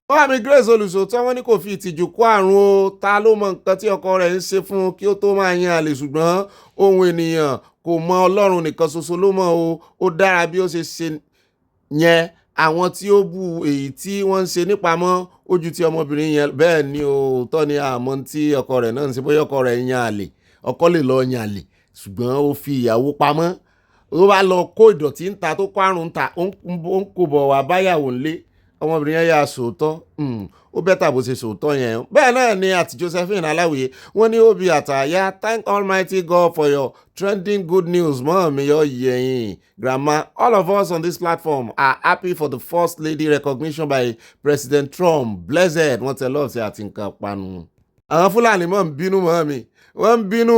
S1: Báà mi Grace Olùṣòótọ́ wọ́n ní kò fi ìtìjú kó àrùn o ta ló mọ nǹkan tí ọkọ rẹ̀ ń ṣe fún kí ó tó máa yan àlè ṣùgbọ́n ohun ènìyàn kò mọ Ọlọ́run nìkan ṣoṣo ló mọ̀ o ó dára bí ó ṣe ṣe yẹn àwọn tí ó bu èyí tí wọ́n ń ṣe nípamọ́ ojú ti ọmọbìnrin yẹn bẹ́ẹ̀ ni òótọ́ ni àmọ́ tí ọkọ rẹ̀ náà ń ṣe bóyá ọkọ rẹ̀ yan àlè ọkọ lè lọ yan àlè ṣùgbọ́n ó fi ìyàwó pamọ́ ó bá lọ kó ìdọ̀tí ń ta tó kó àrùn ń ta ó ń kó bọ̀ wá báyàwó ńlé ọmọbìnrin yẹn yà sòótọ́ ó bẹ́tà bó ṣe sòótọ́ yẹn bẹ́ẹ̀ náà ni àti Josephine Aláwìyé wọ́n ní Obi àtàyà thank Almighty God for your trending good news mọ́ mi yọ yẹ̀yìn grandma all of us on this platform are happy for the first lady recognition by President Trump blessed wọ́n tẹ lọ́ọ̀ sí àti nǹkan panu. àwọn Fúlàní mọ̀ ń bínú mọ́ mi wọ́n ń bínú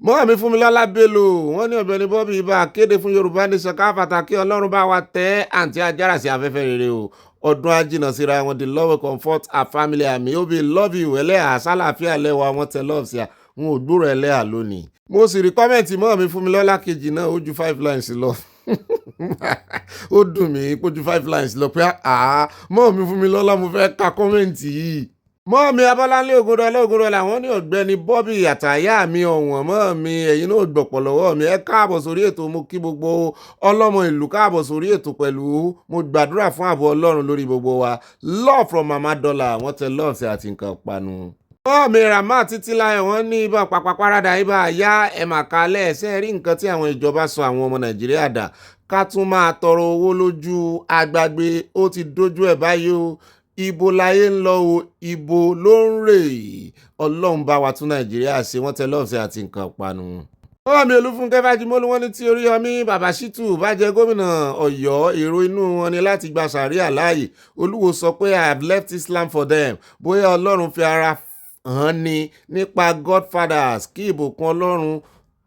S1: mọ́ mi Fúnmilọ́lá Bello wọ́n ní Ọ̀gbẹ́ni Bobby bá kéde fún Yorùbá nation káfàtà kí Ọlọ́run bá wa tẹ́ àǹtí ajára sí afẹ́fẹ́ rere o ọdún ajínà síra wọn the love comfort our family àmì Obi love you ẹlẹ́yà sálàáfíà lẹ́wà wọn tẹ love sí à wọn ò gbúrò ẹlẹ́yà lónìí. mo sì rí kọ́mẹ̀ntì mọ́ mi Fúnmilọ́lá kejì náà ó ju 5 lines lọ ó dùn mí kó ju 5 lines lọ pé mọ́ mi Fúnmilọ́lá mo fẹ́ ka kọ́mẹ̀ntì yìí. mọ́ mi Abọ́láńlé Ògúndọ́lá wọ́n ní Ọ̀gbẹ́ni Bobby àtàyà mi ọ̀wọ́n mọ́ mi ẹ̀yin náà gbọ̀pọ̀ lọ́wọ́ mi ẹ káàbọ̀ sórí ètò mo kí gbogbo ọlọ́mọ ìlú káàbọ̀ sórí ètò pẹ̀lú mo gbàdúrà fún ààbò Ọlọ́run lórí gbogbo wa love from Mama Dollar wọ́n tẹ love sí àti nǹkan panu. mọ́ mi Rama Títílayọ̀ wọ́n ní ibà pàpàpàràdà ibà yá ẹ̀mà kalẹ̀ ẹ̀sẹ̀ rí nǹkan tí àwọn ìjọba sọ àwọn ọmọ Nàìjíríà dà ká tún máa tọrọ owó lójú àgbàgbé ó ti dójú ẹ̀ báyìí o ibo láyé ń lọ o ibo ló ń rè Ọlọ́run bá wa tún Nàìjíríà ṣe wọ́n tẹ lọ́ọ̀sẹ̀ àti nǹkan panu. wọ́n mi Olúfúnkẹ́ Fájimólú wọ́n ní tí Oríyọmí Bàbá Ṣítù bá jẹ́ gómìnà Ọ̀yọ́ èrò inú wọn ni láti gba sàríà láàyè Olúwo sọ pé I have left Islam for them bóyá Ọlọ́run fi ara hàn ni nípa Godfathers kí ìbùkún Ọlọ́run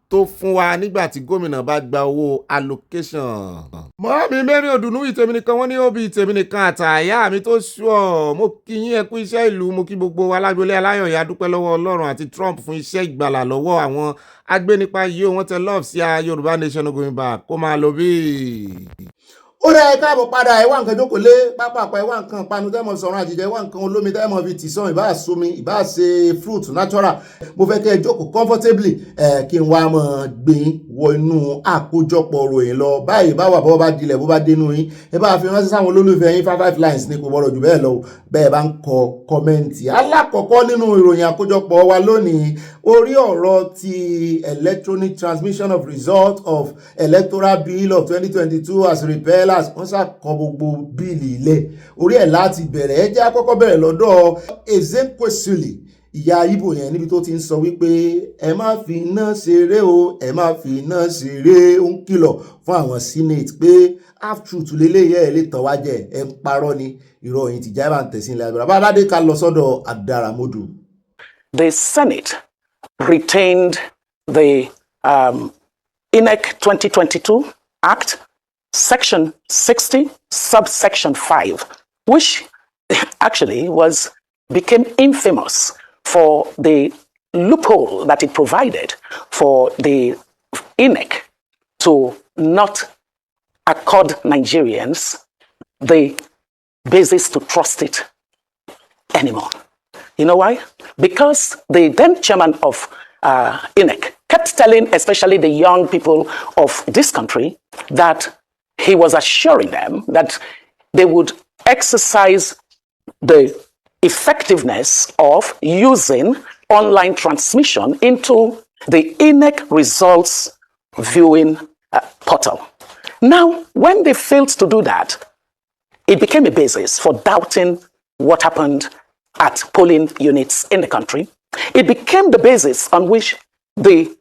S1: tó fún wa nígbà tí gómìnà bá gba owó allocation. mọ́mí mẹ́rin òdùnnú ìtẹ̀mí nìkan wọ́n ní Obi ìtẹ̀mí nìkan àtàyà mi tó ṣùọ́ mo kí yín ẹ kú iṣẹ́ ìlú mo kí gbogbo alágbélé aláyọ̀yà dúpẹ́ lọ́wọ́ Ọlọ́run àti Trump fún iṣẹ́ ìgbàlà lọ́wọ́ àwọn agbénipa yìí wọ́n tẹ love sí Yorùbá nation no going back kó máa lọ bí. ó rẹ káàbọ̀ padà ẹ wá nǹkan jókòó lé pápákọ̀ ẹ wá nǹkan panu tẹ́mọ̀ sọ̀rọ̀ àjíjẹ ẹ wá nǹkan olómi tẹ́mọ̀ fi tì sàn ìbá somi ìbá ṣe fruit natural mo fẹ́ kẹ́ ẹ jókòó comfortably kí n wá mọ̀ gbìn wọ inú àkójọpọ̀ ròyìn lọ báyìí báwà bọ́ bá dilẹ̀ bó bá dénú yín ẹ bá fi ránṣẹ́ sáwọn olólùfẹ́ yín 5 lines ní kò gbọ́dọ̀ jù bẹ́ẹ̀ lọ bẹ́ẹ̀ bá ń kọ kọ́mẹ́ǹtì alákọ̀ọ́kọ́ nínú ìròyìn àkójọpọ̀ wa lónìí orí ọ̀rọ̀ ti electronic transmission of result of electoral bill of 2022 as repealed wọ́n ṣàkọ gbogbo bíìlì ilẹ̀ orí ẹ̀ láti bẹ̀rẹ̀ ẹ jẹ́ àkọ́kọ́ bẹ̀rẹ̀ lọ́dọ̀ Ezekwesili ìyá Ìgbò yẹn níbi tó ti ń sọ wípé ẹ má fi iná ṣeré o ẹ má fi iná ṣeré ó ń kìlọ̀ fún àwọn senate pé half truth lélẹ́yẹ ẹ̀ lè tàn wá jẹ ẹ̀ ń parọ́ ni ìròyìn tìjà ẹ̀ bá ń tẹ̀sí ilẹ̀ àgbàrá bá aládé ká lọ sọ́dọ̀ Adaramodu.
S8: The Senate retained the INEC 2022 Act Section 60, subsection 5, which actually became infamous for the loophole that it provided for the INEC to not accord Nigerians the basis to trust it anymore. You know why? Because the then chairman of INEC kept telling especially the young people of this country that he was assuring them that they would exercise the effectiveness of using online transmission into the INEC results viewing portal. Now, when they failed to do that, it became a basis for doubting what happened at polling units in the country. It became the basis on which the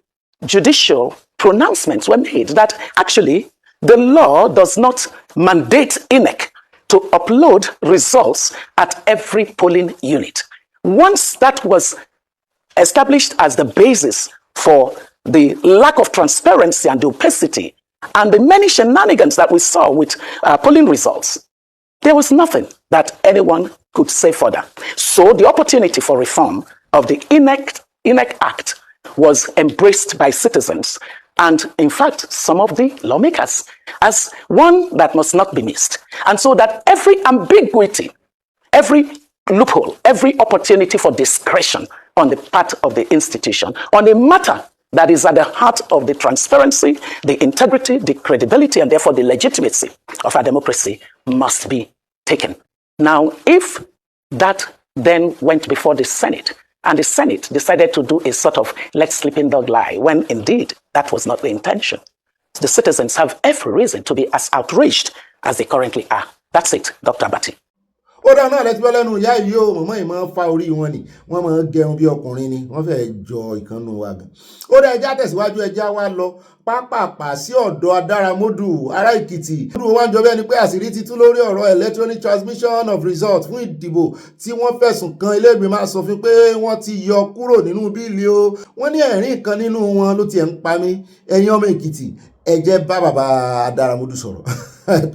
S8: judicial pronouncements were made that actually the law does not mandate INEC to upload results at every polling unit. Once that was established as the basis for the lack of transparency and the opacity and the many shenanigans that we saw with polling results, there was nothing that anyone could say further. So the opportunity for reform of the INEC Act was embraced by citizens and, in fact, some of the lawmakers as one that must not be missed. And so that every ambiguity, every loophole, every opportunity for discretion on the part of the institution, on a matter that is at the heart of the transparency, the integrity, the credibility, and therefore the legitimacy of our democracy must be taken. Now, if that then went before the Senate, and the Senate decided to do a sort of let sleeping dog lie, when indeed that was not the intention, the citizens have every reason to be as outraged as they currently are. That's it, Dr. Abati.
S1: Ó dáa náà lẹ́tí bọ́lẹ́nu ìyá yìí ó mọ̀mọ́ ìmọ̀ fa orí wọn ni wọ́n máa ń gẹrun bí ọkùnrin ni wọ́n fẹ́ẹ́ jọ ìkànnù wa gan. Ó dá ẹja tẹ̀síwájú ẹja wa lọ pápápá sí ọ̀dọ̀ Adáramódù ará Èkìtì. Ó wá ń jọ bẹ́ẹ̀ ni pé àṣírí ti tú lórí ọ̀rọ̀ electronic transmission of results fún ìdìbò tí wọ́n fẹ̀sùn kan ilé ìgbìmọ̀ aṣòfin pé wọ́n ti yọ kúrò nínú bíìlì o. Wọ́n ní ẹ̀rín kan nínú wọn ló tiẹ̀ ń pa mí. Ẹ̀yin ọmọ Èkìtì ẹ jẹ́ bá bàbá Adáramódù sọ̀rọ̀.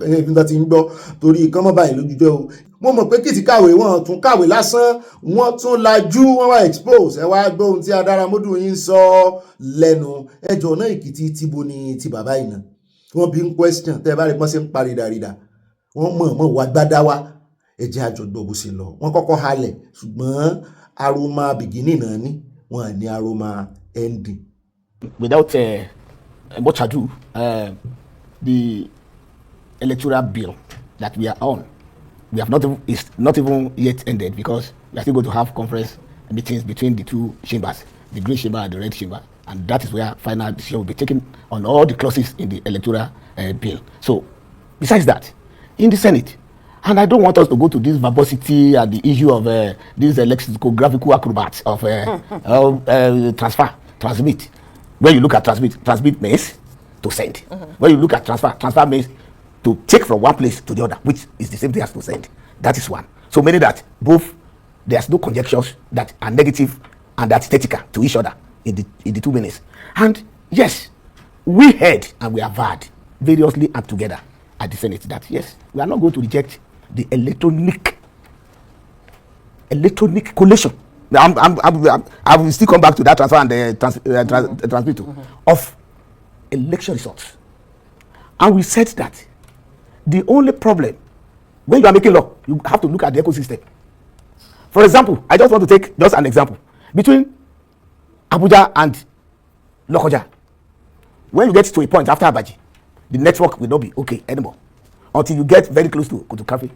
S1: Ẹ̀yin tó ti ń gbọ́ torí kan mọ́ báyìí lójú jẹ́ o. Mo mọ̀ pé kìtì kàwé wọn tún kàwé lásán wọ́n tún lajú wọ́n wá expose ẹ wá gbọ́ ohun tí Adáramódù yín sọ lẹ́nu ẹjọ́ náà Èkìtì tìbo ni ti bàbá yìí náà wọ́n bí ń question tẹ́ ẹ bá rí pọ́n ṣe ń parí dárídà wọ́n mọ̀ wá gbádá wá ẹjẹ́ àjọgbọ́ bó ṣe lọ wọ́n kọ́kọ́ halẹ̀ ṣùgbọ́n aroma beginning náà ní wọ́n ní aroma ending.
S6: Without much ado, the electoral bill that we are on, we have not even yet ended because we are still going to have conference meetings between the two chambers, the green chamber and the red chamber, and that is where final decision will be taken on all the clauses in the electoral bill. So, besides that, in the Senate, and I don't want us to go to this verbosity and the issue of these lexicographical acrobats of transmit. When you look at transmit means to send. When you look at transfer means to take from one place to the other, which is the same thing as to send. That is one. So meaning that both, there's no conjunctions that are negative and antithetical to each other in the 2 minutes. And yes, we heard and we have heard variously and together at the Senate that yes, we are not going to reject the electronic collation. I will still come back to that transfer and the transmit of election results. And we said that the only problem, when you are making law, you have to look at the ecosystem. For example, I just want to take just an example. Between Abuja and Lokoja, when you get to a point after Abaji, the network will not be okay anymore until you get very close to Kotokafe.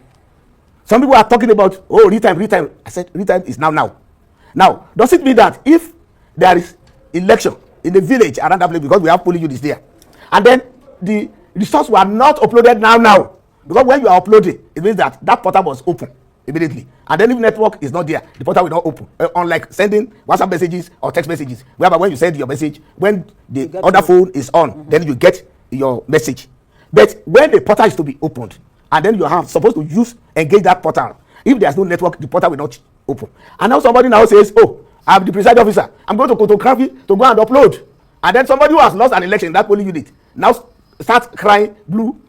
S6: Some people are talking about, oh, retime. I said, retime is now. Now, does it mean that if there is election in the village around that place, because we have polling units there, and then the results were not uploaded now, because when you are uploading, it means that portal was open immediately, and then if network is not there, the portal will not open. Unlike sending WhatsApp messages or text messages, whereby when you send your message, when the other phone is on, then you get your message. But when the portal is to be opened, and then you are supposed to engage that portal, if there's no network, the portal will not open. And now somebody now says, oh, I'm the presiding officer, I'm going to Kotokafe to go and upload. And then somebody who has lost an election in that polling unit now start crying blue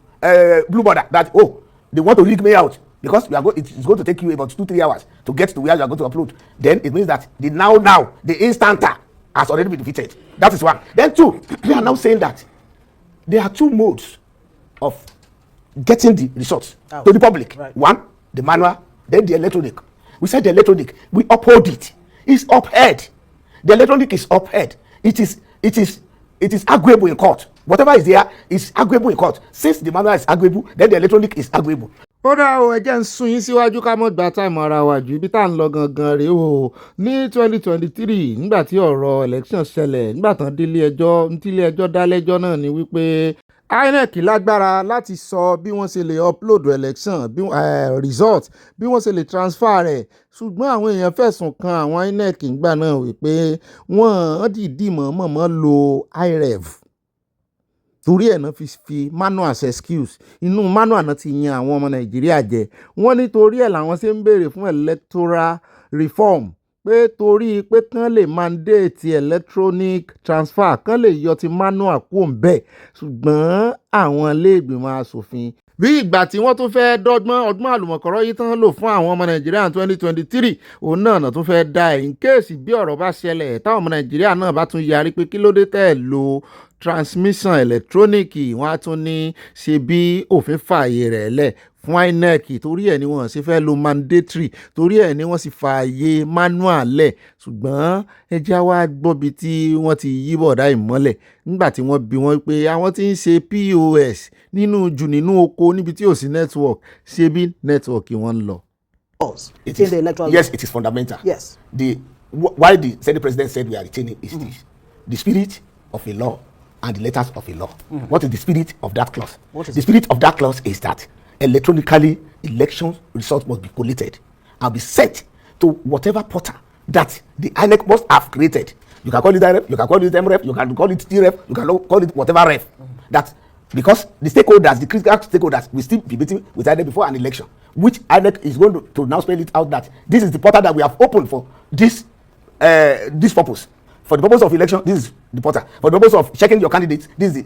S6: border that, oh, they want to leak me out because it's going to take you about 2-3 hours to get to where you are going to upload. Then it means that the instanta has already been defeated. That is one. Then two, we are now saying that there are two modes of getting the results to the public. Right. One, the manual, then the electronic. We said the electronic, we uphold it. It's upheld. The electronic is upheld. It is arguable in court. Whatever is there is arguable in court. Since the manual is arguable, then the electronic is arguable.
S1: Ó dá o ẹjẹ́ ń sún yín síwájú ká mọ́ gba táìmù ara wa jù ibi tá à ń lọ gangan rèé o ní 2023 nígbà tí ọ̀rọ̀ election ṣẹlẹ̀ nígbà tán délé ẹjọ́ dálẹ́jọ́ náà ni wípé INEC lágbára láti sọ bí wọ́n ṣe lè upload election result bí wọ́n ṣe lè transfer rẹ̀ ṣùgbọ́n àwọn èèyàn fẹ̀sùn kan àwọn INEC ńgbà náà wípé wọ́n dìídì mọ̀ọ́mọ̀ lo IREV torí ẹ̀ náà fi manual as excuse inú manual náà ti yan àwọn ọmọ Nàìjíríà jẹ wọ́n nítorí ẹ̀ làwọn ṣe ń béèrè fún electoral reform pé torí pé kán lè mandate electronic transfer kán lè yọ ti manual kúrò ń bẹ̀ ṣùgbọ́n àwọn iléègbìmọ̀ asòfin bí ìgbà tí wọ́n tún fẹ́ ọgbọ́n àlùmọ̀kọ́rọ́ yìí tán lò fún àwọn ọmọ Nàìjíríà 2023 òun náà tún fẹ́ dá in case bí ọ̀rọ̀ bá ṣẹlẹ̀ táwọn ọmọ Nàìjíríà náà bá tún yarí pé kí ló dé tẹ́ lo transmission electronic wọ́n á tún ní ṣe bí òfin fààyè rẹ̀ lẹ̀ fún INEC torí ẹ̀ ni wọ́n sì fẹ́ lo mandatory torí ẹ̀ ni wọ́n sì fààyè manual lẹ̀ ṣùgbọ́n ẹjẹ́ wa gbọ́bi tí wọ́n ti yí bọ̀dá ìmọ́lẹ̀ nígbà tí wọ́n bi wọ́n pé àwọn tí ń ṣe POS nínú oko níbi tí ò sí network ṣe bí network wọn ń lọ.
S6: Yes, it is fundamental.
S4: Yes.
S6: Why the Senate President said we are retaining is this: the spirit of a law and the letters of a law. What is the spirit of that clause? The spirit of that clause is that electronically election results must be collated and be sent to whatever portal that the INEC must have created. You can call it IREF, you can call it MREF, you can call it TREF, you can call it whatever ref. That because the stakeholders, the critical stakeholders, will still be meeting with INEC before an election, which INEC is going to now spell it out that this is the portal that we have opened for this purpose. For the purpose of election, this is the portal. For the purpose of checking your candidates, this is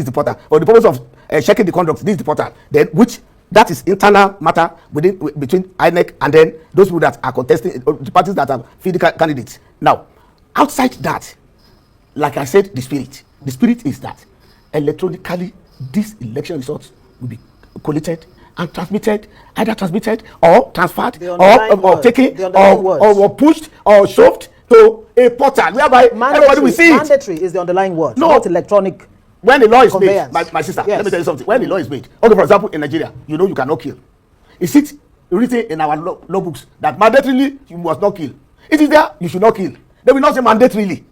S6: the portal. For the purpose of checking the conduct, this is the portal. Then, that is internal matter between INEC and then those people that are contesting, the parties that are feeding candidates. Now, outside that, like I said, the spirit is that electronically these election results will be collated and transmitted, either transmitted or transferred or taken or pushed or shoved to a portal whereby everybody will see it.
S4: Mandatory is the underlying word,
S6: no,
S4: not electronic.
S6: When the law is made, my sister, yes. Let me tell you something. When the law is made, okay, for example, in Nigeria, you know you cannot kill. Is it written in our law books that mandatorily you must not kill? It is there, you should not kill. They will not say mandatorily.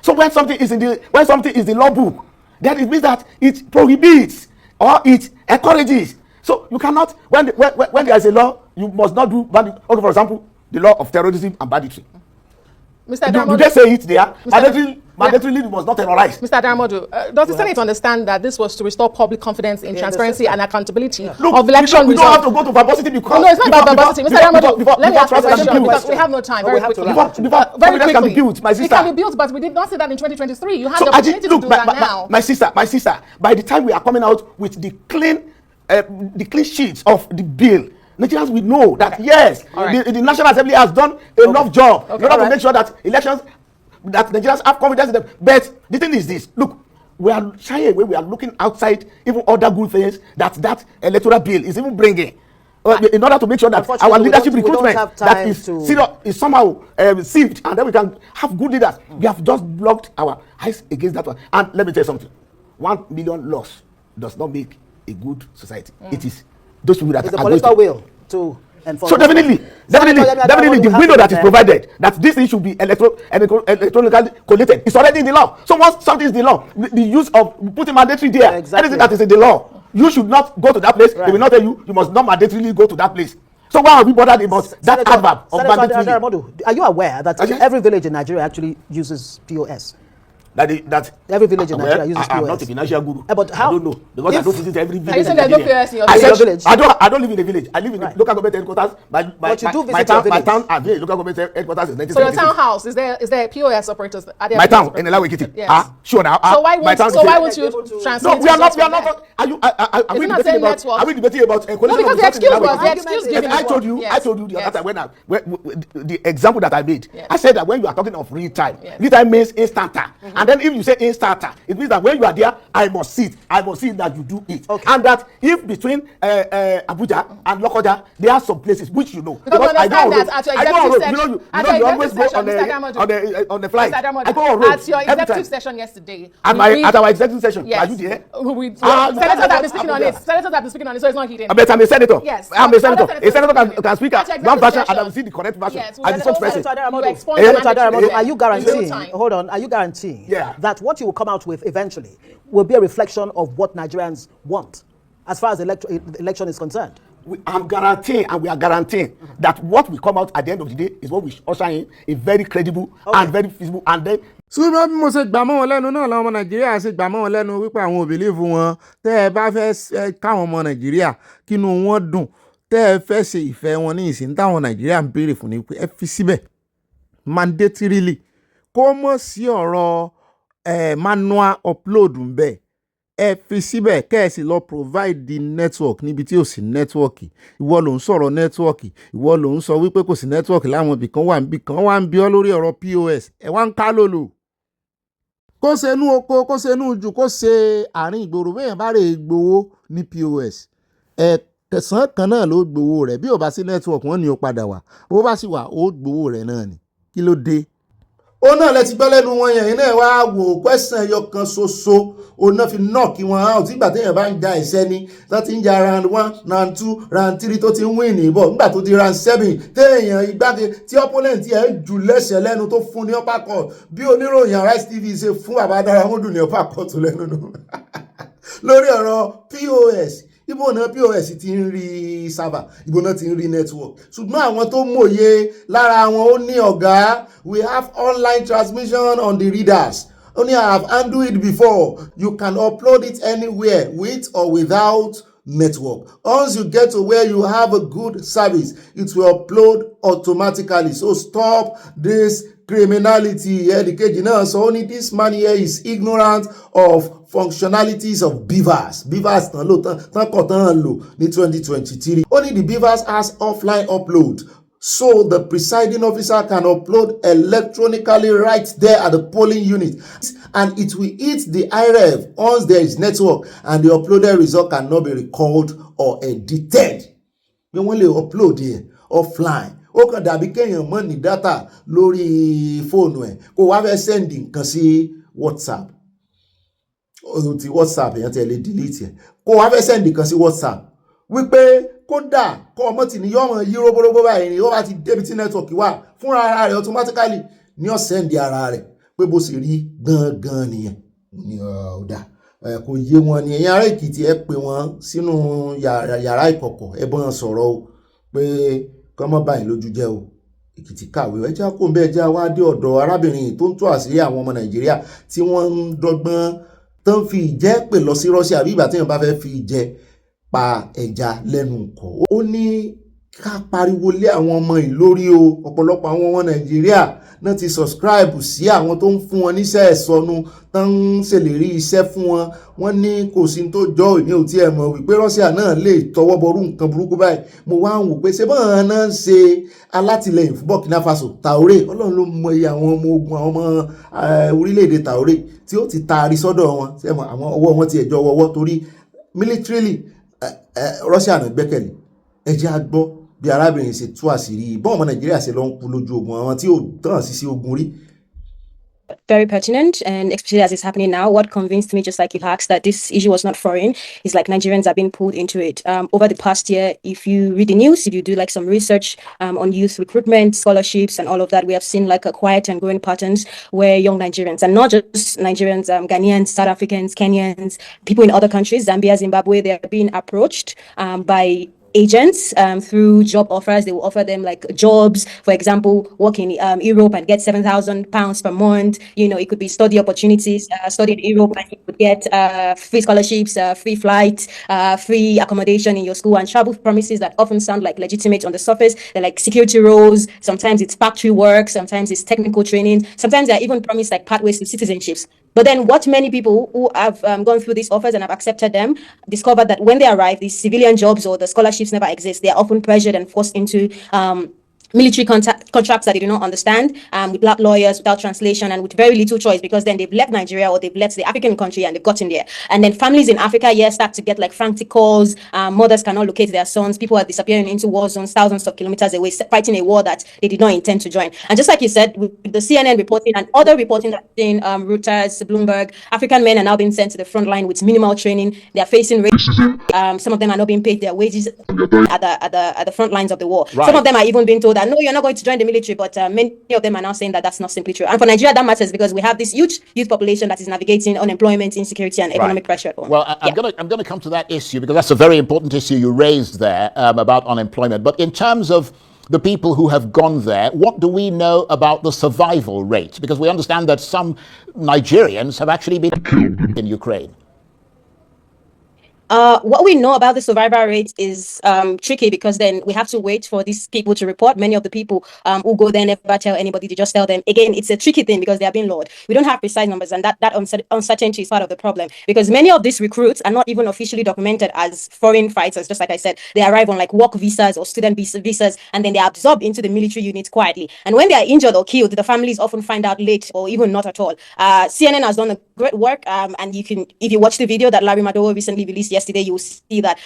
S6: So when something is in the law book, then it means that it prohibits or it encourages. So you cannot, when there is a law, you must not do banditry. Okay, for example, the law of terrorism and banditry.
S10: Mr. Adamodu,
S6: do they say it there? Mandatorily, you must not terrorize.
S10: Mr. Adamodu, does the Senate understand that this was to restore public confidence in transparency and accountability of election results?
S6: We don't have to go to verbosity because...
S10: No, it's not about verbosity. Mr. Adamodu, let me ask you a question because we have no time. Very quickly.
S6: Very quickly. Can be built, my sister.
S10: It can be built, but we did not see that in 2023. You had the opportunity to do that now.
S6: My sister, by the time we are coming out with the clean sheets of the bill, Nigerians will know that yes, the National Assembly has done enough job in order to make sure that elections, that Nigerians have confidence in them. But the thing is this: look, we are shying away. We are looking outside even other good things that electoral bill is even bringing, in order to make sure that our leadership recruitment that is serious is somehow sieved, and then we can have good leaders. We have just blocked our eyes against that one. And let me tell you something: 1 million loss does not make a good society. It is those people that
S4: it's a political will to enforce.
S6: So definitely the window that is provided that this thing should be electronically collated is already in the law. So once something is in the law, the use of putting mandatory there, anything that is in the law, you should not go to that place. They will not tell you must not mandatorily go to that place. So why are we bothered about that adverb of mandatory?
S4: Are you aware that every village in Nigeria actually uses POS?
S6: That
S4: every village in Nigeria uses POS.
S6: I'm not a financial guru.
S4: But how?
S6: I don't know because I don't visit every village.
S10: Are you saying there's no POS in your village?
S6: I don't live in a village. I live in the local government headquarters.
S4: But you do visit your village.
S6: My town and village local government headquarters is 1976.
S10: So your townhouse is there POS operators?
S6: My town in Elawe Ekiti.
S10: Yes.
S6: Sure now.
S10: So why won't you transmit?
S6: No, we are not. Are we debating about? Are we debating about?
S10: No, because the excuse giving.
S6: I told you the other time when the example that I made. I said that when you are talking of real time means instanta, and then if you say instanta, it means that when you are there, I must see that you do it. And that if between Abuja and Lokoja, there are some places which you know.
S10: Because I don't know.
S6: You always go on the flight. I go on road.
S10: At your executive session yesterday.
S6: At our executive session. Are you there?
S10: Senators have been speaking on it. Senators have been speaking on it, so it's not hidden.
S6: But I'm a senator.
S10: Yes.
S6: I'm a senator. A senator can speak one version and I will see the correct version.
S4: Are you guaranteeing? Hold on. Are you guaranteeing
S11: that what you will come out with eventually will be a reflection of what Nigerians want as far as the election is concerned.
S6: I'm guaranteeing, and we are guaranteeing that what will come out at the end of the day is what we usher in a very credible and very feasible, and then.
S1: ṣùgbọ́n bí mo ṣe gbà mọ́ wọn lẹ́nu náà làwọn ọmọ nàìjíríà ṣe gbà mọ́ wọn lẹ́nu wípé àwọn ò bìlíìfù wọn tẹ́ ẹ bá fẹ́ káwọn ọmọ nàìjíríà kínú wọn dùn tẹ́ ẹ fẹ́ ṣe ìfẹ́ wọn ní ìsìn táwọn nàìjíríà ń béèrè fún ni pé ẹ fi síbẹ̀ mandatorily kó mọ̀ sí ọ̀rọ̀ manual upload ń bẹ̀ ẹ fi síbẹ̀ kẹ́ẹ̀sì lọ provide the network níbi tí ò sí network ìwọ ló ń sọ̀rọ̀ network ìwọ ló ń sọ wípé kò sí network láwọn ibì kan wà ń bí ọ lórí ọ̀rọ̀ POS ẹ wá ń ká lòlò kó ṣe inú oko kó ṣe inú jù kó ṣe àárín ìgboro bẹ́ẹ̀ bá rè gbowó ní POS kẹsàn-án kan náà ló gbowó rẹ̀ bí ò bá sí network wọ́n ní ó padà wá bó bá sì wà ó gbowó rẹ̀ náà ni kí ló dé. ó náà lẹ ti gbọ́ lẹ́nu wọn yẹn náà wá wò kwẹ́sàn ẹyọ kan ṣoṣo ó náà fi knock wọn out nígbà téèyàn bá ń ja ẹ̀sẹ̀ ni tó ti ń ja round 1 round 2 round 3 tó ti ń win ìbọ̀ nígbà tó di round 7 téèyàn igbáke tí opponent ẹ̀ jù lẹ́sẹ̀ lẹ́nu tó fún ní upper court bí oníròyìn Arise TV ṣe fún àbádára mọ́dún ní upper court lẹ́nu lórí ọ̀rọ̀ POS ibo náà POS ti ń rí server ibo náà ti ń rí network ṣùgbọ́n àwọn tó mòye lára wọn ó ní ọ̀gá we have online transmission on the readers only I have handled it before you can upload it anywhere with or without network once you get to where you have a good service it will upload automatically so stop this criminality ẹ̀ẹ́dìkejì náà sọ ó ní this man here is ignorant of functionalities of beavers tán lò tán kọ̀ tán lò ní 2023 only the beavers has offline upload so the presiding officer can upload electronically right there at the polling unit and it will hit the IREV once there is network and the uploaded result cannot be recalled or edited bí wọ́n lè upload yẹn offline ó kàn dàbí kéèyàn mọ́ ní data lórí fóònù ẹ̀ kó wá fẹ́ sẹ́ndì nǹkan sí WhatsApp ti WhatsApp èèyàn tẹ̀ lè delete ẹ̀ kó wá fẹ́ sẹ́ndì nǹkan sí WhatsApp wípé kódà kọ́ ọmọ tì ní yọ́mọ yí róbóróbó báyìí ni ó bá ti débi tí network wà fúnra ara rẹ̀ automatically ní ó sẹ́ndì ara rẹ̀ pé bó sì rí gangan nìyẹn ní ọ̀dà kò yé wọn ni ẹ̀yin ará Èkìtì ẹ pè wọ́n sínú yàrá ìkọ̀kọ̀ ẹ bọ́n sọ̀rọ̀ o pé kọ́mọ́ báyìí lójú jẹ́ o Èkìtì kàwé ẹjá kó ń bẹ́ẹ̀ já wá dé ọ̀dọ̀ arábìnrin tó ń tú àṣírí àwọn ọmọ Nàìjíríà tí wọ́n ń dọ́gbọ́n tó ń fi ìjẹ́ pè lọ sí Russia bí ìgbà téèyàn bá fẹ́ fi ìjẹ́ pa ẹja lẹ́nu kọ̀ ó ní ká pariwo lé àwọn ọmọ yìí lórí o ọ̀pọ̀lọpọ̀ àwọn ọmọ Nàìjíríà náà ti subscribe sí àwọn tó ń fún wọn níṣẹ́ ẹ̀sọ́nu tó ń ṣèlérí iṣẹ́ fún wọn wọ́n ní kò sí tó jọ ìní ò tí ẹ mọ̀ wípé Russia náà lè tọwọ́ bọrú nǹkan burúkú báyìí mo wá ń wò pé ṣé bọ́n náà ń ṣe alátìlẹyìn fún Burkina Faso Traoré Ọlọ́run ló mọ iye àwọn ọmọ ogun àwọn ọmọ orílẹ̀-èdè Traoré tí ó ti taari sọ́dọ̀ wọn sẹ́mọ̀ àwọn ọwọ́ wọn ti ẹ̀jọ́ wọ́wọ́ torí militarily Russia náà gbẹ́kẹ̀lé ẹjẹ́ á gbọ́ bí arábìnrin ṣe tú àṣírí bọ́n ọmọ Nàìjíríà ṣe lọ ń kú lójú ogun àwọn tí ò tán sí ogun rí.
S22: Very pertinent, and especially as it's happening now, what convinced me, just like you asked, that this issue was not foreign is like Nigerians are being pulled into it. Over the past year, if you read the news, if you do like some research on youth recruitment, scholarships, and all of that, we have seen like a quiet and growing patterns where young Nigerians, and not just Nigerians, Ghanaians, South Africans, Kenyans, people in other countries, Zambia, Zimbabwe, they are being approached by agents through job offers. They will offer them like jobs, for example, work in Europe and get £7,000 per month. You know, it could be study opportunities, study in Europe, and you could get free scholarships, free flights, free accommodation in your school, and travel promises that often sound like legitimate on the surface. They're like security roles. Sometimes it's factory work. Sometimes it's technical training. Sometimes they're even promised like pathways to citizenships. But then what many people who have gone through these offers and have accepted them discovered that when they arrive, these civilian jobs or the scholarships never exist. They are often pressured and forced into military contracts that they do not understand, with black lawyers, without translation, and with very little choice, because then they've left Nigeria or they've left the African country and they've gotten there. And then families in Africa, start to get like frantic calls. Mothers cannot locate their sons. People are disappearing into war zones, thousands of kilometers away, fighting a war that they did not intend to join. And just like you said, with the CNN reporting and other reporting that in Reuters, Bloomberg, African men are now being sent to the front line with minimal training. They are facing racism. Some of them are not being paid their wages at the front lines of the war. Right. Some of them are even being told that that no, you're not going to join the military, but many of them are now saying that that's not simply true. And for Nigeria, that matters because we have this huge youth population that is navigating unemployment, insecurity, and economic pressure at home.
S2: Well, I'm going to come to that issue because that's a very important issue you raised there about unemployment. But in terms of the people who have gone there, what do we know about the survival rate? Because we understand that some Nigerians have actually been killed in Ukraine.
S22: What we know about the survival rate is tricky because then we have to wait for these people to report. Many of the people who go there never tell anybody. They just tell them. Again, it's a tricky thing because they are being lured. We don't have precise numbers, and that uncertainty is part of the problem because many of these recruits are not even officially documented as foreign fighters. Just like I said, they arrive on like work visas or student visas, and then they are absorbed into the military units quietly. And when they are injured or killed, the families often find out late or even not at all. CNN has done a great work, and you can, if you watch the video that Larry Madowo recently released yesterday, you will see that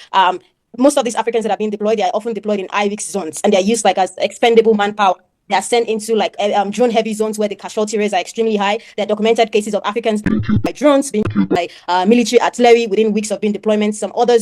S22: most of these Africans that are being deployed, they are often deployed in IWIX zones, and they are used like as expendable manpower. They are sent into like drone heavy zones where the casualty rates are extremely high. There are documented cases of Africans being killed by drones, being killed by military artillery within weeks of being deployment.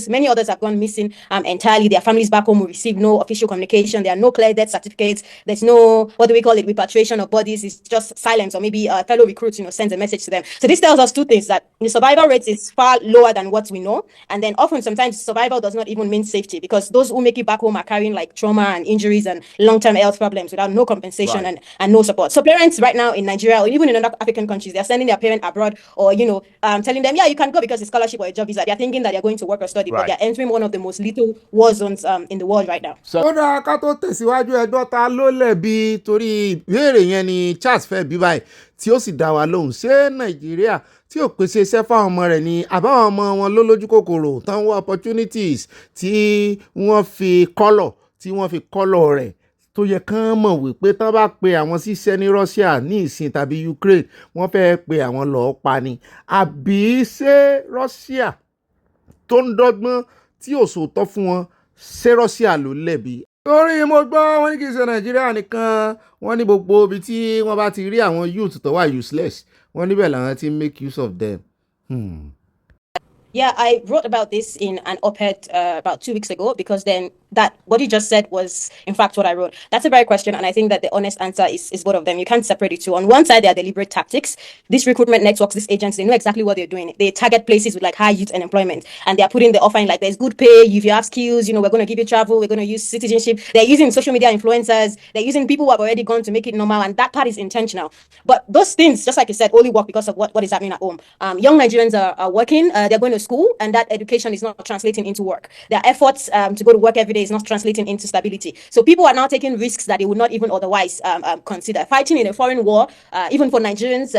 S22: Many others have gone missing entirely. Their families back home will receive no official communication. There are no clear death certificates. There's no, what do we call it, repatriation of bodies. It's just silence, or maybe a fellow recruit, sends a message to them. So this tells us two things: that the survival rate is far lower than what we know, and then often sometimes survival does not even mean safety because those who make it back home are carrying like trauma and injuries and long-term health problems without no compensation and no support. So parents right now in Nigeria or even in other African countries, they're sending their parent abroad or, telling them, yeah, you can go because it's scholarship or a job visa. They're thinking that they're going to work or study, but they're entering one of the most lethal war zones in the world right now.
S1: ó dáa ká tó tẹ̀síwájú ẹjọ́ ta ló lẹ̀bi torí ìbéèrè yẹn ni Charles fẹ́ bí báyìí tí ó sì dá wa lóhùn ṣé Nàìjíríà tí ò pèsè iṣẹ́ fáwọn ọmọ rẹ̀ ni àbáwọn ọmọ wọn ló lójú kòkòrò tán wọ opportunities tí wọ́n fi kọ́lọ̀ rẹ̀ tó yẹ kán mọ̀ wípé tán bá pe àwọn ṣiṣẹ́ ní Russia ní ìsìn tàbí Ukraine wọ́n fẹ́ pe àwọn lọ́ọ́ pa ni àbí ṣé Russia tó ń dọ́gbọ́n tí ò sòótọ́ fún wọn ṣé Russia ló lẹ̀bi. torí mo gbọ́ wọn ní kì í ṣe Nàìjíríà nìkan wọ́n ní gbogbo ibi tí wọ́n bá ti rí àwọn youth tó wà useless wọ́n níbẹ̀ làwọn ti make use of them.
S22: Yeah, I wrote about this in an op-ed about 2 weeks ago because then what you just said was, in fact, what I wrote. That's a very question, and I think that the honest answer is both of them. You can't separate the two. On one side, there are deliberate tactics. These recruitment networks, these agents, they know exactly what they're doing. They target places with like high youth unemployment, and they're putting the offer in like there's good pay, if you have skills, we're going to give you travel, we're going to use citizenship. They're using social media influencers, they're using people who have already gone to make it normal, and that part is intentional. But those things, just like you said, only work because of what is happening at home. Young Nigerians are working, they're going to school, and that education is not translating into work. Their efforts to go to work every day is not translating into stability. So people are now taking risks that they would not even otherwise consider. Fighting in a foreign war, even for Nigerians,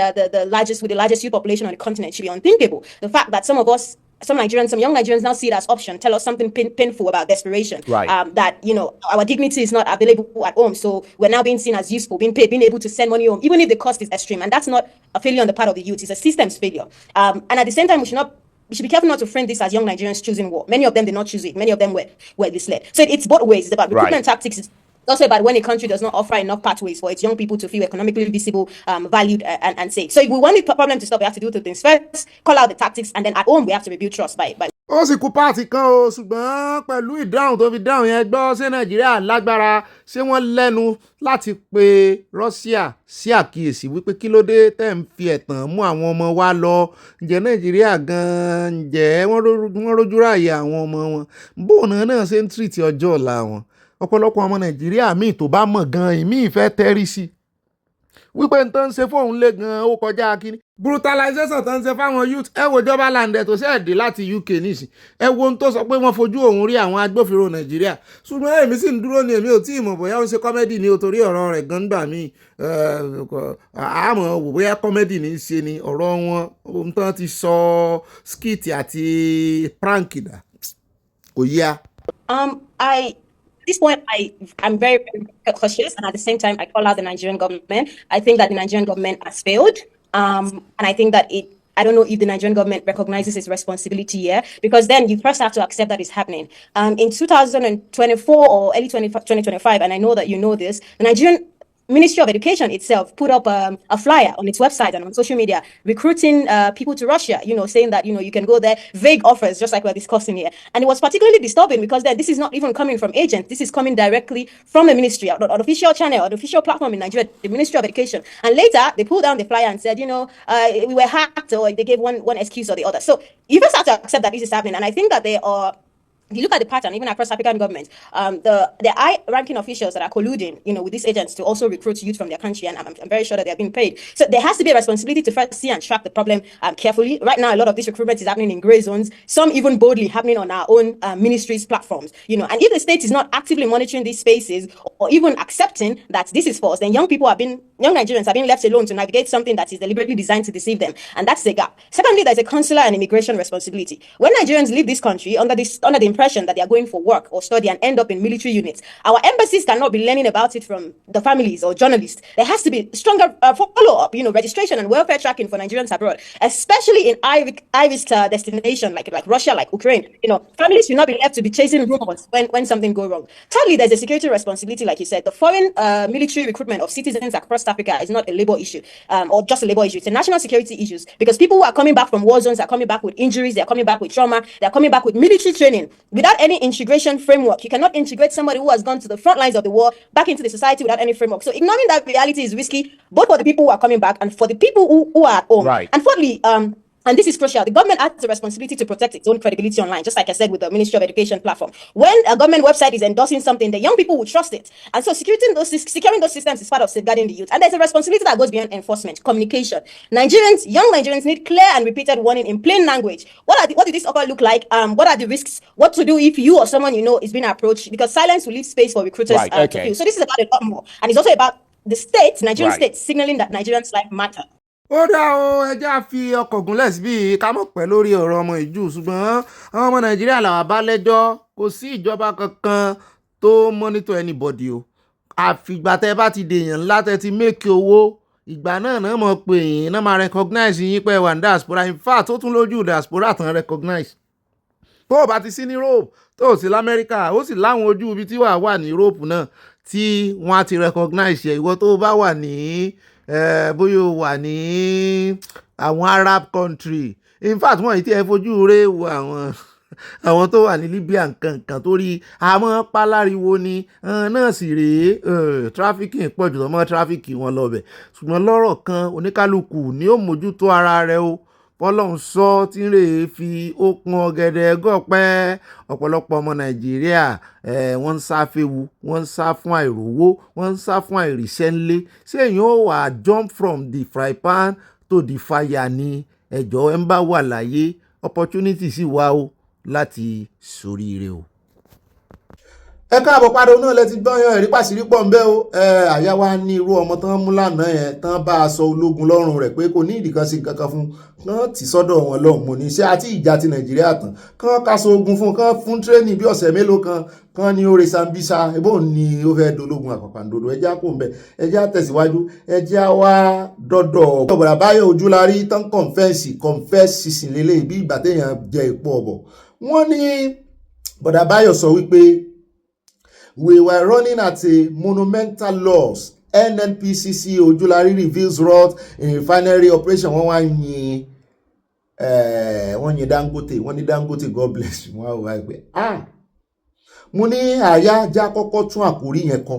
S22: with the largest youth population on the continent, should be unthinkable. The fact that some young Nigerians now see it as option, tell us something painful about desperation. That our dignity is not available at home, so we're now being seen as useful, being paid, being able to send money home, even if the cost is extreme. And that's not a failure on the part of the youth; it's a systems failure. And at the same time, we should be careful not to frame this as young Nigerians choosing war. Many of them did not choose it. Many of them were misled. So it's both ways. It's about recruitment tactics. It's also about when a country does not offer enough pathways for its young people to feel economically visible, valued, and safe. So if we want the problem to stop, we have to do two things. First, call out the tactics, and then at home, we have to rebuild trust by
S1: ó sì kú páàtì kan o ṣùgbọ́n pẹ̀lú ìdáhùn tó fi dáhùn yẹn gbọ́ ṣé Nàìjíríà lágbára ṣé wọ́n lẹ́nu láti pe Russia sí àkíyèsí wípé kí ló dé tẹ́ ń fi ẹ̀tàn mú àwọn ọmọ wa lọ ǹjẹ́ Nàìjíríà gan-an ǹjẹ́ wọ́n rójú ráàyè àwọn ọmọ wọn bóun náà ṣe ń tìrìtì ọjọ́ ọ̀la wọn ọ̀pọ̀lọpọ̀ ọmọ Nàìjíríà míì tó bá mọ̀ gan-an ìmíì fẹ́ tẹ́rí sí wípé n tó ń ṣe fóun lé gan-an ó kọjá kínní brutalization tó ń ṣe fáwọn youth ẹ wo ìjọba landẹ tó ṣẹ̀dí láti UK nísìn ẹ wo ohun tó sọ pé wọ́n fojú òun rí àwọn agbófinró Nàìjíríà ṣùgbọ́n èmi sì ń dúró ní èmi ò tí ì mọ̀ bóyá ó ń ṣe kọ́mẹ́dì ní o torí ọ̀rọ̀ rẹ̀ gan gbà mí àmọ́ wò bóyá kọ́mẹ́dì ní í ṣe ni ọ̀rọ̀ wọn ohun tán ti sọ skit àti prank dà kò yá.
S22: At this point, I'm very, very cautious, and at the same time, I call out the Nigerian government. I think that the Nigerian government has failed, and I think that I don't know if the Nigerian government recognizes its responsibility here, because then you first have to accept that it's happening. In 2024 or early 2025, and I know that you know this, the Nigerian Ministry of Education itself put up a flyer on its website and on social media, recruiting people to Russia, saying that, you can go there, vague offers, just like we're discussing here. And it was particularly disturbing because then this is not even coming from agents. This is coming directly from the ministry, on the official channel, or the official platform in Nigeria, the Ministry of Education. And later, they pulled down the flyer and said, we were hacked, or they gave one excuse or the other. So you first have to accept that this is happening. And I think that they are... If you look at the pattern, even across African governments, the high-ranking officials that are colluding, with these agents to also recruit youth from their country, and I'm very sure that they're being paid. So there has to be a responsibility to first see and track the problem carefully. Right now, a lot of this recruitment is happening in gray zones, some even boldly happening on our own ministries' platforms. And if the state is not actively monitoring these spaces or even accepting that this is false, then young Nigerians are being left alone to navigate something that is deliberately designed to deceive them, and that's the gap. Secondly, there's a consular and immigration responsibility. When Nigerians leave this country under the impression that they are going for work or study and end up in military units, our embassies cannot be learning about it from the families or journalists. There has to be stronger follow-up, registration and welfare tracking for Nigerians abroad, especially in high-risk destination like Russia, like Ukraine. Families should not be left to be chasing rumors when something goes wrong. Thirdly, there's a security responsibility, like you said. The foreign military recruitment of citizens across Africa is not a labor issue or just a labor issue. It's a national security issue, because people who are coming back from war zones are coming back with injuries, they're coming back with trauma, they're coming back with military training without any integration framework. You cannot integrate somebody who has gone to the front lines of the war back into the society without any framework. So ignoring that reality is risky, both for the people who are coming back and for the people who are at home.
S2: Right.
S22: And fourthly, and this is crucial, the government has the responsibility to protect its own credibility online, just like I said with the Ministry of Education platform. When a government website is endorsing something, the young people will trust it. And so securing those systems is part of safeguarding the youth. And there's a responsibility that goes beyond enforcement, communication. Young Nigerians need clear and repeated warning in plain language. What did this offer look like? What are the risks? What to do if you or someone is being approached? Because silence will leave space for recruiters to fill. So this is about a lot more. And it's also about the state, Nigerian state, signaling that Nigerians' life matter.
S1: ó dá o ẹjá fi ọkọ̀ gúnlẹ̀ síbi ká mọ̀ pẹ́ lórí ọ̀rọ̀ ọmọ ìjù ṣùgbọ́n àwọn ọmọ nàìjíríà làwọn bá lẹ́jọ́ kò sí ìjọba kankan tó monitor anybody o àfìgbà tẹ́ bá ti dèèyàn ńlá tẹ́ ti make owó ìgbà náà náà mọ̀ pé yín náà máa recognize yín pé wà ní diaspora. In fact ó tún lójú diaspora tán recognize. tó o bá ti sí ní Europe tó o sí lamẹ́ríkà ó sì láwọn ojú ibi tí wà ní Europe náà tí wọ́n á ti recognize ẹ̀. ìwọ tó o bá wà ní bóyá o wà ní àwọn Arab country, in fact wọ́n yìí tí ẹ fojú rẹ̀ wo àwọn tó wà ní Libya nǹkan torí àmọ́ páláriwo ni náà sì rèé trafficking pọ̀ jù lọ́mọ́ trafficking wọn lọ́bẹ̀. ṣùgbọ́n lọ́rọ̀ kan oníkálukú ni ó mójútó ara rẹ̀ o. Fọlọ́run sọ tí ń rèé fi okun ọ̀gẹ̀dẹ̀ gọ̀pẹ́. ọ̀pọ̀lọpọ̀ ọmọ Nàìjíríà wọ́n ń sá féwu, wọ́n ń sá fún àìrówó, wọ́n ń sá fún àìríṣẹ́ ńlé. ṣé èèyàn ó wà jump from the fry pan to the fire ni? ẹ̀jọ̀ ẹ̀ ń bá wà láyé opportunity sì wà o láti ṣoríire o. ẹ káàbọ̀ padà náà lẹ ti gbọ́yàn ẹ̀rí pàṣírí pọ̀ ń bẹ́ o. àyà wa ní irú ọmọ tán mú lánàá yẹn tán bá aṣọ ológun lọ́rùn rẹ̀ pé kò ní ìdí kan sí nǹkan kan fún kán tì sọ́dọ̀ wọn lọ́hùn mo ní iṣẹ́ àti ìjà ti Nàìjíríà tán kán kaṣọ ogun fún kán fún tírénì bí ọ̀sẹ̀ mélòó kan kán ní oore Sambisa ebó ni ó fẹ́ dológun àpàpàǹdodo. ẹjá kò ń bẹ ẹjá tẹ̀síwájú ẹjá wá dọ́dọ̀ Bọ̀dà Báyọ̀ Ojúlárí tán confess sísìn lélẹ̀ bí ìgbà téèyàn jẹ ìpò ọ̀bọ̀. wọ́n ní Bọ̀dà Báyọ̀ sọ wípé we were running at a monumental loss. NNPCC Ojulari reveals rot in refinery operation. wọ́n yin Dangote, wọ́n ní Dangote God bless you. wọ́n wá pé mo ní àyà já kọ́kọ́ tún àkórí yẹn kọ.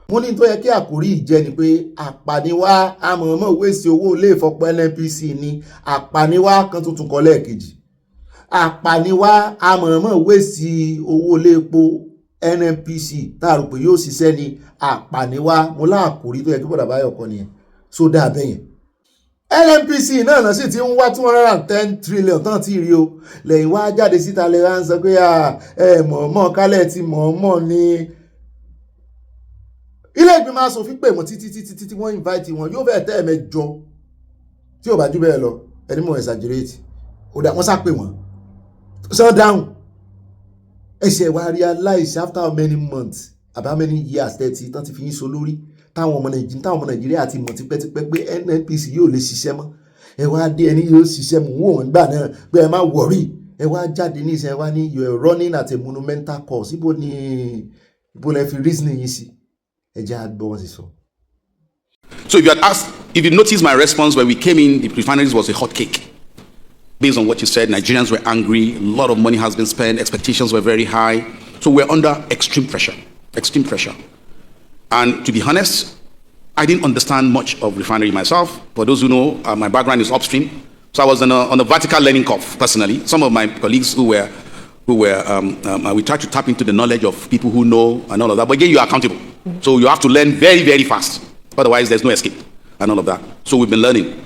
S1: mo ní tó yẹ kí àkórí jẹ́ ni pé àpàníwá amọ̀ọ́mọ̀ wéṣì owó ilé ìfọpọ̀ NNPC ni àpàníwá kan tuntun kọ lẹ́ẹ̀kejì. àpàníwá amọ̀ọ́mọ̀ wéṣì owó ilé epo NNPC táàrù pé yóò ṣiṣẹ́ ní àpàníwá mo láàkórí tó yẹ kí Bọ̀dà Báyọ̀ kọ nìyẹn sódà bẹ́yẹn. NNPC náà sì ti ń wá 210 trillion tán tí rí o lẹ́yìn wá jáde síta lè rán sọ pé mọ̀ọ́mọ̀ kálẹ̀ tí mọ̀ọ́mọ̀ ní ilé ìgbìmọ̀ asòfin pè wọ́n títí wọ́n invite wọn yóò fẹ́ẹ̀ tẹ́ ẹ̀mẹ́jọ tí ò bá jù bẹ́ẹ̀ lọ ẹni mọ̀ exaggerate ó dà wọ́n sá pè wọ́n sọ dáhùn. ẹsẹ̀ wa realize after how many months about how many years 30 tán ti fi yín so lórí táwọn ọmọ Nàìjíríà ti mọ̀ tipẹ́tipẹ́ pé NNPC yóò lè ṣiṣẹ́ mọ́. ẹ wá dé ẹni yóò ṣiṣẹ́ mọ́ wọ́n gbà náà pé ẹ má worry. ẹ wá jáde ní ìṣẹ́ wá ní you are running at a monumental course. ibo lẹ fi reasoning yín sí? ẹ jẹ́ àgbọ̀ wọn sì sọ.
S9: So if you notice my response when we came in, the refineries was a hot cake. Based on what you said, Nigerians were angry, a lot of money has been spent, expectations were very high. So we're under extreme pressure. And to be honest, I didn't understand much of refinery myself. For those who know, my background is upstream. So I was on a vertical learning curve, personally. Some of my colleagues we try to tap into the knowledge of people who know and all of that. But again, you are accountable. So you have to learn very, very fast. Otherwise, there's no escape and all of that. So we've been learning.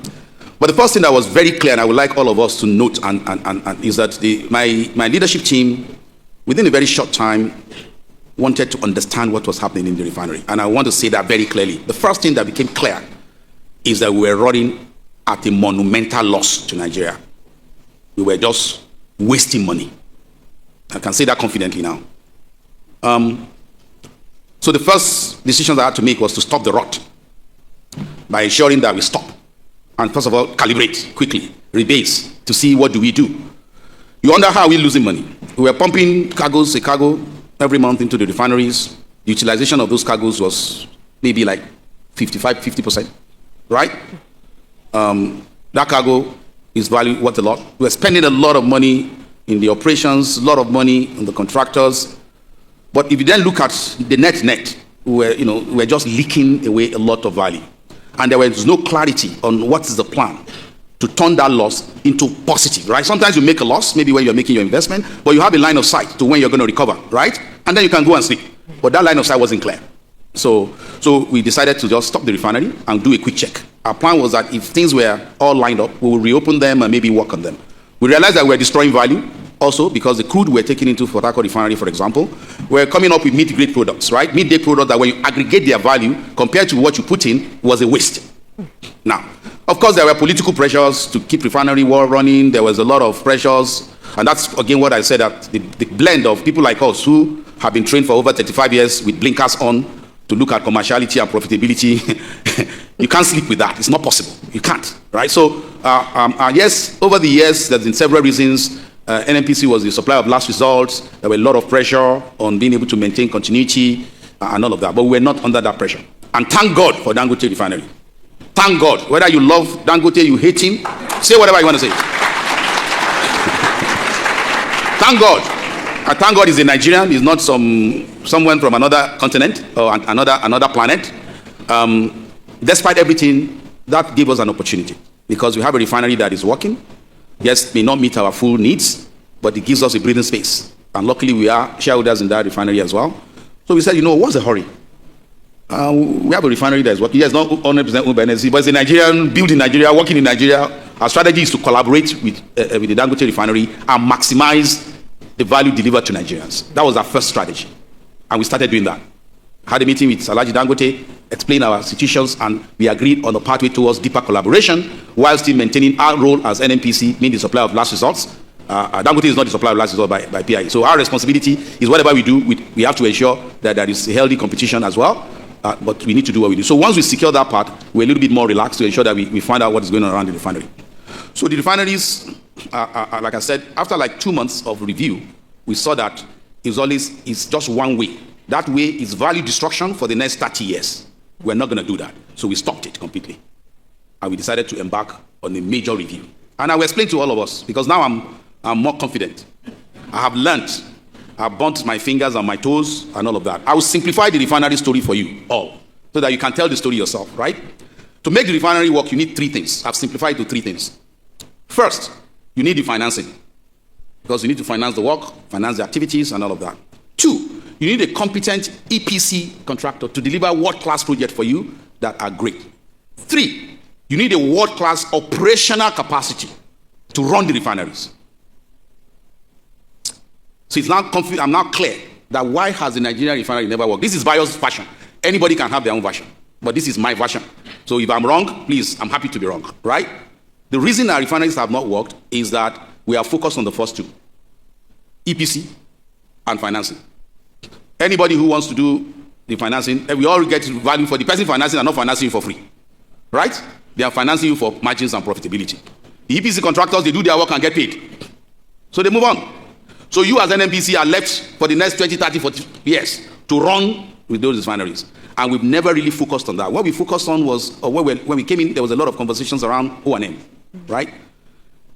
S9: But the first thing that was very clear, and I would like all of us to note, is that my leadership team, within a very short time, wanted to understand what was happening in the refinery. And I want to say that very clearly. The first thing that became clear is that we were running at a monumental loss to Nigeria. We were just wasting money. I can say that confidently now. So the first decision I had to make was to stop the rot by ensuring that we stop. And first of all, calibrate quickly, rebase, to see what do we do. You wonder how we're losing money. We were pumping a cargo every month into the refineries. The utilization of those cargoes was maybe like 50%, right? That cargo is valued worth a lot. We're spending a lot of money in the operations, a lot of money on the contractors. But if you then look at the net, we're just leaking away a lot of value. And there was no clarity on what is the plan to turn that loss into positive, right? Sometimes you make a loss, maybe when you're making your investment, but you have a line of sight to when you're going to recover, right? And then you can go and sleep. But that line of sight wasn't clear. So we decided to just stop the refinery and do a quick check. Our plan was that if things were all lined up, we will reopen them and maybe work on them. We realized that we were destroying value also because the crude we're taking into Port Harcourt refinery, for example, we're coming up with mid-grade products, right? Mid-grade products that when you aggregate their value compared to what you put in was a waste. Now, of course, there were political pressures to keep refinery war running. There was a lot of pressures. And that's, again, what I said, that the blend of people like us who have been trained for over 35 years with blinkers on to look at commerciality and profitability, you can't sleep with that. It's not possible. You can't, right? So, yes, over the years, there's been several reasons. NNPC was the supplier of last resort. There were a lot of pressure on being able to maintain continuity and all of that. But we're not under that pressure. And thank God for Dangote refinery. Thank God. Whether you love Dangote, you hate him, say whatever you want to say. Thank God. I thank God he's a Nigerian. He's not someone from another continent or another planet. Despite everything, that gave us an opportunity because we have a refinery that is working. Yes, may not meet our full needs, but it gives us a breathing space. And luckily, we are shareholders in that refinery as well. So we said, what's the hurry? We have a refinery that is working. Yes, not 100% owned by NNPC, but it's a Nigerian, built in Nigeria, working in Nigeria. Our strategy is to collaborate with the Dangote refinery and maximize the value delivered to Nigerians. That was our first strategy. And we started doing that. Had a meeting with Alhaji Dangote, explained our situations, and we agreed on a pathway towards deeper collaboration while still maintaining our role as NNPC, being the supplier of last resorts. Dangote is not the supplier of last resort by PI. So our responsibility is whatever we do, we have to ensure that there is a healthy competition as well. But we need to do what we do. So once we secure that part, we're a little bit more relaxed to ensure that we find out what is going on around the refinery. So the refineries, like I said, after like 2 months of review, we saw that it's just one way. That way is value destruction for the next 30 years. We're not going to do that. So we stopped it completely. And we decided to embark on a major review. And I will explain to all of us, because now I'm more confident. I have learned. I've burnt my fingers and my toes and all of that. I will simplify the refinery story for you all, so that you can tell the story yourself, right? To make the refinery work, you need 3 things. I've simplified it to 3 things. First, you need the financing, because you need to finance the work, finance the activities, and all of that. 2, you need a competent EPC contractor to deliver world-class projects for you that are great. 3, you need a world-class operational capacity to run the refineries. So I'm now clear that why has the Nigerian refinery never worked? This is Bayo's version. Anybody can have their own version, but this is my version. So if I'm wrong, please, I'm happy to be wrong, right? The reason our refineries have not worked is that we are focused on the first 2, EPC and financing. Anybody who wants to do the financing, we all get value for the person financing and not financing you for free, right? They are financing you for margins and profitability. The EPC contractors, they do their work and get paid. So they move on. So you as NNPC are left for the next 20, 30, 40 years to run with those refineries. And we've never really focused on that. What we focused on was, when we came in, there was a lot of conversations around O&M, right?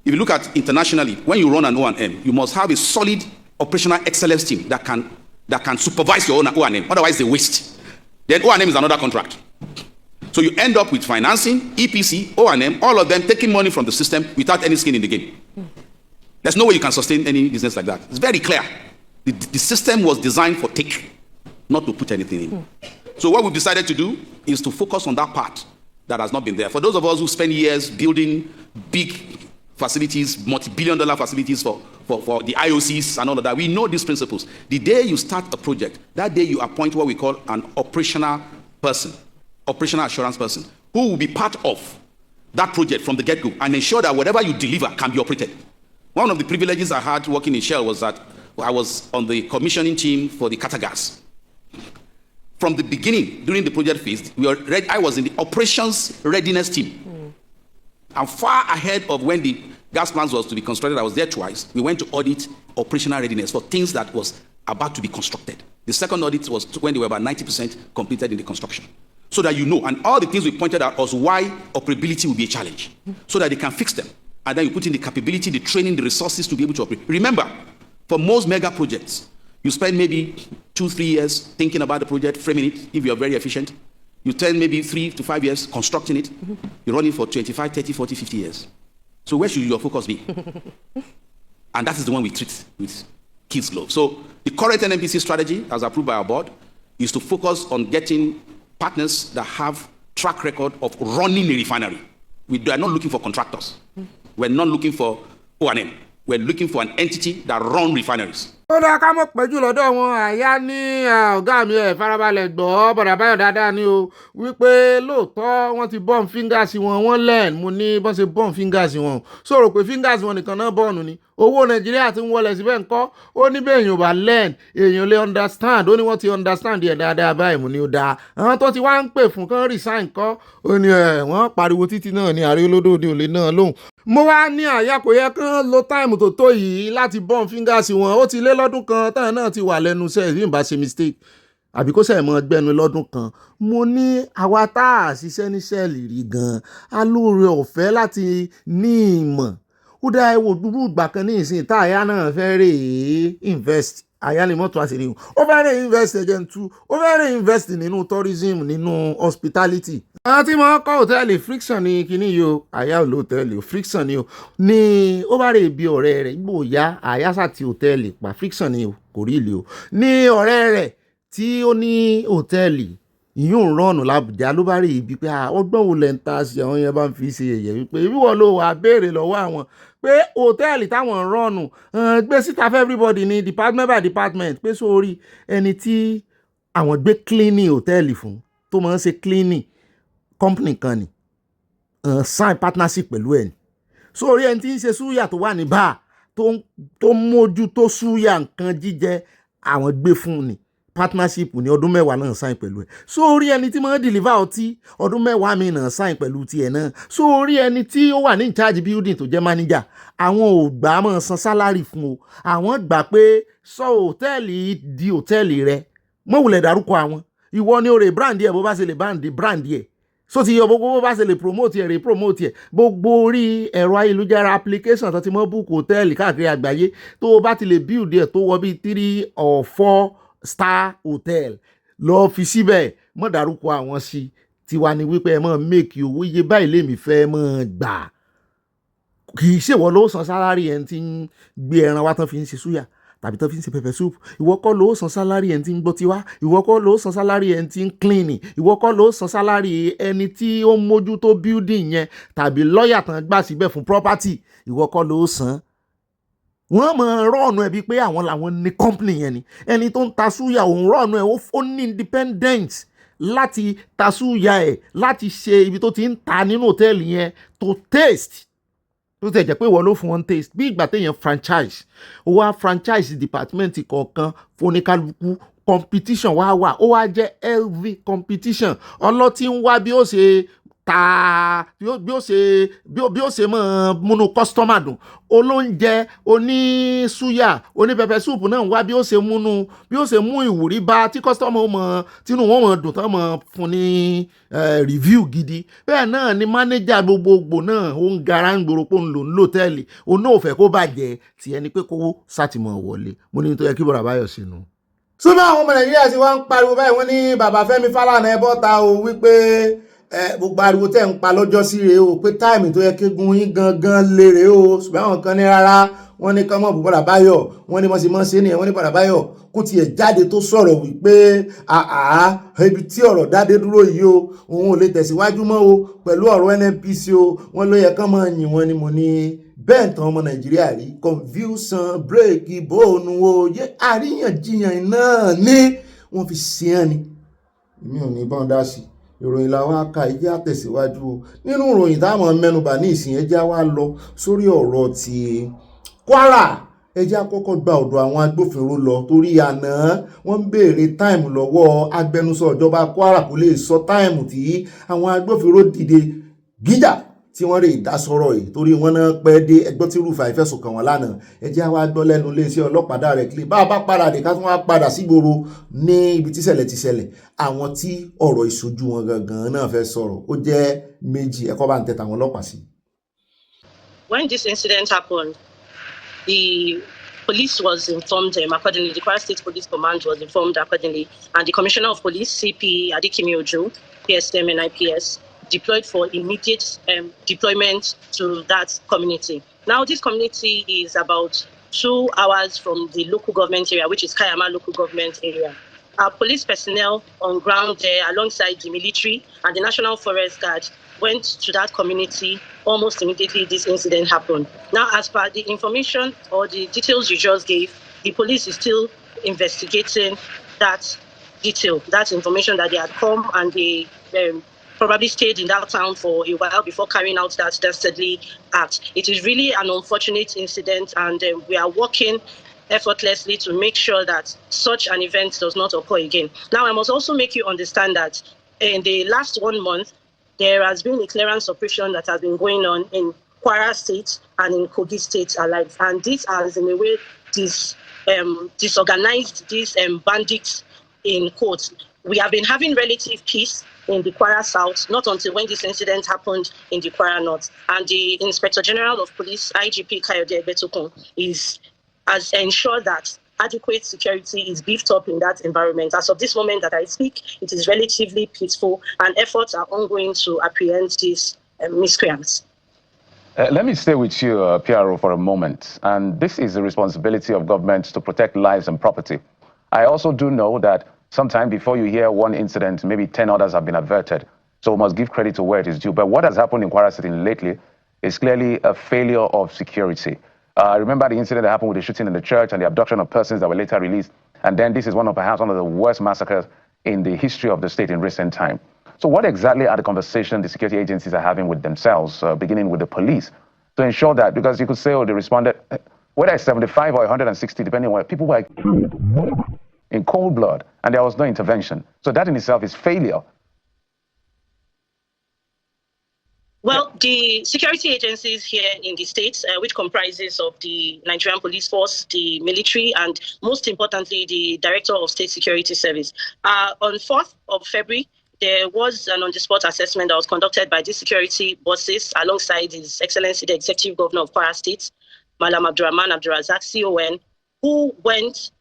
S9: If you look at internationally, when you run an O&M, you must have a solid operational excellence team that can supervise your own O&M. Otherwise, they waste. Then O&M is another contract. So you end up with financing, EPC, O&M, all of them taking money from the system without any skin in the game. There's no way you can sustain any business like that. It's very clear. The system was designed for take, not to put anything in. So what we've decided to do is to focus on that part that has not been there. For those of us who spend years building big facilities, multi-billion-dollar facilities for the IOCs and all of that, we know these principles. The day you start a project, that day you appoint what we call an operational person, operational assurance person, who will be part of that project from the get-go and ensure that whatever you deliver can be operated. One of the privileges I had working in Shell was that I was on the commissioning team for the Qatar gas. From the beginning, during the project phase, I was in the operations readiness team. And far ahead of when the gas plant was to be constructed, I was there twice. We went to audit operational readiness for things that was about to be constructed. The second audit was when they were about 90% completed in the construction. So that you know, and all the things we pointed out was why operability will be a challenge, so that they can fix them. And then you put in the capability, the training, the resources to be able to operate. Remember, for most mega projects, you spend maybe 2-3 years thinking about the project, framing it, if you're very efficient. You spend maybe 3 to 5 years constructing it. You're running for 25, 30, 40, 50 years. So where should your focus be? And that is the one we treat with kids' gloves. So the current NNPC strategy, as approved by our board, is to focus on getting partners that have track record of running a refinery. We are not looking for contractors. We're not looking for O&M. We're looking for an entity that runs refineries.
S1: ó dáa ká mọ̀ pẹ́jù lọ́dọ̀ wọn àyà ní ọ̀gá mi ẹ̀ farabalẹ̀ gbọ́ bọ̀dà báyọ̀ dáadáa ni o wípé lóòótọ́ wọ́n ti bọ́ọ̀n fingers wọn wọ́n learn mo ní bọ́n ṣe bọ́ọ̀n fingers wọn sọ̀rọ̀ pé fingers wọn nìkan náà bọ́ọ̀nù ni owó nàìjíríà ti ń wọlé síbẹ̀ ńkọ́ ó ní bẹ́ẹ̀ èèyàn ò bá learn èèyàn lè understand ó ní wọ́n ti understand ẹ̀ dáadáa báyìí mo ní ó dáa àwọn tó ti wá ń pè fún kán resign kọ́ ó ní wọ́n pariwo títí náà ní ààrẹ olódòdó òlé náà lóhùn mo wá ní àyà kò yẹ kán lo táìmù tó tó yìí láti bọ́ọ̀n fingers wọn ó ti lé lọ́dún kan táwọn náà ti wà lẹ́nu iṣẹ́ ìdí ìbá ṣe mistake àbí kó sẹ̀ mọ́ gbẹ́nu lọ́dún kan mo ní àwa tá a ṣiṣẹ́ ní sẹ́ẹ̀lì rí gan-an a lóore ọ̀fẹ́ láti ní ìmọ̀ ó dá ẹwọ dúdú ìgbà kan ní ìsìn tá àyà náà fẹ́ rè é invest àyà lè mọ́tò àṣírí ó fẹ́ rè invest agentu ó fẹ́ rè invest nínú tourism nínú hospitality àwọn tí wọ́n kọ́ hòtẹ́ẹ̀lì friction ní kíní yìí o àyà ò lọ hòtẹ́ẹ̀lì o friction ni o ní ó bá rè bí ọ̀rẹ́ rẹ̀ gbò ya àyà sàti hòtẹ́ẹ̀lì pa friction ni o kò rí ilé o ní ọ̀rẹ́ rẹ̀ tí ó ní hòtẹ́ẹ̀lì ìyún rọ̀nù làbújá ló bá rí ibi pé ọgbọ́n wo lẹ́ ń ta sí àwọn yẹn bá ń fi ṣe yẹ̀yẹ́ wípé wíwọ́ ló wà béèrè lọ́wọ́ àwọn pé hòtẹ́ẹ̀lì táwọn rọ̀nù gbé síta fún everybody ní department by department pé sórí ẹni tí àwọn gbé cleaning hòtẹ́ẹ̀lì fún tó máa ń ṣe cleaning company kan ni sign partnership pẹ̀lú ẹ̀ ni sórí ẹni tí ń ṣe súyà tó wà ní báà tó mójú tó súyà nǹkan jíjẹ àwọn gbé fún ni partnership ní ọdún 10 náà sign pẹ̀lú ẹ̀ sórí ẹni tí máa ń deliver ọtí ọdún 10 mi náà sign pẹ̀lú tiẹ̀ náà sórí ẹni tí ó wà ní in charge building tó jẹ́ manager àwọn ò gbà máa san salary fún o àwọn gbà pé sọ hòtẹ́ẹ̀lì di hòtẹ́ẹ̀lì rẹ mọ̀wùlẹ̀ dárúkọ àwọn ìwọ ni ó rè brand ẹ̀ bó bá ṣe lè brand ẹ̀ so ti yọ gbogbo bó bá ṣe lè promote ẹ̀ rè promote ẹ̀ gbogbo orí ẹ̀rọ ayélujára application tó ti mọ́ book hòtẹ́ẹ̀lì káàkiri àgbáyé tó o bá ti lè build ẹ̀ tó wọ bí 3 or 4 star hotel lọ fi síbẹ̀ mọ́ dárúkọ àwọn sí tiwa ni wípé ẹ mọ́ make owó iye báyìí lèmi fẹ́ mọ́ gbà kì í ṣèwọ ló san sálárì ẹni tí ń gbé ẹran wá tán fi ń ṣe súyà tàbí tán fi ń ṣe pepper soup ìwọ kọ́ ló san sálárì ẹni tí ń gbọ́ tiwa ìwọ kọ́ ló san sálárì ẹni tí ń clean ìwọ kọ́ ló san sálárì ẹni tí ó ń mójútó building yẹn tàbí lọ́ọ̀yà tán gbà síbẹ̀ fún property ìwọ kọ́ ló san wọ́n mọ̀ rọ́ọ̀nù ẹ̀ bíi pé àwọn làwọn ní company yẹn ni ẹni tó ń ta súyà òun rọ́ọ̀nù ẹ̀ ó ní independent láti ta súyà ẹ̀ láti ṣe ibi tó ti ń ta nínú hòtẹ́ẹ̀lì yẹn tó taste tó tẹ̀ jẹ́ pé ìwọ ló fún wọn taste bí ìgbà téèyàn franchise ó wá franchise department kọ̀ọ̀kan fóníkálukú competition wá wà ó wá jẹ́ healthy competition ọlọ́tí ń wá bí ó ṣe ta bí ó ṣe máa múnú kọ́sítọ́mà dùn, olóúnjẹ oníṣúyà onípẹpẹ súùpù náà wá bí ó ṣe mú ìwúrí bá tí kọ́sítọ́mà ó mọ tínú wọn mọ dùn tán mọ fún ní rìvíù gidi. Bẹ́ẹ̀ náà ni mánéjà gbogbogbò náà ó ń gara ń gbòòrò pé òun lò ń lòtẹ́ẹ̀lì, òun náà ò fẹ́ kó bàjẹ́, tí ẹni pé kó sátìmọ̀ wọlé. Mo ní tó yẹ kí bọ̀dà Báyọ̀ sínú. Súnmọ́ àwọn ọmọ Nàìjíríà ti wá ń pariwo báyìí, wọ́n ní bàbá Fẹ́mi Fálànà ẹ bọ́ta o wípé gbogbo ariwo tẹ́ ń pa lọ́jọ́ sí rèé o, pé táìmì tó yẹ kégun yín gangan lérè o, ṣùgbọ́n àwọn kan ní rárá, wọ́n ní kán mọ̀ bù bọ̀dà Báyọ̀, wọ́n ní mọ̀ sí nìyẹn, wọ́n ní bọ̀dà Báyọ̀ kó tiẹ̀ jáde tó sọ̀rọ̀ wípé ibi tí ọ̀rọ̀ dádé dúró yìí o, òun ò lè tẹ̀síwájú mọ́ o pẹ̀lú ọ̀rọ̀ NNPC o, wọ́n ló yẹ kán mọ̀ yìn wọ́n ni. mo ní bẹ́ẹ̀ tán ọmọ Nàìjíríà rí confusion bírèkì bóònù o, yé àríyànjiyàn náà ní wọ́n fi ṣe hàn ni. mi ò ní bọ́n dá sí ìròyìn làwọn aka ẹjẹ́ àtẹ̀síwájú o. nínú ìròyìn táwọn mẹ́nubà ní ìsìn ẹjẹ́ wá lọ sórí ọ̀rọ̀ ti Kwara. Ẹjẹ́ àkọ́kọ́ gba ọ̀dọ̀ àwọn agbófinró lọ torí àná wọ́n ń béèrè táìmù lọ́wọ́ agbẹnusọ ìjọba Kwara kò lè sọ táìmù tí àwọn agbófinró dìde gíjà tí wọ́n rí ìdásọ̀rọ̀ yìí torí wọ́n náà pẹ́ dé ẹgbẹ́ tí Rúfà ìfẹ̀sùn kàn wọ́n lánàá. Ẹjẹ́ wá gbọ́ lẹ́nu iléeṣẹ́ ọlọ́pàá directly bá a bá padà dé ká tún wá padà sígboro ní ibi tíṣẹ̀lẹ̀ ti ṣẹlẹ̀. Àwọn tí ọ̀rọ̀ ìṣojú wọn gangan náà fẹ́ sọ̀rọ̀ ó jẹ́ méjì, ẹ̀kọ́ bá ń tẹ̀tà àwọn ọlọ́pàá sí.
S12: When this incident happened, the police was informed accordingly. The Kwara State Police Command was informed accordingly, and the Commissioner of Police, CP Adikimi Ojo, PSM and IPS, deployed for immediate deployment to that community. Now, this community is about 2 hours from the local government area, which is Kayama local government area. Our police personnel on ground there, alongside the military and the National Forest Guard, went to that community almost immediately this incident happened. Now, as per the information or the details you just gave, the police is still investigating that detail, that information that they had come and they probably stayed in that town for a while before carrying out that dastardly act. It is really an unfortunate incident, and we are working effortlessly to make sure that such an event does not occur again. Now, I must also make you understand that in the last 1 month, there has been a clearance operation that has been going on in Kwara State and in Kogi State alike. And this has, in a way, disorganized these bandits in court. We have been having relative peace in the Kwara South, not until when this incident happened in the Kwara North. And the Inspector General of Police, IGP Kayode Betokun, has ensured that adequate security is beefed up in that environment. As of this moment that I speak, it is relatively peaceful, and efforts are ongoing to apprehend these miscreants.
S15: Let me stay with you, PRO, for a moment. And this is the responsibility of governments to protect lives and property. I also do know that sometime before you hear one incident, maybe 10 others have been averted. So we must give credit to where it is due. But what has happened in Kwara City lately is clearly a failure of security. Remember the incident that happened with the shooting in the church and the abduction of persons that were later released. And then this is perhaps one of the worst massacres in the history of the state in recent time. So what exactly are the conversations the security agencies are having with themselves, beginning with the police, to ensure that, because you could say, oh, they responded, whether it's 75 or 160, depending on what, people were killed in cold blood, and there was no intervention. So that in itself is failure.
S12: Well, the security agencies here in the States, which comprises of the Nigerian Police Force, the military, and most importantly, the Director of State Security Service. On 4th of February, there was an on-the-spot assessment that was conducted by the security bosses alongside His Excellency, the Executive Governor of Kwara State, Malam Abdurrahman Abdurazak, CON, who went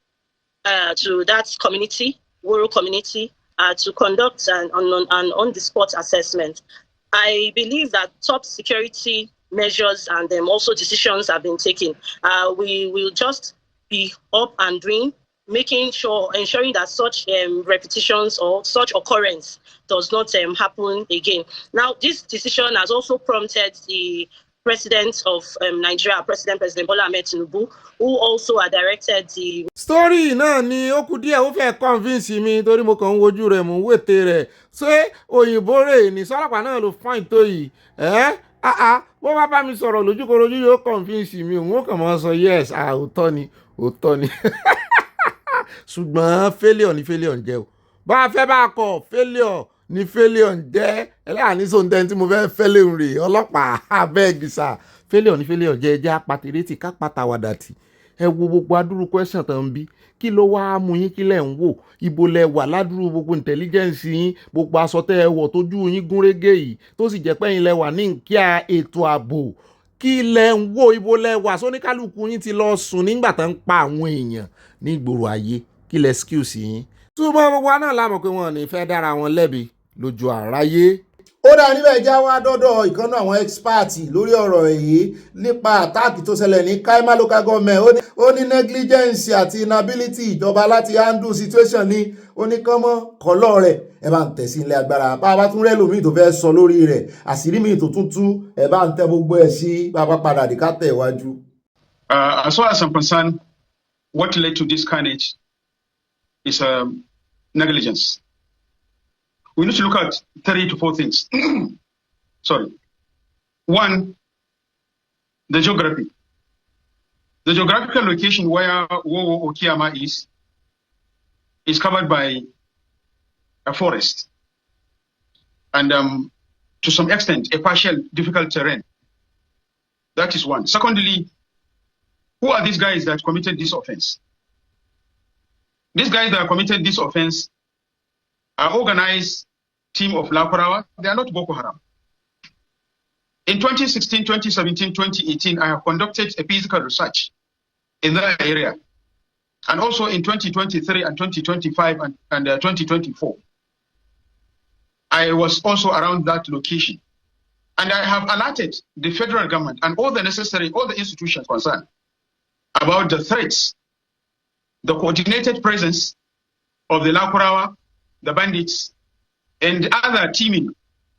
S12: to that community, rural community, to conduct an on-the-spot assessment. I believe that top security measures and also decisions have been taken. We will just be up and doing, ensuring that such repetitions or such occurrence does not happen again. Now, this decision has also prompted the President of Nigeria, President Bola Ahmed Tinubu, who also had directed the...
S1: Story náà ni ó kù díẹ̀ ó fẹ́ convince mi torí mo kàn ń wojú rẹ̀ mò ń wètè rẹ̀ ṣé òyìnbó rẹ̀ ní sọ́lọ́pàá náà ló fine tó yìí bó bá mi sọ̀rọ̀ lójúkorojú yóò convince mi òun ó kàn máa sọ yes òótọ́ ni ṣùgbọ́n failure ni failure ń jẹ́ o bá a fẹ́ bá a kọ̀ failure ní failure ń jẹ́ ẹlẹ́yàní sóńtẹ́ tí mo fẹ́ fẹ́lẹ̀ ń rè ọlọ́pàá abẹ́ẹ̀gìsà failure ní failure jẹ́ ẹjẹ́ apàtìrẹ́tì ká pàtàwàdàtì ẹ wo gbogbo adúrú question tó ń bí kí ló wá mú yín kí lẹ̀ ń wò ibo lẹ wà ládùúrú gbogbo intelligence yín gbogbo aṣọ tẹ́ ẹ wọ̀ tójú yín gúnrégé yìí tó sì jẹ́ pẹ́yìn lẹ wà ní nkíà ètò ààbò kí lẹ ń wò ibo lẹ wà sóníkálùkù yín ti lọ sùn nígbà tó ń pa àwọn èèyàn ní ìgboro ayé kí lẹ excuse yín. túbọ̀ gbogbo wa náà la mọ̀ pé wọn ò ní fẹ́ dára wọn lẹ́bi lójú àráyé. ó dáa níbẹ̀ já wá dọ́dọ̀ ìkànnì àwọn ẹ́xpáàtì lórí ọ̀rọ̀ èyí nípa àtáàkì tó ṣẹlẹ̀ ní Kaima local government ó ní negligence àti inability ìjọba láti handle situation ní oníkánmọ́ kọ́lọ́ rẹ̀ ẹ bá ń tẹ̀ sí ilé agbára bá a bá tún rẹ́ lómi tó fẹ́ sọ lórí rẹ̀ àṣírí mi tó tún tú ẹ bá ń tẹ gbogbo ẹ̀ sí bàbá padà dé ká tẹ̀ wájú.
S13: As far as I'm concerned, what led to this carnage is negligence. We need to look at 3 to 4 things. Sorry. One, the geography. The geographical location where Wowo Okiyama is covered by a forest and to some extent a partial difficult terrain. That is one. Secondly, who are these guys that committed this offense? These guys that committed this offense are organized team of Lakurawa. They are not Boko Haram. In 2016, 2017, 2018, I have conducted a physical research in that area. And also in 2023 and 2025 and 2024. I was also around that location. And I have alerted the federal government and all the institutions concerned about the threats, the coordinated presence of the Lakurawa, the bandits, and other teaming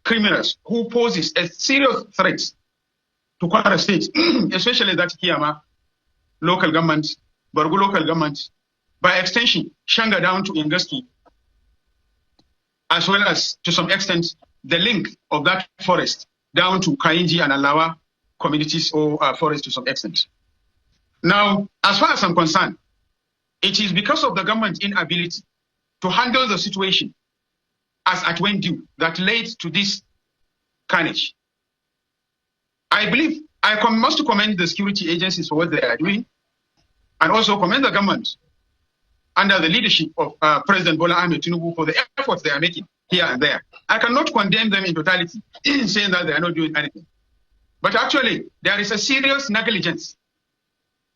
S13: criminals who poses a serious threat to Kwara State, especially that Kiyama local government, Borgu local government, by extension, Shanga down to Ingasti, as well as, to some extent, the link of that forest down to Kainji and Alawa communities or forest to some extent. Now, as far as I'm concerned, it is because of the government's inability to handle the situation as at when due that led to this carnage. I believe I must commend the security agencies for what they are doing and also commend the government under the leadership of President Bola Ahmed Tinubu for the efforts they are making here and there. I cannot condemn them in totality in saying that they are not doing anything. But actually, there is a serious negligence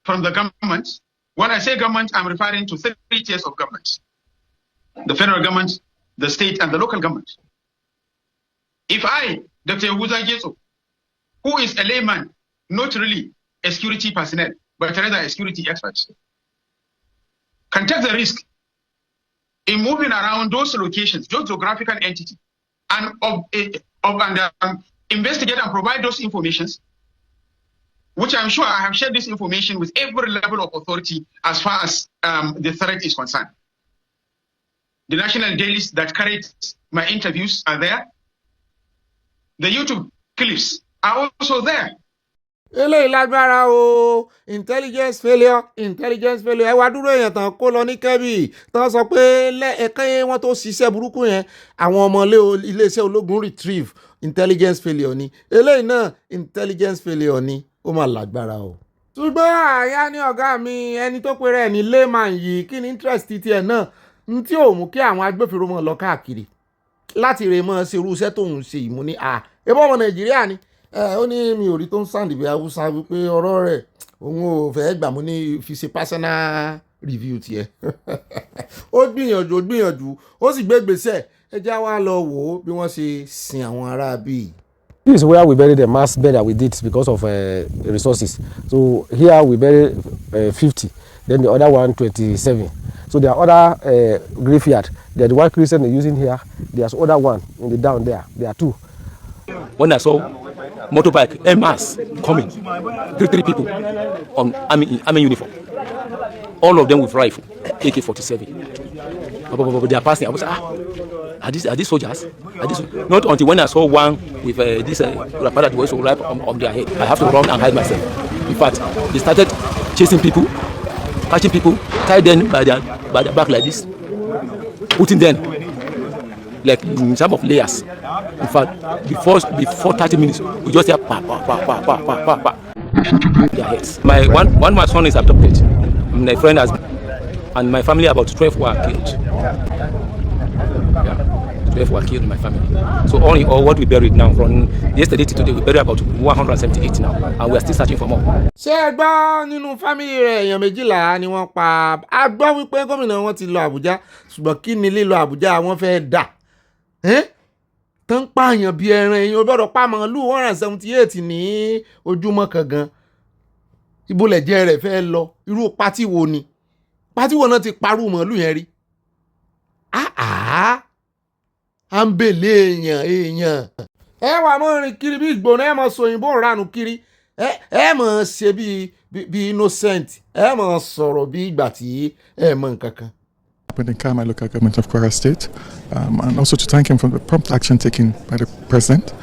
S13: from the government. When I say government, I'm referring to 3 tiers of government. The federal government, the state, and the local government. If I, Dr. Yahuza Jeso, who is a layman, not really a security personnel, but rather a security expert, can take the risk in moving around those locations, those geographical entities, and investigate and provide those informations, which I'm sure I have shared this information with every level of authority as far as the threat is concerned. The national dailies that carried my interviews are there. The YouTube clips are also there.
S1: eléyìí lágbára o intelligence failure ẹ wá dúró èèyàn tán kó lọ ní Kẹ́bì tán sọ pé lẹ́ẹ̀kan wọn tó ṣiṣẹ́ burúkú yẹn àwọn ọmọ iléeṣẹ́ ológun retrieve intelligence failure ni eléyìí náà intelligence failure ni ó máa lágbára o. ṣùgbọ́n àyà ní ọ̀gá mi ẹni tó pe rẹ̀ ní layman yìí kí ni interest tiẹ̀ náà n tí ò mú kí àwọn agbófinró mọ̀ lọ káàkiri láti rè mọ́ ṣe irú iṣẹ́ tóun ṣe ìmú ní ebó ọmọ Nàìjíríà ni ó ní mi ò rí tó ń sàǹdì bí Haúsá wípé ọ̀rọ̀ rẹ̀ òun ò fẹ́ gbà mú ní fi ṣe personal review tiẹ̀ ó gbìyànjú ó sì gbé gbèsè ẹ já wá lọ wò ó bí wọ́n ṣe sin àwọn ará bíi.
S14: This is where we bury the mass burial we did because of resources. So here we bury 50, then the other one 27. So there are other graveyard. There are the one Christian they're using here. There's other one in the down there. There are 2.
S23: When I saw motorbike en masse coming, 3 people on army uniform, all of them with rifle, AK-47. They are passing. I was are these soldiers? Not until when I saw one with this wrapper that was wrapped on their head. I have to run and hide myself. In fact, they started chasing people, catching people, tied them by their back like this, putting them like in terms of layers. In fact, before 30 minutes, we just hear pa pa pa pa pa pa pa pa. Their heads. My son is abducted. My friend has, and my family about 12 were killed. Yeah. 12 were killed in my family. So all in all, what we buried now, from yesterday to today, we buried about 178 now, and we are still searching for more.
S1: ṣé ẹ gbọ́ nínú fámìlì rẹ̀ èèyàn 12 ni wọ́n pa. A gbọ́ wípé gómìnà wọn ti lọ Àbújá, ṣùgbọ́n kí ni lílọ Àbújá wọn fẹ́ dà? Tó ń pààyàn bí ẹran, èèyàn gbọ́dọ̀ pa màálù 178 ní ojúmọ́ kan gan. Ibo lẹ̀jẹ̀ rẹ̀ fẹ́ lọ? Irú pátì wo ni? Pátì wo náà ti parú màálù yẹn rí? À ń bèlè èèyàn. Ẹ wà mọ́ rìn kiri bí ìgbóná, ẹ mọ̀ sòyìnbó ranù kiri. Ẹ mọ̀ ṣe bí innocent. Ẹ mọ̀ sọ̀rọ̀ bí ìgbà tí ẹ mọ̀ nǹkan kan.
S16: In the my local government of Kwara State, and also to thank him for the prompt action taken by the President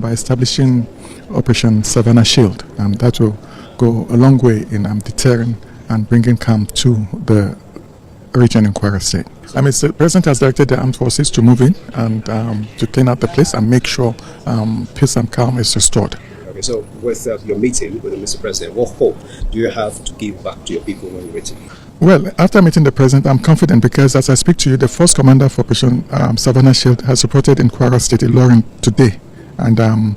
S16: by establishing Operation Savannah Shield. That will go a long way in deterring and bringing calm to the region in Kwara State. The President has directed the armed forces to move in and to clean out the place and make sure peace and calm is restored.
S17: Okay, so with your meeting with Mr. President, what hope do you have to give back to your people when you return?
S16: Well, after meeting the President, I'm confident because as I speak to you, the first commander for Operation Savannah Shield has reported in Kwara State, Iroyin, today. And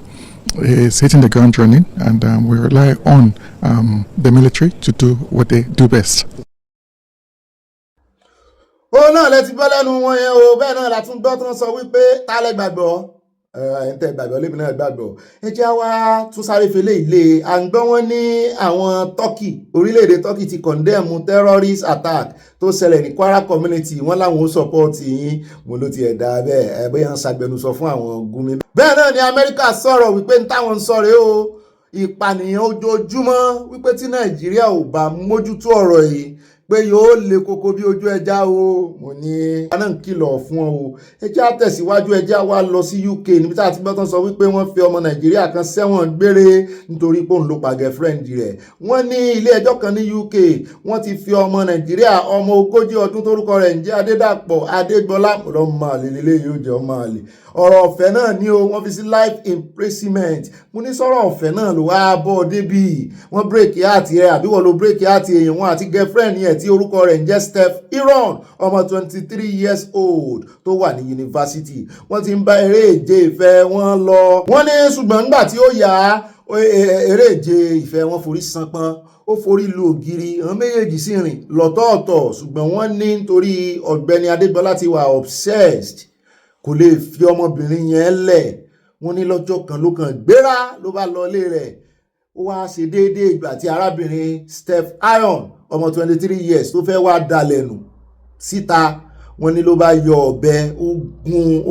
S16: is hitting the ground running, and we rely on the military to do what they do best.
S1: Ó náà lẹ ti gbọ́ lẹ́nu wọn yẹn o, bẹ́ẹ̀ náà la tún gbọ́ tó ń sọ wípé ta lẹ gbàgbọ́. Ẹ̀yin tẹ́ gbàgbọ́, lèmi náà gbàgbọ́. Ẹ jẹ́ wá tún sáré fele ilé. À ń gbọ́ wọn ní àwọn Turkey, orílẹ̀-èdè Turkey ti condemn terrorist attack tó ṣẹlẹ̀ ní Kwara community. Wọ́n láwọn ó support yín, mo ló ti ẹ̀dá bẹ́ẹ̀. Bóyá ń ṣàgbẹnusọ fún àwọn Gumi. Bẹ́ẹ̀ náà ni Amẹ́ríkà sọ̀rọ̀ wípé ń táwọn ń sọ̀rọ̀ o. Ìpànìyàn ojoojúmọ́ wípé tí Nàìjíríà ò bá mójútó ọ̀rọ̀ yìí pé yóò le koko bí ojú ẹja o. Mo ní aná ń kìlọ̀ fún ọ o. Ẹjá tẹ̀síwájú, ẹjá wá lọ sí UK níbi tá a ti gbọ́ tán sọ wípé wọ́n fi ọmọ Nàìjíríà kan sẹ́wọ̀n gbére nítorí pé òun ló pa girlfriend rẹ̀. Wọ́n ní ilé ẹjọ́ kan ní UK wọ́n ti fi ọmọ Nàìjíríà ọmọ 40 ọdún tórúkọ rẹ̀ ń jẹ́ Adédàpọ̀ Adégbọlá ọmọ àlè lélẹ́ yóò jẹ́ ọmọ àlè. Ọ̀rọ̀ ọ̀fẹ́ náà ni o, wọ́n fi sí life imprisonment. Mo ní sọ̀rọ̀ ọ̀fẹ́ náà ló wá bọ́ débì. Wọ́n break heart rẹ̀ àbí wọ́n ló break heart èèyàn wọn àti girlfriend yẹn tí orúkọ rẹ̀ ń jẹ́ Steph Iron, ọmọ 23 years old tó wà ní yunifásitì. Wọ́n ti ń bá eré ìje ìfẹ́ wọn lọ. Wọ́n ní ṣùgbọ́n nígbà tí ó yá eré ìje ìfẹ́ wọn forí sanpọ́n, ó forí lu ògiri, àwọn méjèèjì sì rìn lọ́tọ̀ọ̀tọ̀. Ṣùgbọ́n wọ́n ní nítorí Ọ̀gbẹ́ni Adégbọlá ti wà obsessed, kò lè fi ọmọbìnrin yẹn lẹ̀. Wọ́n ní lọ́jọ́ kan ló kàn gbéra ló bá lọ ilé rẹ̀. Ó wá ṣe déédéé ìgbà tí arábìnrin Steph Iron ọmọ 23 years tó fẹ́ wá dalẹ̀ nù síta. Wọ́n ní ló bá yọ ọ̀bẹ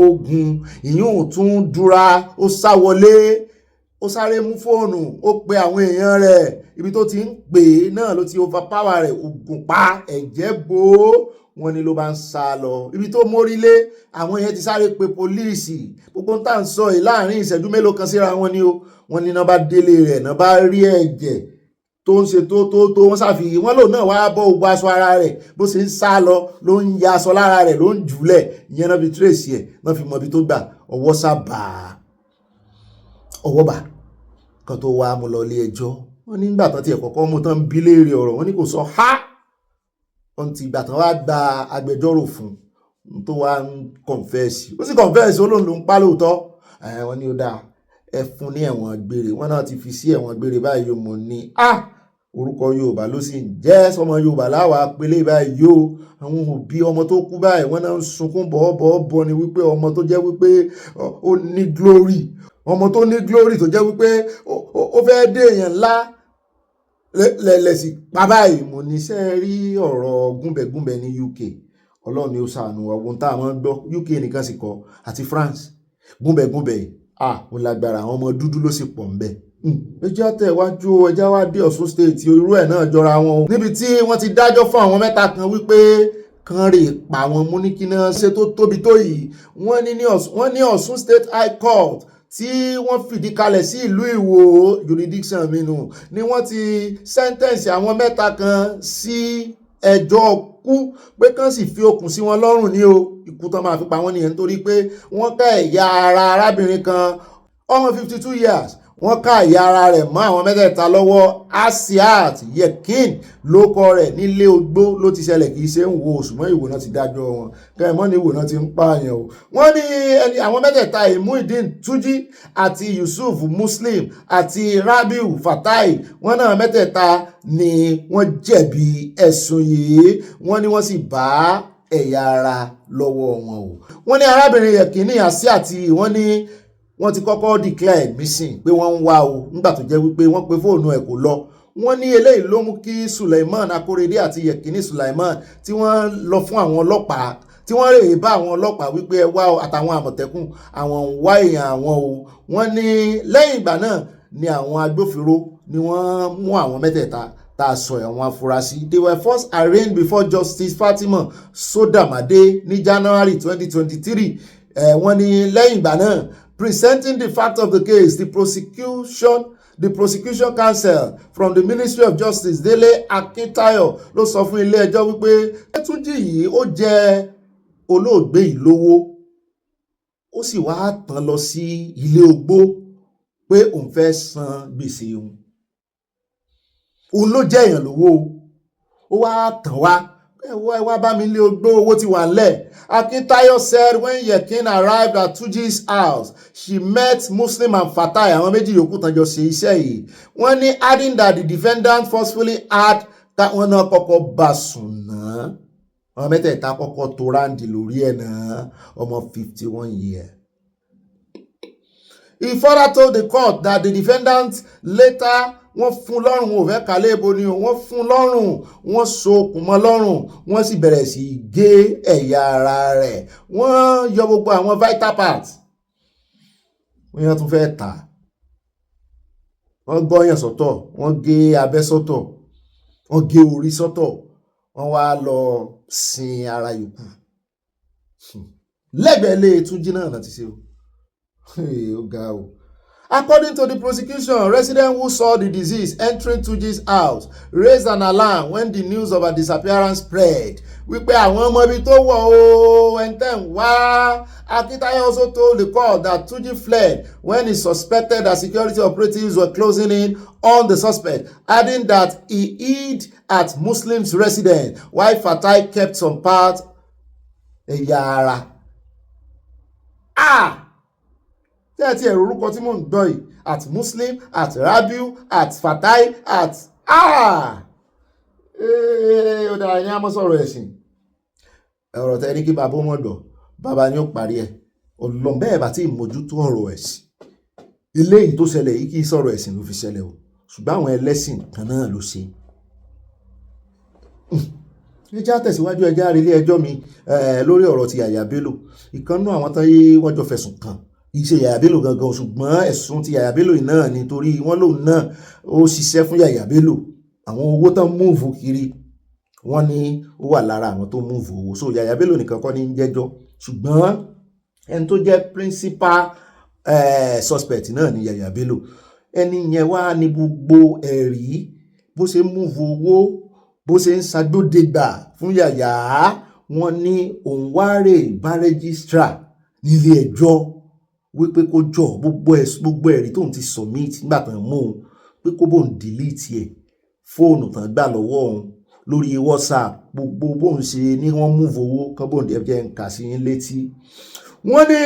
S1: ogun ìyún tún dúra, ó sá wọlé, ó sáré mú fóònù, ó pe àwọn èèyàn rẹ̀. Ibi tó ti ń pè é náà ló ti overpower rẹ̀, ogun pa ẹ̀jẹ̀ bò. Wọ́n ní ló bá ń sá lọ. Ibi tó mórílé àwọn yẹn ti sáré pe pólíìsì. Gbogbo ń tà ń sọ yìí láàrin ìṣẹ́jú mélòó kan síra wọn ni o. Wọ́n ní náà bá délé rẹ̀, náà bá rí ẹ̀jẹ̀ tó ń ṣe tó wọ́n ṣàfihàn. Wọ́n lò náà wá bọ́ gbogbo aṣọ ara rẹ̀, bó ṣe ń sá lọ ló ń ya aṣọ lára rẹ̀ ló ń jùlẹ̀. Ìyẹn náà fi trace ẹ̀, náà fi mọ ibi tó gbà. Ọwọ́ sábà ọwọ́ bà kan tó wá mú lọ ilé ẹjọ́. Wọ́n ní nígbà tán tí ẹ̀ kọ́kọ́ mú tán bí léèrè ọ̀rọ̀, wọ́n ní kò sọ ha. Wọ́n ti ìgbà tán wá gba agbẹjọ́rò fún tó wá ń confess. Ó sì confess, ó lóun ló ń pa lóòótọ́. Wọ́n ní ó dáa, ẹ fún ní ẹ̀wọ̀n gbére. Wọ́n náà ti fi sí ẹ̀wọ̀n gbére báyìí. Mo ní orúkọ Yorùbá ló sì ń jẹ́, sọmọ Yorùbá láwàá pélé báyìí o. Àwọn òbí ọmọ tó kú báyìí wọ́n náà ń sunkún bọ́ ni wípé ọmọ tó jẹ́ wípé ó ní glory, ọmọ tó ní glory tó jẹ́ wípé ó fẹ́ dé èèyàn ńlá lẹ̀lẹ̀sì pa báyìí. Mo ní sẹ́ rí ọ̀rọ̀ gúnbẹ̀gúnbẹ̀ ní UK, Ọlọ́run ni ó ṣàánú wa. Ohun tá a máa ń gbọ́ UK nìkan sì kọ́ àti France. Gúnbẹ̀gúnbẹ̀ ó lágbára, àwọn ọmọ dúdú ló sì pọ̀ ń bẹ̀. Ẹjá tẹ̀ wájú, ẹjá wá dé Ọ̀ṣun state, irú ẹ̀ náà jọra wọn o. Níbi tí wọ́n ti dájọ́ fún àwọn mẹ́ta kan wípé kan rè pa wọn. Mú ní kí náà ṣe tó tóbi tó yìí. Wọ́n ní Ọ̀ṣun state high court tí wọ́n fìdí kalẹ̀ sí ìlú Ìwó jurisdiction mi nù ni wọ́n ti sentence àwọn mẹ́ta kan sí ẹjọ́ kú pé kán sì fi okùn sí wọn lọ́rùn ní o, ikú tán máa fi pa wọ́n nìyẹn nítorí pé wọ́n ká ẹ̀yà ara arábìnrin kan ọmọ 52 years wọ́n ká ẹ̀yà ara rẹ̀ mọ́ àwọn mẹ́tẹ̀ẹ̀ta lọ́wọ́. Asiat Yekin lókọ rẹ̀ nílé Ogbó ló ti ṣẹlẹ̀, kì í ṣe ń wo ṣùgbọ́n ìwò náà ti dájọ́ wọn kẹ́mọ́ ní ìwò náà ti ń pààyàn o. wọ́n ní àwọn mẹ́tẹ̀ẹ̀ta Muideen Tuji àti Yusuf Muslim àti Rabiu Fatai wọ́n náà mẹ́tẹ̀ẹ̀ta ni wọ́n jẹ̀bi ẹ̀sùn yìí, wọ́n ní wọ́n sì bá ẹ̀yà ara lọ́wọ́ wọn o. wọ́n ní arábìnrin Yekin Asiat wọ́n ní wọ́n ti kọ́kọ́ declare missing pé wọ́n ń wá o nígbà tó jẹ́ wípé wọ́n pe fóònù ẹ̀ kò lọ. wọ́n ní eléyìí ló mú kí Suleiman Akorede àti Yekin Suleiman tí wọ́n lọ fún àwọn ọlọ́pàá tí wọ́n rèé bá àwọn ọlọ́pàá wípé ẹ wá àtàwọn àmọ̀tẹ́kùn àwọn ń wá èèyàn àwọn o. wọ́n ní lẹ́yìn ìgbà náà ni àwọn agbófinró ni wọ́n mú àwọn mẹ́tẹ̀ẹ̀ta tá a sọ àwọn afurasí. They were first arraigned before Justice Fatima Sodamade ní January 2023. wọ́n ní lẹ́yìn ìgbà náà, presenting the fact of the case, the prosecution counsel from the Ministry of Justice Dele Akintayo ló sọ fún ilé ẹjọ́ wípé Túnjí yìí ó jẹ olóògbé yìí lówó ó sì wá tán lọ sí ilé Ogbó pé òun fẹ́ san gbèsè òun ló jẹ́ èèyàn lówó ó wá tán wá bá mi ilé Ogbó, owó ti wà nílẹ̀. Akintayo said when Yekin arrived at Tuji's house, she met Muslim and Fatai, àwọn méjì yòókù tán jọ ṣe iṣẹ́ yìí. wọ́n ní adding that the defendant forcefully had táwọn náà kọ́kọ́ bá sùn náà. àwọn mẹ́tẹ̀ẹ̀ta kọ́kọ́ tó ráǹdì lórí ẹ̀ náà, ọmọ 51 years. He further told the court that the defendant later wọ́n fún lọ́rùn ò fẹ́ kálé ebo ni wọ́n fún lọ́rùn, wọ́n so okùn mọ́ lọ́rùn, wọ́n sì bẹ̀rẹ̀ sí gé ẹ̀yà ara rẹ̀, wọ́n yọ gbogbo àwọn vital parts, wọ́n yẹn tún fẹ́ tà, wọ́n gbọ́yàn sọ́tọ̀, wọ́n gé abẹ́ sọ́tọ̀, wọ́n gé orí sọ́tọ̀, wọ́n wá lọ sin ara yòókù lẹ́gbẹ̀ẹ́ lé Túnjí náà láti ṣe o. ó ga o. According to the prosecution, residents who saw the deceased entering Tuji's house raised an alarm when the news of her disappearance spread. Wípé àwọn ọmọ ibi tó wọ̀ o ẹ̀ńtẹ̀ ń wá. Akintayo also told the court that Tuji fled when he suspected that security operatives were closing in on the suspect, adding that he hid at Muslims' residence while Fatai kept some part ẹ̀yà ara. Tẹ́ẹ̀tì ẹ̀rọ orúkọ tí mò ń gbọ́ yìí, at Muslim, at Rabiu, at Fatai, at ó dára ní àmọ́ sọ̀rọ̀ ẹ̀sìn. ọ̀rọ̀ tẹ́ ní kí bàbá ọmọ ọ̀dọ̀ bàbá ni ó parí ẹ̀. ọlọ́mọbẹ́ ẹ̀ bá tí ìmójútó ọ̀rọ̀ ẹ̀sìn. eléyìí tó ṣẹlẹ̀ yìí kì í sọ̀rọ̀ ẹ̀sìn ló fi ṣẹlẹ̀ o, ṣùgbọ́n àwọn ẹlẹ́sìn kan náà ló ṣe. ẹjá tẹ̀síwájú ẹjá rí ilé ẹjọ́ mi lórí ọ̀rọ̀ ti Yàyà Bello. ìkànnú àwọn tán yé wọ́n jọ fẹ̀sùn kàn iṣẹ́ Yàyà Bello gangan, ṣùgbọ́n ẹ̀sùn ti Yàyà Bello náà nítorí wọ́n lòun náà ó ṣiṣẹ́ fún Yàyà Bello. àwọn owó tán múùfù kiri wọ́n ní ó wà lára àwọn tó múùfù owó. so Yàyà Bello nìkan kọ́ ní jẹ́jọ́, ṣùgbọ́n ẹni tó jẹ́ principal suspect náà ni Yàyà Bello. ẹni yẹn wá ní gbogbo ẹ̀rí bó ṣe múùfù owó, bó ṣe ń ṣàgbọ́dẹ̀gbà fún Yàyà. wọ́n ní òun wá rè bá registrar nílé ẹjọ́ wípé kó jọ gbogbo ẹ̀rí tóun ti submit nígbà tán mú òun pé kó bóun delete ẹ̀, fóònù tán gbà lọ́wọ́ òun lórí WhatsApp, gbogbo bóun ṣe ní wọ́n move owó kan bóun dẹ̀ jẹ́ ń kà sí yín létí. wọ́n ní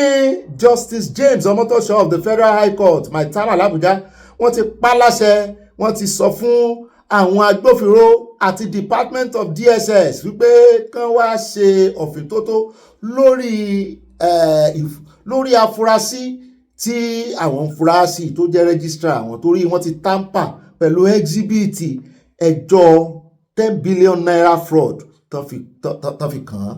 S1: Justice James Omotosho of the Federal High Court Maitama l'Abuja wọ́n ti pa láṣẹ, wọ́n ti sọ fún àwọn agbófinró àti Department of DSS wípé kán wá ṣe òfíntótó lórí afurasí tí àwọn furasí tó jẹ́ registrar àwọn torí wọ́n ti tamper pẹ̀lú exhibit ẹjọ́ 10 billion naira fraud tó fi kàn án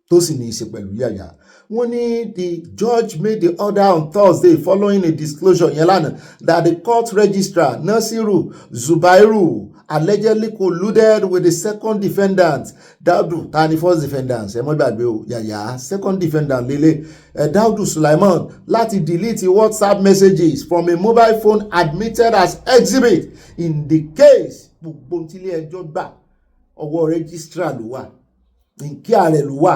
S1: tó sì ní í ṣe pẹ̀lú Yàyà. wọ́n ní the judge made the order on Thursday following a disclosure yẹn lánàá that the court registrar Nasiru Zubairu allegedly colluded with the second defendant Daudu tani first defendant ẹ mọ́ gbàgbé o Yàyà second defendant lele Daudu Sulaiman láti delete WhatsApp messages from a mobile phone admitted as exhibit in the case gbogbo tílé ẹjọ́ gbà ọwọ́ registrar ló wà, nkí ààrẹ ló wà,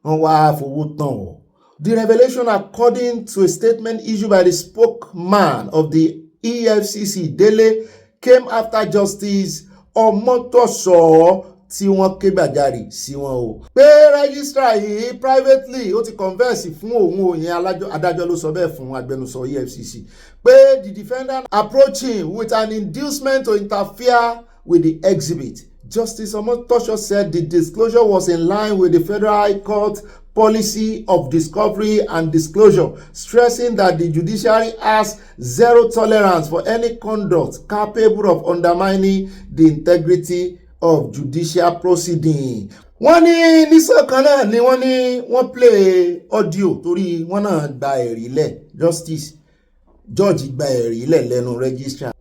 S1: wọ́n wá fowó tán ọ́. The revelation, according to a statement issued by the spokesman of the EFCC, Dele, came after Justice Omotosho tí wọ́n ké gbàjarì sí wọn o. Pé registrar yìí privately ó ti converse fún òun òyìn adájọ́ ló sọ bẹ́ẹ̀ fún agbẹnusọ EFCC. Pé the defendant approached him with an inducement to interfere with the exhibit. Justice Omotosho said the disclosure was in line with the Federal High Court policy of discovery and disclosure, stressing that the judiciary has zero tolerance for any conduct capable of undermining the integrity of judicial proceeding. Wọ́n ní nísọ̀kan náà ni wọ́n ní wọ́n play audio torí wọ́n náà gba ẹ̀rí lẹ̀ justice George gba ẹ̀rí lẹ̀ lẹ́nu registrar.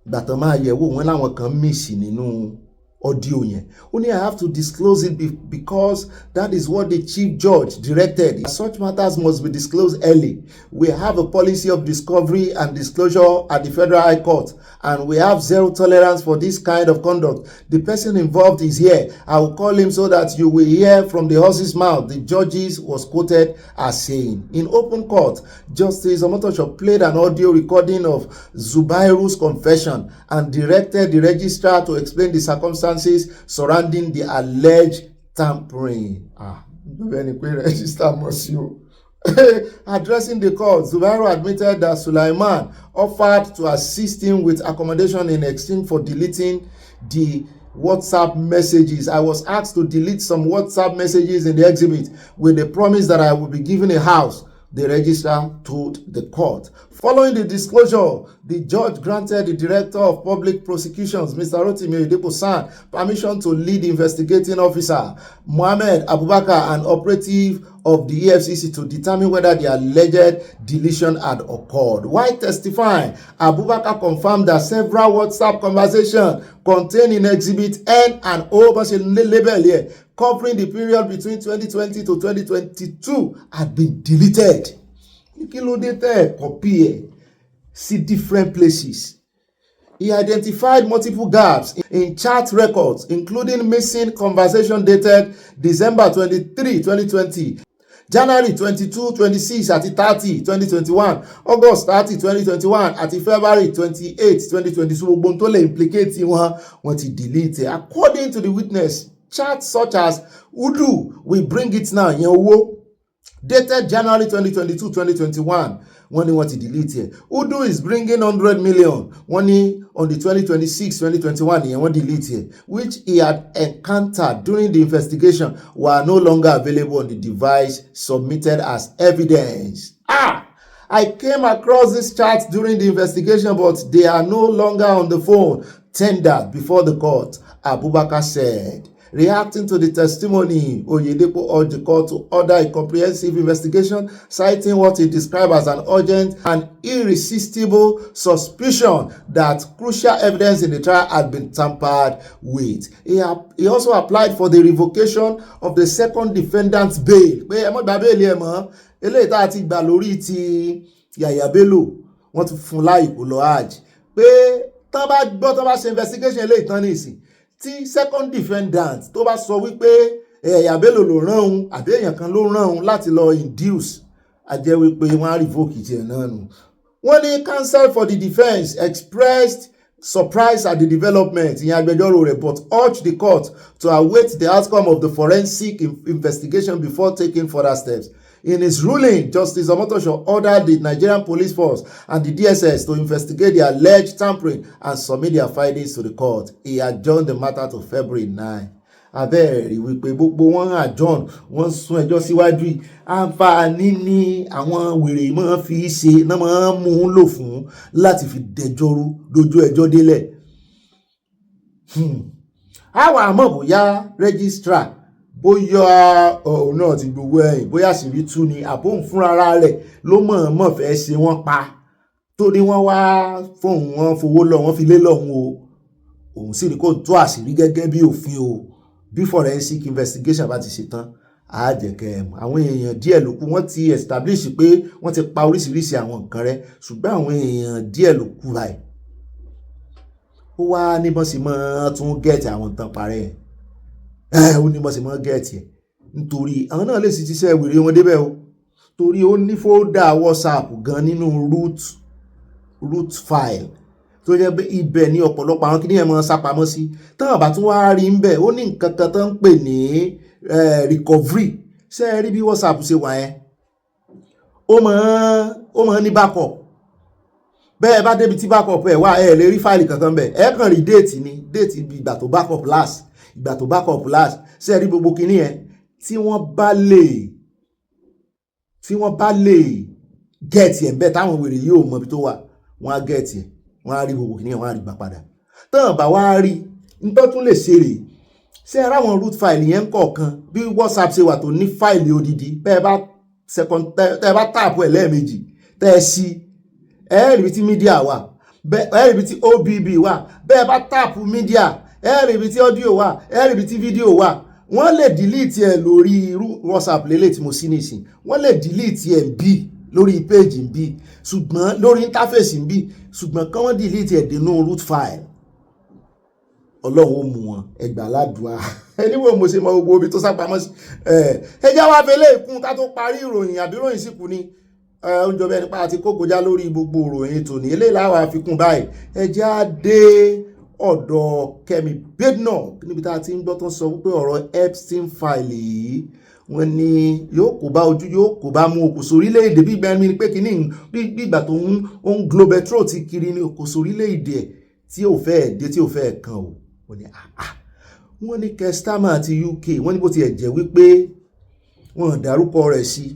S1: Gbàtàn máa yẹ̀wò wọn láwọn kan miss nínú audio yẹn. Only I have to disclose it because that is what the chief judge directed. Such matters must be disclosed early. We have a policy of discovery and disclosure at the Federal High Court, and we have zero tolerance for this kind of conduct. The person involved is here. I will call him so that you will hear from the horse's mouth, the judges was quoted as saying. In open court, Justice Omotosho played an audio recording of Zubairu's confession and directed the registrar to explain the circumstances surrounding the alleged tampering. Addressing the court, Zubairu admitted that Sulaiman offered to assist him with accommodation in exchange for deleting the WhatsApp messages. I was asked to delete some WhatsApp messages in the exhibit with the promise that I will be given a house, the registrar told the court. Following the disclosure, the judge granted the Director of Public Prosecutions, Mr. Rotimi Oyedepo-San, permission to lead the investigating officer, Mohammed Abubakar, an operative of the EFCC, to determine whether the alleged deletion had occurred. While testifying, Abubakar confirmed that several WhatsApp conversations contained in Exhibit N and O, label here, covering the period between 2020 to 2022 had been deleted. See different places. He identified multiple gaps in chat records, including missing conversation dated December 23, 2020, January 22, 26 àti 30, 2021, August 30, 2021 àti February 28, 2022. Gbogbo tó lè implicate wọn ti delete. According to the witness, chats such as Udu, we bring it now, yẹn owó, dated January 2022, 2021, wọ́n ní wọ́n ti delete here. Udu is bringing 100 million, wọ́n ní on the 2026, 2021, yẹn wọ́n delete here, which he had encountered during the investigation were no longer available on the device submitted as evidence. I came across these chats during the investigation, but they are no longer on the phone tendered before the court, Abubakar said. Reacting to the testimony, Oyedepo urged the court to order a comprehensive investigation, citing what he described as an urgent and irresistible suspicion that crucial evidence in the trial had been tampered with. He also applied for the revocation of the second defendant's bail. Pé ẹ mọ́ gba bail ẹ mọ́, eléyìí tá a ti gbà lórí ti Yàyà Bello, wọ́n tún fún láì kó lọ hajj. Pé tán bá ṣe investigation eléyìí tán ní ìsìn. Tí second defendant tó bá sọ wípé Yàyà Bello ló rán òun àbí èèyàn kan ló rán òun láti lọ induce, a jẹ́ wípé wọ́n á revoke tiẹ̀ náà nù. Wọ́n ní counsel for the defence expressed surprise at the development in agbẹjọ́rò rẹ̀, but urged the court to await the outcome of the forensic investigation before taking further steps. In his ruling, Justice Omotosho ordered the Nigerian Police Force and the DSS to investigate the alleged tampering and submit their findings to the court. He adjourned the matter to February 9. Abẹ́rẹ́ wípé gbogbo wọn adjourn, wọ́n sún ẹjọ́ síwájú. Àǹfààní ni àwọn wèrè máa fi ṣe, náà máa mú un lò fún láti fi dẹjọ́rú dojú ẹjọ́ délẹ̀. Àwọn àmọ́ bóyá registrar bóyá òun náà ti gbogbo ẹ̀yìn, bóyá àṣírí tú ni àbóhùn fúnra rẹ̀ ló mọ̀ọ́mọ̀ fẹ́ ṣe wọ́n pa torí wọ́n wá fóun wọn fowó lọ wọ́n fi lé lọ́hùn o, òun sì ní kó tó àṣírí gẹ́gẹ́ bí òfin o. Bí forensic investigation bá ti ṣe tán, á jẹ́ kẹ́ ẹ mọ̀. Àwọn èèyàn díẹ̀ ló kù, wọ́n ti establish pé wọ́n ti pa oríṣiríṣi àwọn nǹkan rẹ̀, ṣùgbọ́n àwọn èèyàn díẹ̀ ló kù báyìí. ó wá ní bọ́n sì mọ́ tún gẹ̀ẹ́tì àwọn tán parẹ́ ẹ̀ ó ní bọ́n sì mọ́ gẹ̀ẹ́tì ẹ̀ nítorí àwọn náà lè sì ti ṣe ìwèrè wọn débẹ̀ o torí ó ní fóldà WhatsApp gan nínú root file tó jẹ́ pé ibẹ̀ ní ọ̀pọ̀lọpọ̀ àwọn kìnìyàn máa sápamọ́ sí táwọn bá tún wá rí ń bẹ̀ ó ní nǹkan kan tó ń pè ní recovery ṣé ẹ rí bí WhatsApp ṣe wà yẹn ó máa ní backup bẹ́ẹ̀ bá débi tí backup ẹ̀ wá ẹ̀ lè rí fáìlì kankan bẹ̀ ẹ̀ kàn rí déètì ni déètì ìgbà tó backup last ṣé ẹ rí gbogbo kìnìyàn tí wọ́n bá lè gẹ̀ẹ́tì ẹ̀ bẹ́ẹ̀ táwọn wèrè yóò mọ ibi tó wà wọ́n á gẹ̀ẹ́tì ẹ̀ wọ́n á rí gbogbo kìnìyàn wọ́n á rí gbà padà tán bá wá rí nítorí tún lè ṣe rè ṣé ẹ ráwọn root file yẹn kọ̀ọ̀kan bí WhatsApp ṣe wà tó ní fáìlì odidi tẹ́ ẹ bá tààpù ẹ̀ lẹ́ẹ̀mejì tẹ́ ẹ sí ẹ rí ibi tí mídíà wà ẹ rí ibi tí OBB wà bẹ́ẹ̀ bá tààpù mídíà ẹ rí ibi tí ọ́díò wà ẹ rí ibi tí fídíò wà wọ́n lè delete ẹ̀ lórí WhatsApp lélẹ̀ tí mo sí nìsín wọ́n lè delete ẹ̀ bí lórí page ń bí ṣùgbọ́n lórí interface ń bí ṣùgbọ́n kí wọ́n delete ẹ̀ dínú root file ọlọ́run ó mú wọn ẹgbà ládùá ẹni wo mo ṣe mọ gbogbo ibi tó sápamọ́ sí ẹjẹ́ wá fẹ́lẹ́ ìkún ká tó parí ìròyìn àbí ìròyìn sì kú ni oúnjẹ bẹ́ẹ̀ nípa àti kókòjá lórí gbogbo ìròyìn tòní eléyìí láwa àfikún báyìí ẹjẹ́ á dé ọ̀dọ̀ Kẹ́mi Badenoch níbi tá a ti ń gbọ́ tó ń sọ wípé ọ̀rọ̀ Epstein file yìí wọ́n ní yóò kó bá ojú yóò kó bá mú òkòsó orílẹ̀-èdè bí ìgbà mi ni pé kínní bí ìgbà tó ń globetrot ti kiri ní òkòsó orílẹ̀-èdè tí ò fẹ́ dé tí ò fẹ́ kan o wọ́n ní Kestama àti UK wọ́n ní bó ti ẹ̀ jẹ́ wípé wọ́n dárúkọ rẹ̀ sí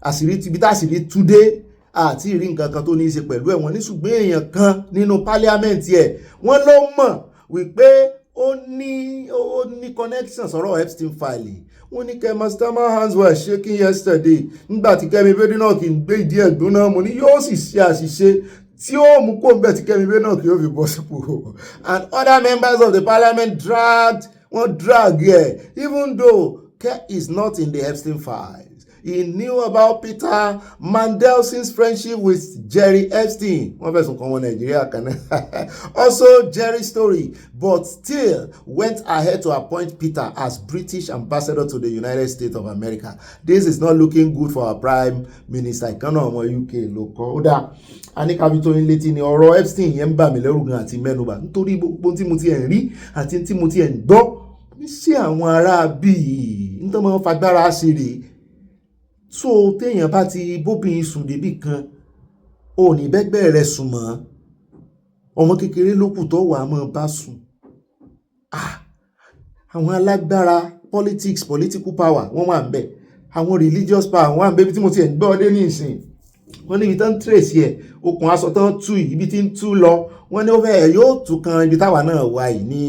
S1: àṣírí ibi tá àṣírí túdé àti ìrí nǹkan kan tó ní í ṣe pẹ̀lú ẹ̀ wọ́n ní ṣùgbọ́n èèyàn kan nínú pálíámẹ́ǹtì ẹ̀ wọ́n ló mọ̀ wípé ó ní connection sọ̀rọ̀ Epstein file wọ́n ní Kestama hands were shaking yesterday nígbà tí Kẹ́mi Badenoch kì í gbé ìdí ẹ̀gbọ́n náà mo ní yóò sì ṣe àṣìṣe tí ó mú kó ń bẹ̀ tí Kẹ́mi Badenoch yóò fi bọ́ sípò and other members of the parliament drag here even though Ke is not in the Epstein files. He knew about Peter Mandelson's friendship with Jerry Epstein. One person come on Nigeria can also Jerry's story, but still went ahead to appoint Peter as British ambassador to the United States of America. This is not looking good for our Prime Minister. Ìkànnà ọmọ UK ló kọ. Ó dà aníkàbí tó ń létí ni ọ̀rọ̀ Epstein yẹn ń bà mí lẹ́rù gan àti mẹ́nubà nítorí gbogbo tí mo ti ẹ̀ ń rí àti tí mo ti ẹ̀ ń gbọ́ sí àwọn ará bíi nítorí wọ́n fagbára ṣe rèé. So téèyàn bá ti bóbìnrin sùn débì kan ò ní bẹ́gbẹ́ rẹ̀ sùn mọ́ ọmọ kékeré ló kù tó wà á mọ́ bá sùn. Àwọn alágbára political power wọ́n wà ń bẹ̀ àwọn religious power wọ́n wà ń bẹ̀ ibi tí mo ti ẹ̀ ń gbọ́ dé ní ìsìn wọ́n ní ibi tán ń trace ẹ̀ okùn aṣọ tán tú ibi tí ń tú lọ wọ́n ní ó fẹ́ yóò tún kan ibi táwa náà wà yìí ní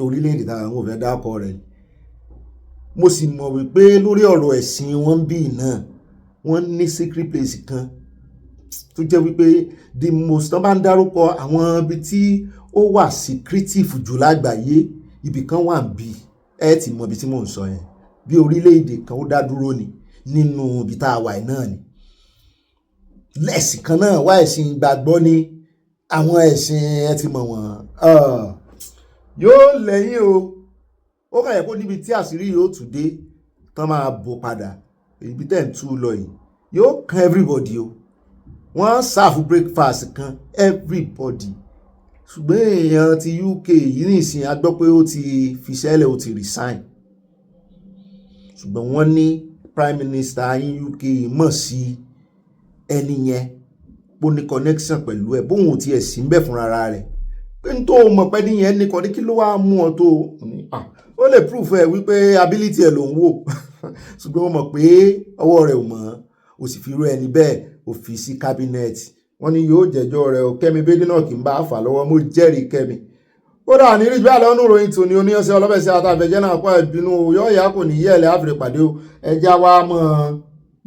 S1: orílẹ̀-èdè táwọn ò fẹ́ dákọ̀ rẹ̀. Mo sì mọ̀ wípé lórí ọ̀rọ̀ ẹ̀sìn wọn bí náà wọ́n ní secret place kan tó jẹ́ wípé the most tán bá ń dárúkọ àwọn ibi tí ó wà secretive jù lágbàáyé ibì kan wà ń bí ẹ ti mọ ibi tí mò ń sọ yẹn bí orílẹ̀-èdè kan ó dá dúró ni nínú ibi tá a wà náà ni lẹ́sìn kan náà wá ẹ̀sìn ìgbàgbọ́ ni àwọn ẹ̀sìn ẹ ti mọ̀ wọ́n yóò lẹ́yìn o ó kàn yẹ kó níbi tí àṣírí yóò tún dé tán máa bò padà ibi tẹ́ ń tú lọ yìí yóò kan everybody o wọ́n sáàfù breakfast kan everybody ṣùgbọ́n èèyàn ti UK yìí nìsín a gbọ́ pé ó ti fiṣẹ́lẹ̀ ó ti resign ṣùgbọ́n wọ́n ní prime minister yín UK mọ̀ sí ẹni yẹn bó ní connection pẹ̀lú ẹ̀ bóun ò tiẹ̀ sí ń bẹ̀ fúnra rẹ̀ pé n tó mọ̀ pé níyẹn nìkan ní kí ló wá mú ọ tó ó lè proof ẹ wípé ability ẹ ló ń wò ṣùgbọ́n ó mọ̀ pé ọwọ́ rẹ̀ ò mọ̀ ó sì fi rú ẹni bẹ́ẹ̀ ó fi sí cabinet wọ́n ní yóò jẹ́jọ́ rẹ̀ ó Kẹ́mi Badenoch kì í bá fà lọ́wọ́ mo jẹ́rìí Kẹ́mi. Ó dà ní rí bí àlọ́ níròyìn tòní oníyanṣẹ́ ọlọ́bẹ̀sẹ̀ àtàfẹ́jẹ́ náà kọ́ ìbínú yọ̀ọ̀yà kò ní yẹ̀lẹ̀ àfẹ́rẹ́ pàdé o ẹja wa mọ́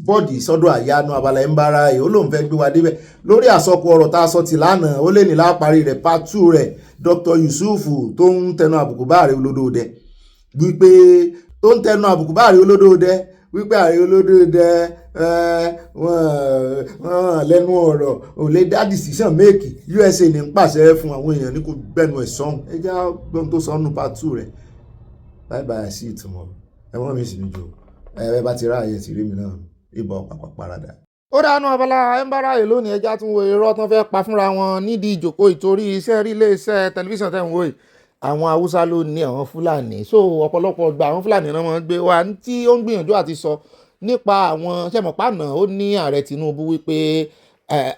S1: bọ́ọ̀dì sọ́dọ̀ àyánu abala ń bára ẹ̀ ó lóun fẹ́ gbé wa débẹ̀ lórí àsọkù ọ̀rọ̀ tá a sọ ti lánàá ó lè ní láparí rẹ̀ part 2 rẹ̀ Dr. Yusuf tó ń tẹnu àbùkù bá ààrẹ olódòdẹ wípé tó ń tẹnu àbùkù bá ààrẹ olódòdẹ wípé ààrẹ olódòdẹ wọ́n lẹ́nu ọ̀rọ̀ ò lè dá decision make USA ní ń pàṣẹ fún àwọn èèyàn ní kò gbẹnu ẹ̀ sọ́hùn ẹ já gbọ́n tó sọ́nù part 2 rẹ̀ bye bye sí ìtumọ̀ ẹ̀wọ̀n mi sì ní jò ẹ bá ti ráàyè ti rí mi náà ìbọn pàpà parada. ó dánú Abala ẹ̀ńbáráyè lónìí ẹja tún wo irọ́ tán fẹ́ pa fúnra wọn nídìí ìjòkó ìtorí iṣẹ́ rí iléeṣẹ́ tẹlifíṣàn tẹ̀ ń wò yìí àwọn Haúsá ló ní àwọn Fúlàní so ọ̀pọ̀lọpọ̀ gba àwọn Fúlàní náà wọ́n gbé wa tí ó ń gbìyànjú àti sọ nípa àwọn sẹ́mọ̀pánà ó ní ààrẹ Tinubu wípé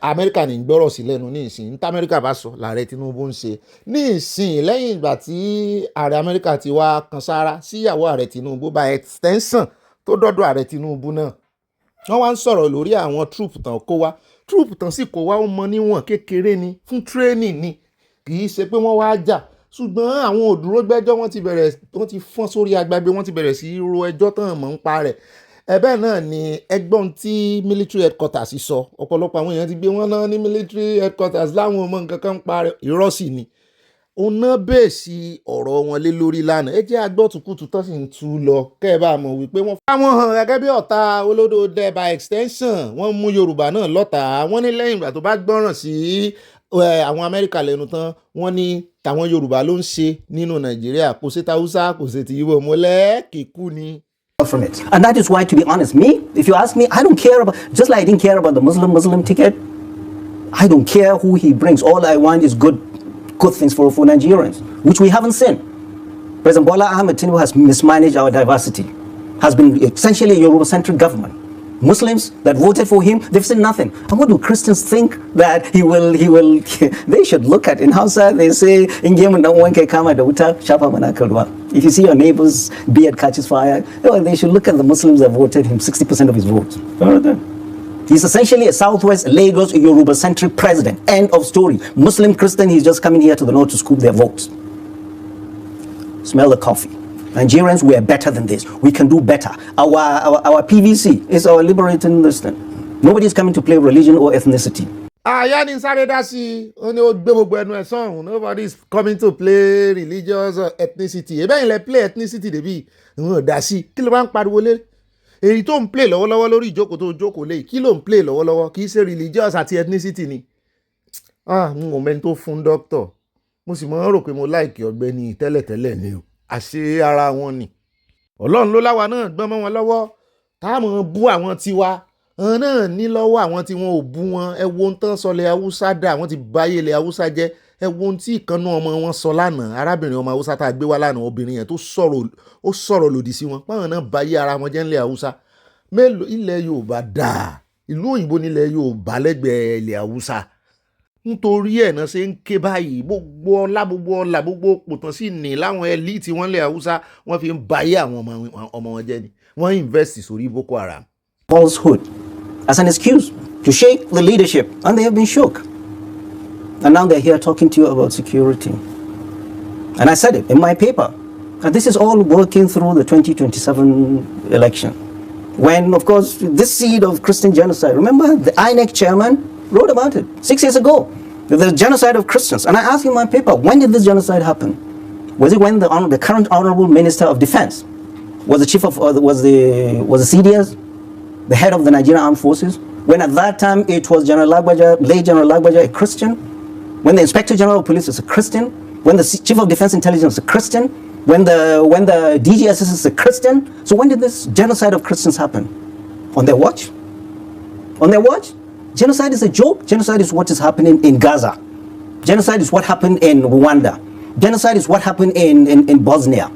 S1: Amẹ́ríkà ní gbọ́rọ̀ sí lẹ́nu ní ìsìn ní Amẹ́ríkà bá sọ lààrẹ Tinubu ń ṣe ní ìsìn lẹ́yìn ìgbà tí ààrẹ Amẹ́ríkà ti wá kan sára síyàwó ààrẹ Tinubu by extension tó dọ́dọ̀ ààrẹ Tinubu náà wọ́n wá ń sọ̀rọ̀ lórí àwọn troop tán kó wá troop tán sì kó wá ó mọ níwọ̀n kékeré ni fún training ni kì í ṣe pé wọ́n wá jà ṣùgbọ́n àwọn òdúró gbẹ́jọ́ wọ́n ti fọ́n sórí agbágbé wọ́n ti bẹ̀rẹ̀ sí ro ẹjọ́ tán mọ̀ ń pa rẹ̀ ẹ̀bẹ̀ náà ni ẹgbọ́n tí military headquarters sọ ọ̀pọ̀lọpọ̀ àwọn èèyàn ti gbé wọn náà ní military headquarters láwọn ọmọ nǹkan kan ń pa rẹ̀ irọ́ sì ni òun náà bẹ́ẹ̀ sí ọ̀rọ̀ wọn lé lórí lánàá ẹ jẹ́ agbọ́tukùtù tó sì ń tú lọ kẹ́ ẹ bá mọ̀ wípé wọ́n fáwọn hàn gẹ́gẹ́ bí ọ̀tá olódòdó by extension wọ́n mú Yorùbá náà lọ́tà wọ́n ní lẹ́yìn ìgbà tó bá gbọ́ràn sí àwọn Amẹ́ríkà lẹ́nu tán wọ́n ní tàwọn Yorùbá ló ń ṣe nínú Nàìjíríà kò sí tàwùsá kò sí ti Ìgbò mọ́lẹ́ kíkú ni.
S18: From it. And that is why, to be honest, if you ask me, I don't care about, just like I didn't care about the Muslim ticket, I don't care who he brings. All I want is good things for Nigerians, which we haven't seen. President Bola Ahmed Tinubu has mismanaged our diversity, has been essentially a Yoruba-centric government. Muslims that voted for him, they've seen nothing. And what do Christians think that he will, they should look at. In Hausa, they say, if you see your neighbor's beard catches fire, they should look at the Muslims that voted him, 60% of his votes. He's essentially a Southwest Lagos Yoruba-centric president. End of story. Muslim, Christian, he's just coming here to the north to scoop their votes. Smell the coffee. Nigerians, we are better than this. We can do better. Our PVC is our liberating listing. Nobody is coming to play religion or ethnicity.
S1: Àyà ni sáré dá sí ó ní ó gbé gbogbo ẹnu ẹ̀ sọ̀hún. Nobody is coming to play religious or ethnicity. Ebe yín lẹ play ethnicity débi ìwọ̀n dá sí. Kí ló máa ń pariwo lé? Èyí tó ń play lọ́wọ́lọ́wọ́ lórí ìjókòó tó jókòó lé. Kí ló ń play lọ́wọ́lọ́wọ́? Kì í ṣe religious àti ethnicity ni. N ò mẹ́ni tó fún doctor. Mo sì máa ń rò pé mo like Ọ̀gbẹ́ni tẹ́lẹ̀tẹ́lẹ̀ ni o. Àṣé ara wọn ni Ọlọ́run ló láwa náà gbọ́n mọ́ wọn lọ́wọ́ táwọn bú àwọn tiwa wọn náà ní lọ́wọ́ àwọn tí wọn ò bú wọn ẹ wo ohun tán sọ ilẹ̀ Haúsá dà wọ́n ti báyé ilẹ̀ Haúsá jẹ́ ẹ wo ohun tí ìkànnú ọmọ wọn sọ lánàá arábìnrin ọmọ Haúsá tá a gbé wá lánàá obìnrin yẹn tó sọ̀rọ̀ lòdì sí wọn páwọn náà báyé ara wọn jẹ́ ńlẹ̀ Haúsá mélòó ilẹ̀ Yorùbá dà ìlú òyìnbó nílẹ̀ Yorùbá lẹ́gbẹ̀ẹ́ ilẹ̀ Haúsá nítorí ẹ̀ náà ṣe ń ké báyìí gbogbo ọlá gbogbo pòtàn sí ní láwọn elite wọn lẹ̀ Haúsá wọ́n fi ń bayé àwọn ọmọ wọn jẹ́ ni wọ́n invest sórí Boko Haram.
S18: Falsehood as an excuse to shake the leadership, and they have been shook. And now they're here talking to you about security. And I said it in my paper. And this is all working through the 2027 election. When, of course, this seed of Christian genocide, remember the INEC chairman wrote about it 6 years ago, the genocide of Christians. And I asked in my paper, when did this genocide happen? Was it when the current Honorable Minister of Defense was the chief of, was the CDS, the head of the Nigerian Armed Forces? When at that time it was General Lagbaja, late General Lagbaja, a Christian? When the Inspector General of Police is a Christian? When the Chief of Defense Intelligence is a Christian? When the DGSS is a Christian? So when did this genocide of Christians happen? On their watch? On their watch? Genocide is a joke. Genocide is what is happening in Gaza. Genocide is what happened in Rwanda. Genocide is what happened in Bosnia.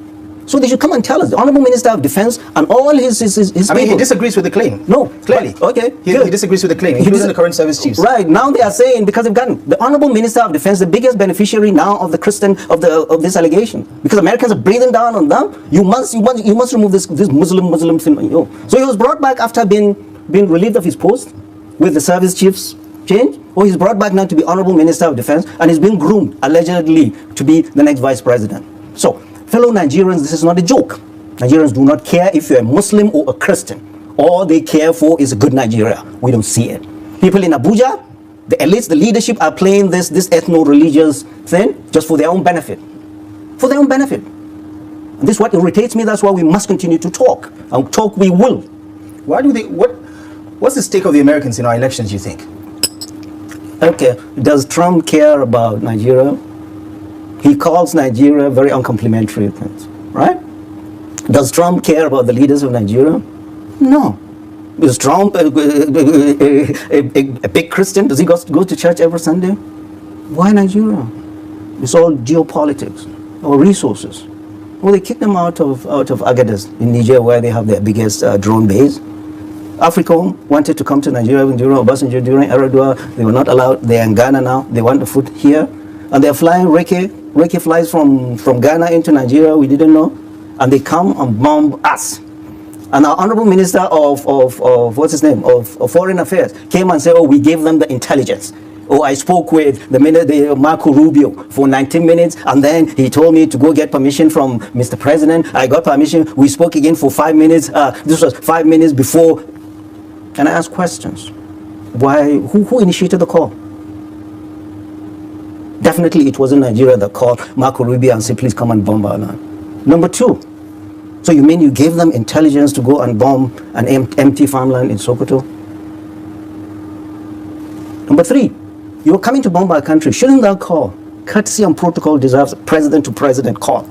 S18: So they should come and tell us. The Honorable Minister of Defense and all his
S19: I mean, he disagrees with the claim.
S18: No,
S19: clearly.
S18: Okay,
S19: he disagrees with the claim, including the current service chiefs.
S18: Right now they are saying because they've gotten the Honorable Minister of Defense, the biggest beneficiary now of the Christian of this allegation, because Americans are breathing down on them. You must remove this Muslim thing. You know. So he was brought back after being relieved of his post with the service chiefs change, or he's brought back now to be Honorable Minister of Defense, and he's being groomed allegedly to be the next Vice President. So, fellow Nigerians, this is not a joke. Nigerians do not care if you're a Muslim or a Christian. All they care for is a good Nigeria. We don't see it. People in Abuja, the elites, the leadership are playing this ethno-religious thing just for their own benefit. For their own benefit. And this is what irritates me. That's why we must continue to talk. And talk we will.
S19: Why do they, What's the stake of the Americans in our elections, you think?
S18: Okay, does Trump care about Nigeria? He calls Nigeria very uncomplimentary things, right? Does Trump care about the leaders of Nigeria? No. Is Trump a big Christian? Does he go to church every Sunday? Why Nigeria? It's all geopolitics or resources. Well, they kicked them out of Agadas in Niger, where they have their biggest drone base. Africom wanted to come to Nigeria during Obasanjo, during Eradua. They were not allowed. They are in Ghana now. They want the food here. And they're flying Reke. Reke flies from Ghana into Nigeria. We didn't know. And they come and bomb us. And our Honorable Minister of what's his name, of Foreign Affairs came and said, oh, we gave them the intelligence. Oh, I spoke with the Marco Rubio for 19 minutes, and then he told me to go get permission from Mr. President. I got permission. We spoke again for 5 minutes. This was 5 minutes before. And I asked questions. Why? Who initiated the call? Definitely it wasn't Nigeria that called Marco Rubio and said, please come and bomb our land. Number two, so you mean you gave them intelligence to go and bomb an empty farmland in Sokoto? Number three, you were coming to bomb our country. Shouldn't that call, courtesy and protocol, deserves a president-to-president call?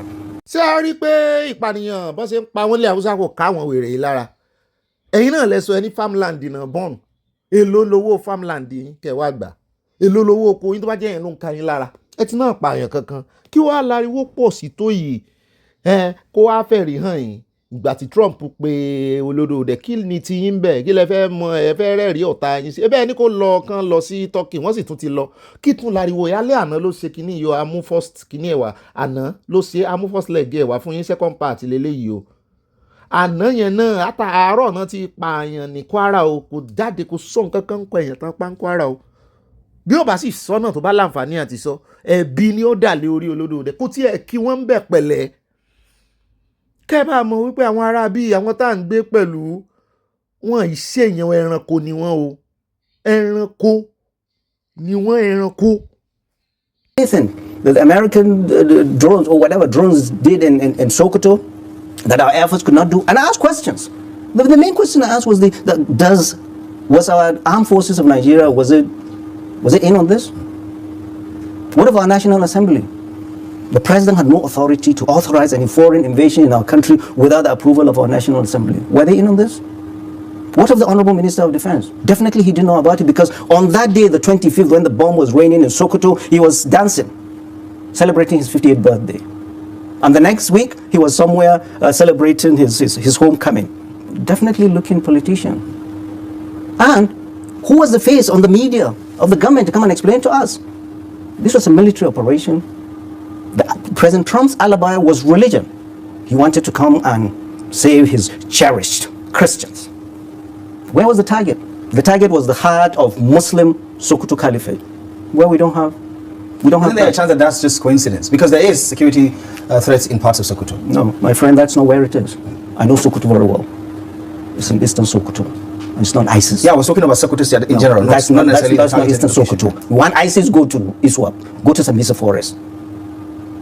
S1: ṣé a rí i pé ìpànìyàn bó ṣe ń pa wọ́n lé Haúsá kò ká àwọn wèrè yìí lára? Ẹ̀yin náà lẹ sọ ẹni farmland náà bọ́ọ̀n. Èló lowó farmland yín kẹwàá gbà? Èló lowó oko yín tó bá jẹ́ yẹn ló ń ka yín lára? Ẹ ti náà pààyàn kankan. Kí wàá láriwo pọ̀ sí tó yìí? Kó wàá fẹ̀rí hàn yín. Ìgbà tí Trump pe olódò dẹ̀ kí ni ti yín bẹ̀? Kí lẹ fẹ́ mọ ẹ fẹ́ rẹ́rìí ọ̀tá yín sí? Ẹ bẹ́ẹ̀ ni kó lọ kán lọ sí Turkey, wọ́n sì tún ti lọ. Kí tún láriwo yálé àná ló ṣe kíní yọ amú first kíní ẹ̀wà. Àná ló ṣe amú first leg ẹ̀wà fún yín second part lélẹ́yìí o. Àná yẹn náà àtàárọ̀ náà ti pààyàn ní Kwara o, kò jáde kò sọ nǹkan kan kọ èèyàn tán pa ń Kwara o. Bí ó bá sì sọ náà tó bá láǹfààní àti sọ, ẹ̀bi ni ó dà lé orí olódò dẹ̀ kó tiẹ̀ kí wọ́n ń bẹ̀ pẹ̀lẹ́. Kẹ́ bá mọ̀ wípé àwọn ará bíi àwọn tá à ń gbé pẹ̀lú wọn ìṣèyàn ẹranko ni wọ́n o. Ẹranko ni wọ́n ẹranko.
S18: Anything that the American drones or whatever drones did in Sokoto that our Air Force could not do, and I asked questions. The main question I asked was was our armed forces of Nigeria, was it in on this? What of our National Assembly? The president had no authority to authorize any foreign invasion in our country without the approval of our National Assembly. Were they in on this? What of the Honorable Minister of Defense? Definitely he didn't know about it, because on that day, the 25th, when the bomb was raining in Sokoto, he was dancing, celebrating his 58th birthday. And the next week, he was somewhere celebrating his homecoming. Definitely looking politician. And who was the face on the media of the government to come and explain to us? This was a military operation. President Trump's alibi was religion. He wanted to come and save his cherished Christians. Where was the target? The target was the heart of Muslim Sokoto Caliphate, where we don't have.
S19: Isn't there a chance that that's just coincidence? Because there is security threats in parts of Sokoto.
S18: No, my friend, that's not where it is. I know Sokoto very well. It's in Eastern Sokoto. It's not ISIS.
S19: Yeah, I was talking about Sokoto in general.
S18: That's not Eastern Sokoto. When ISIS go to ISWAP, go to Sambisa Forest.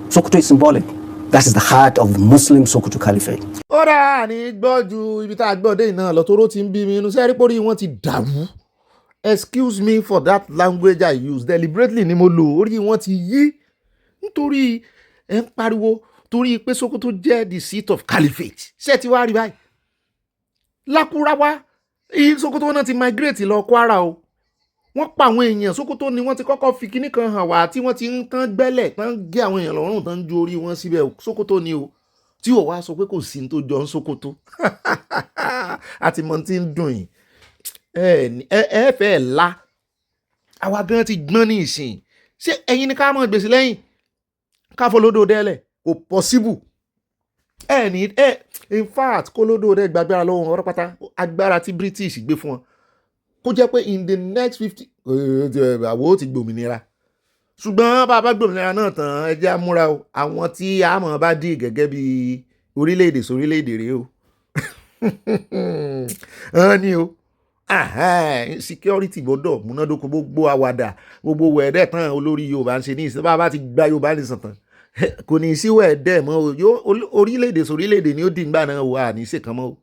S18: Sokoto is symbolic. That is the heart of the Muslim Sokoto Caliphate.
S1: Ó rà ní gbọ́jú ibi tá a gbọ́ dé iná lọ tó ró ti ń bí mi inú sẹ́rí pórí wọn ti dàrú. Excuse me for that language I use. Deliberately ni mo lò, orí wọn ti yí. Nítorí ẹ ń pariwo torí pé Sokoto jẹ́ the seat of caliphate. Ṣé ti wá rí báyìí? Lákúráwá, Sokoto náà ti migrate lọ Kwara o. Wọ́n pa àwọn èèyàn Sokoto ni wọ́n ti kọ́kọ́ fi kíní kan hàn wá tí wọ́n ti ń tán gbẹ́lẹ̀ tán gé àwọn èèyàn lọ́rùn tán ju orí wọn síbẹ̀ Sokoto ni o. Tí ò wá sọ pé kò sí ní tó jọ ń Sokoto. Àti mọ̀ tí ń dùn yìí. Ẹ fẹ́ la. Àwa gan ti gbọ́n ní ìsìn. Ṣé ẹ̀yin ni ká mọ̀ gbèsè lẹ́yìn? Ká folódò dẹ́lẹ̀. Kò possible. In fact, kólódò dẹ́ gbàgbára lọ́wọ́ ọ̀rọ̀ pátá. Agbára tí British gbé fún wọn. Kó jẹ́ pé in the next 50 àwọ̀ ti gbòmìnira. Ṣùgbọ́n bá gbòmìnira náà tán ẹ jẹ́ àmúra o. Àwọn tí a mọ̀ bá dì gẹ́gẹ́ bí orílẹ̀-èdè sórílẹ̀-èdè rèé o. Ní o. Security gbọ́dọ̀ múnádóko gbogbo àwàdà gbogbo wẹ̀ẹ́dẹ̀ tán olórí Yorùbá ń ṣe ní ìsìn bá ti gba Yorùbá nìsàn tán kò ní í sí wẹ̀ẹ́dẹ̀ mọ́ o orílẹ̀-èdè sórílẹ̀-èdè ni ó dì ń gbà náà wà ní ìṣèkan mọ́ o.